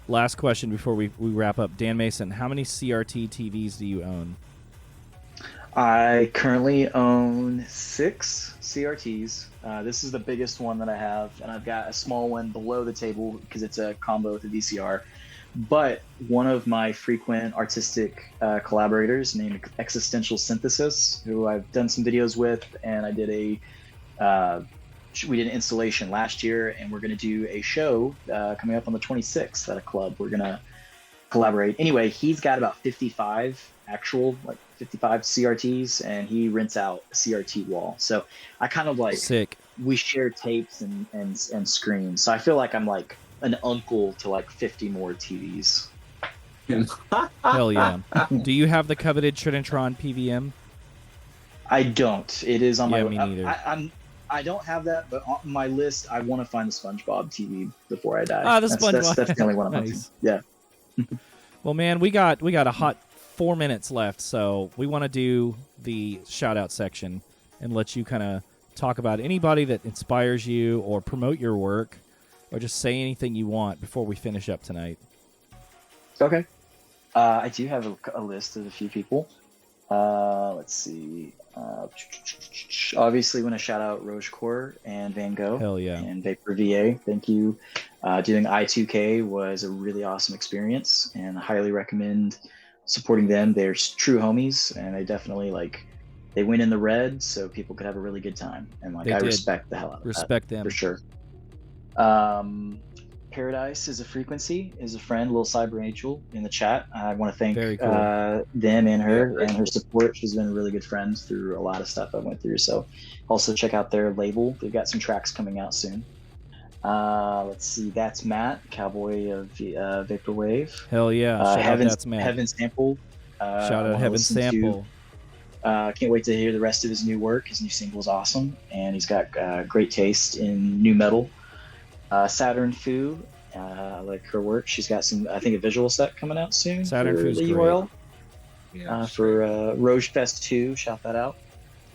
Last question before we wrap up. Dan Mason, how many CRT TVs do you own? I currently own 6 CRTs. This is the biggest one that I have, and I've got a small one below the table because it's a combo with a VCR. But one of my frequent artistic collaborators named Existential Synthesis, who I've done some videos with, and I did we did an installation last year, and we're going to do a show coming up on the 26th at a club. We're going to collaborate. Anyway, he's got about 55 CRTs, and he rents out a CRT wall. So I kind of like sick. We share tapes and screens. So I feel like I'm like an uncle to like 50 more TVs. Hell yeah. Do you have the coveted Trinitron PVM? I don't. It is on my me neither. I don't have that, but on my list, I want to find the SpongeBob TV before I die. SpongeBob. That's the only one I'm Nice. Yeah. Well, man, we got a hot 4 minutes left, so we want to do the shout-out section and let you kind of talk about anybody that inspires you or promote your work or just say anything you want before we finish up tonight. Okay. I do have a list of a few people. Let's see. Obviously, want to shout out Rochecore and Van Gogh. Hell yeah. And Vapor VA. Thank you. Doing I2K was a really awesome experience, and I highly recommend supporting them. They're true homies, and they definitely they win in the red, so people could have a really good time. And I respect the hell out of Respect that, them for sure. Paradise is a frequency, is a friend, Little Cyber Angel in the chat. I want to thank them and her and her support. She's been a really good friend through a lot of stuff I went through. So also check out their label. They've got some tracks coming out soon. Let's see. That's Matt, Cowboy of Vaporwave. Hell yeah. Shout out, that's Matt. Heaven Sample. Shout out Heaven Sample. Can't wait to hear the rest of his new work. His new single is awesome, and he's got great taste in new metal. Saturn Fu, like her work. She's got some, I think, a visual set coming out soon. Saturn Fu's the URL. For Roche Fest 2, shout that out.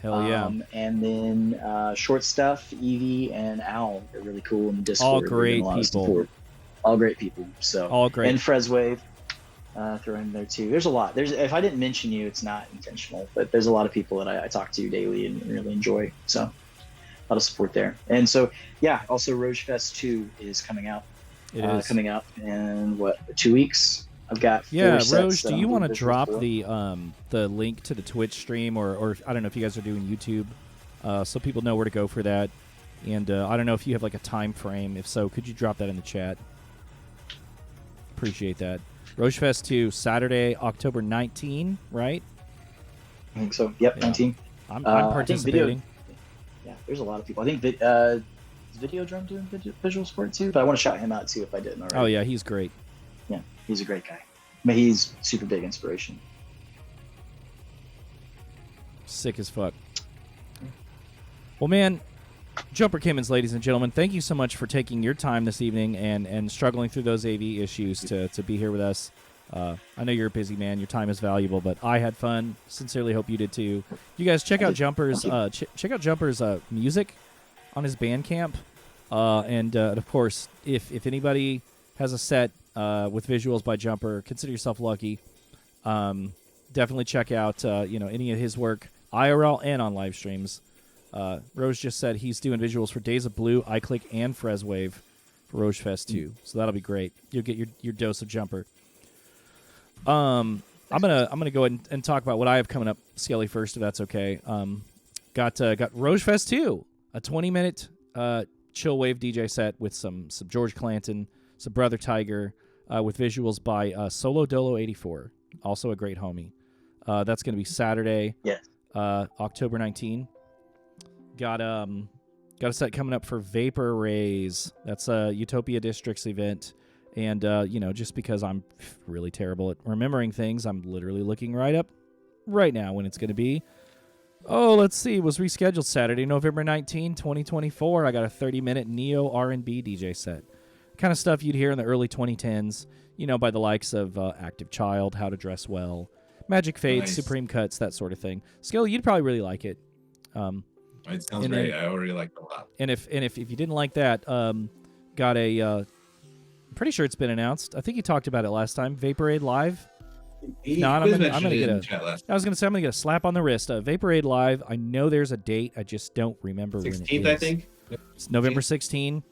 Hell yeah. And then Short Stuff, Evie, and Owl. They're really cool in the Discord. All great people. All great people. So all great. And Freswave. throw in there too. There's a lot. If I didn't mention you, it's not intentional, but there's a lot of people that I talk to daily and really enjoy. So a lot of support there. And so yeah, also Rogefest 2 is coming out. It is coming up in 2 weeks. I've got 4 sets. Roj, do that you I'm want to doing drop visuals the link to the Twitch stream, or I don't know if you guys are doing YouTube, so people know where to go for that. And I don't know if you have like a time frame. If so, could you drop that in the chat? Appreciate that. Rogefest 2, Saturday, October 19, right? I think so. Yep, Yeah. 19. I'm I think participating. Yeah, there's a lot of people. I think is Video Drum doing visual support too, but I want to shout him out too if I didn't already. Oh yeah, he's great. Yeah, he's a great guy. I mean, he's super big inspiration. Sick as fuck. Well, man, Jumper Kimmons, ladies and gentlemen, thank you so much for taking your time this evening and struggling through those AV issues to be here with us. I know you're a busy man. Your time is valuable, but I had fun. Sincerely hope you did too. You guys check out Jumper's check out Jumper's music on his Bandcamp. And of course, if anybody has a set with visuals by Jumper, consider yourself lucky. Definitely check out any of his work, IRL and on live streams. Rose just said he's doing visuals for Days of Blue, iClick, and Freswave for Rogefest 2. So that'll be great. You'll get your dose of Jumper. I'm gonna go ahead and talk about what I have coming up, Skelly, first, if that's okay. Got Rogefest 2, a 20-minute chill wave DJ set with some George Clanton, some Brother Tiger, with visuals by Solo Dolo 84, also a great homie. That's gonna be Saturday, October 19. Got a set coming up for Vapor Rays. That's a Utopia Districts event. And, just because I'm really terrible at remembering things, I'm literally looking right now when it's going to be. Oh, let's see. It was rescheduled Saturday, November 19, 2024. I got a 30-minute Neo R&B DJ set. Kind of stuff you'd hear in the early 2010s, by the likes of Active Child, How to Dress Well, Magic Fades, Nice. Supreme Cuts, that sort of thing. Skill, you'd probably really like it. It sounds great. I already like it a lot. And if you didn't like that, got a... I'm pretty sure it's been announced. I think you talked about it last time. Vaporwave Live. I'm gonna get I was gonna say I'm gonna get a slap on the wrist. Vaporwave Live. I know there's a date. I just don't remember 16th, when it is. I think. It's November 16.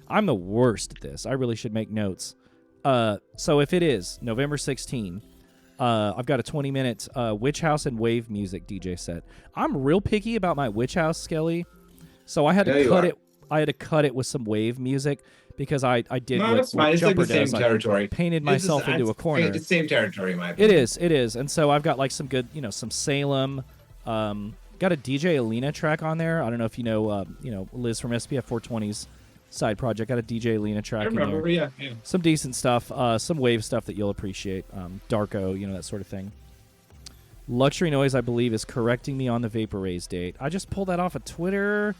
I'm the worst at this. I really should make notes. So if it is November 16, I've got a 20-minute Witch House and Wave music DJ set. I'm real picky about my Witch House, Skelly. So I had to cut it. I had to cut it with some wave music. Because I did what Jumper does. Territory. I painted myself into a corner. It's the same territory, in my opinion. It is. And so I've got like some good, some Salem. Got a DJ Alina track on there. I don't know if you know Liz from SPF 420's side project. Got a DJ Alina track in there. Yeah. Some decent stuff. Some wave stuff that you'll appreciate. Darko, that sort of thing. Luxury Noise, I believe, is correcting me on the Vapor Rays date. I just pulled that off of Twitter.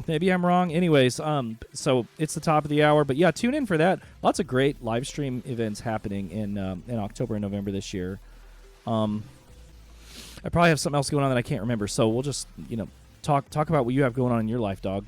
Maybe I'm wrong. Anyways, so it's the top of the hour, but yeah, tune in for that. Lots of great live stream events happening in October and November this year. I probably have something else going on that I can't remember, so we'll just talk about what you have going on in your life, dog.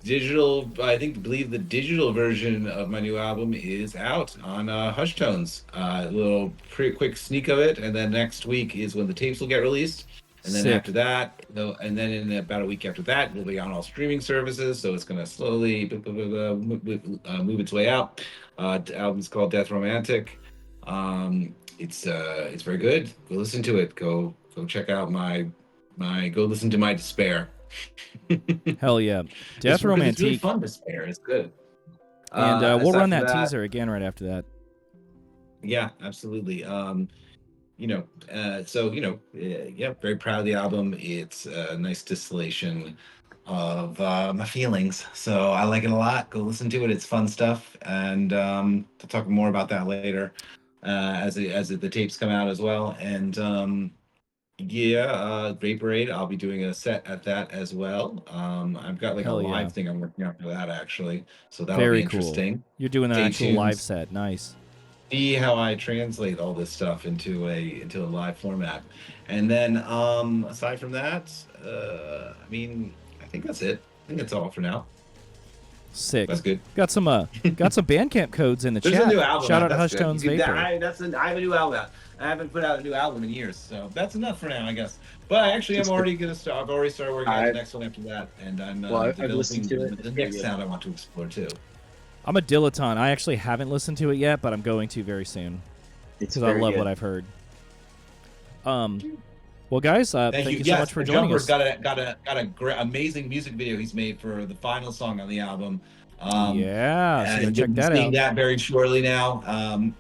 Digital. Believe the digital version of my new album is out on Hush Tones. A little pretty quick sneak of it, and then next week is when the tapes will get released. And then after that, and then in about a week after that, it'll be on all streaming services. So it's going to slowly move its way out. The album's called Death Romantic. It's very good. Go listen to it. Go check out my go listen to my despair. Hell yeah, Death Romantic. It's really fun. Despair. It's good. And we'll run that teaser again right after that. Yeah, absolutely. Very proud of the album. It's a nice distillation of my feelings, so I like it a lot. Go listen to it. It's fun stuff, and to talk more about that later as the tapes come out as well. And Vaporade, I'll be doing a set at that as well. I've got like a live thing I'm working on for that actually, so that'll be interesting. Cool. You're doing an actual live set. Nice. See how I translate all this stuff into a live format. And then aside from that, I think that's it. I think that's all for now. Sick. That's good. Got some Bandcamp codes in the There's chat. a new album. Shout out That's Hush good. Tones You can- Vapor. I have a new album out. I haven't put out a new album in years, so that's enough for now, I guess. But actually, I'm already gonna start. I've already started working on the next one after that, and I'm I've developing listened to it. the It's next pretty sound I want to explore too. I'm a dilettante. I actually haven't listened to it yet, but I'm going to very soon It's because I love good. what I've heard. Well, guys, thank you so Yes, much for joining Jumper's us. got a great, amazing music video he's made for the final song on the album. Yeah, so and check you'll be that seeing out. that very shortly now.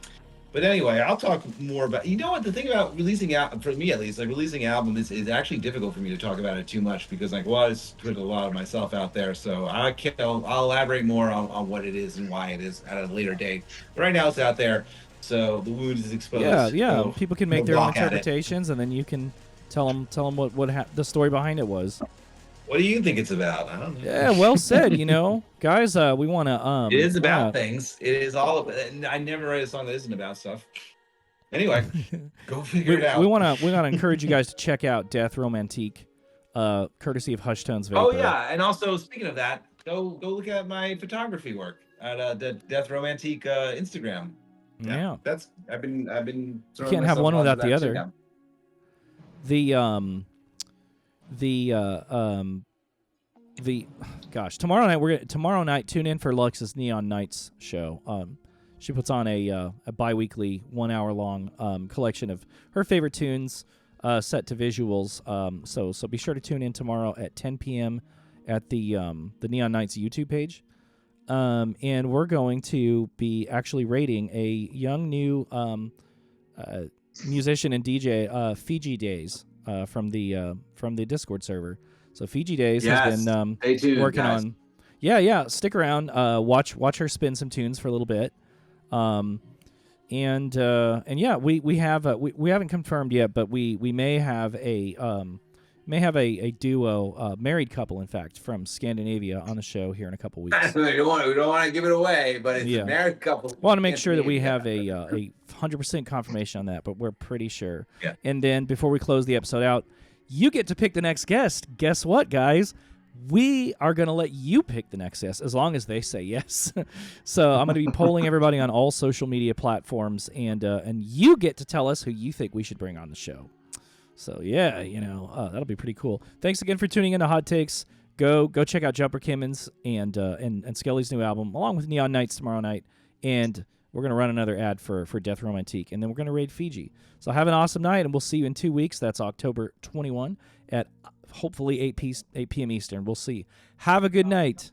But anyway, I'll talk more about. You know what? The thing about releasing out, for me at least, like releasing an album is actually difficult for me to talk about it too much because like, well, I just put a lot of myself out there. So I'll elaborate more on what it is and why it is at a later date. But right now it's out there, so the wound is exposed. Yeah. So People can make their own walk at it. interpretations, and then you can tell them what the story behind it was. What do you think it's about? I don't know. Yeah, well said. Guys, we want to. It is about things. It is all of it. And I never write a song that isn't about stuff. Anyway, go figure it out. We want to encourage you guys to check out Death Romantique, courtesy of Hush Tones Vapor. Oh yeah, and also speaking of that, go look at my photography work at the Death Romantique Instagram. Yeah. That's I've been. You can't have one without the other. Tomorrow night tune in for Lux's Neon Nights show. She puts on a bi-weekly 1 hour long collection of her favorite tunes set to visuals. So be sure to tune in tomorrow at 10 p.m. at the Neon Nights YouTube page. And we're going to be actually rating a young new musician and DJ, Fiji Days, from the Discord server. So Fiji Days has been stay tuned, working guys. on. Yeah. Stick around. Watch her spin some tunes for a little bit. And yeah, we haven't confirmed yet, but we may have a duo, married couple, in fact, from Scandinavia on the show here in a couple weeks. we don't want to give it away, but it's a married couple. Want to make sure that we have a 100% confirmation on that, but we're pretty sure. Yeah. And then before we close the episode out, you get to pick the next guest. Guess what, guys? We are going to let you pick the next guest as long as they say yes. So I'm going to be polling everybody on all social media platforms, and you get to tell us who you think we should bring on the show. So yeah, that'll be pretty cool. Thanks again for tuning in to Hot Takes. Go check out Jumper Kimmons and Skelly's new album, along with Neon Nights tomorrow night. And we're gonna run another ad for Death Romantique, and then we're gonna raid Fiji. So have an awesome night, and we'll see you in 2 weeks. That's October 21 at hopefully 8 p.m. Eastern. We'll see. Have a good night.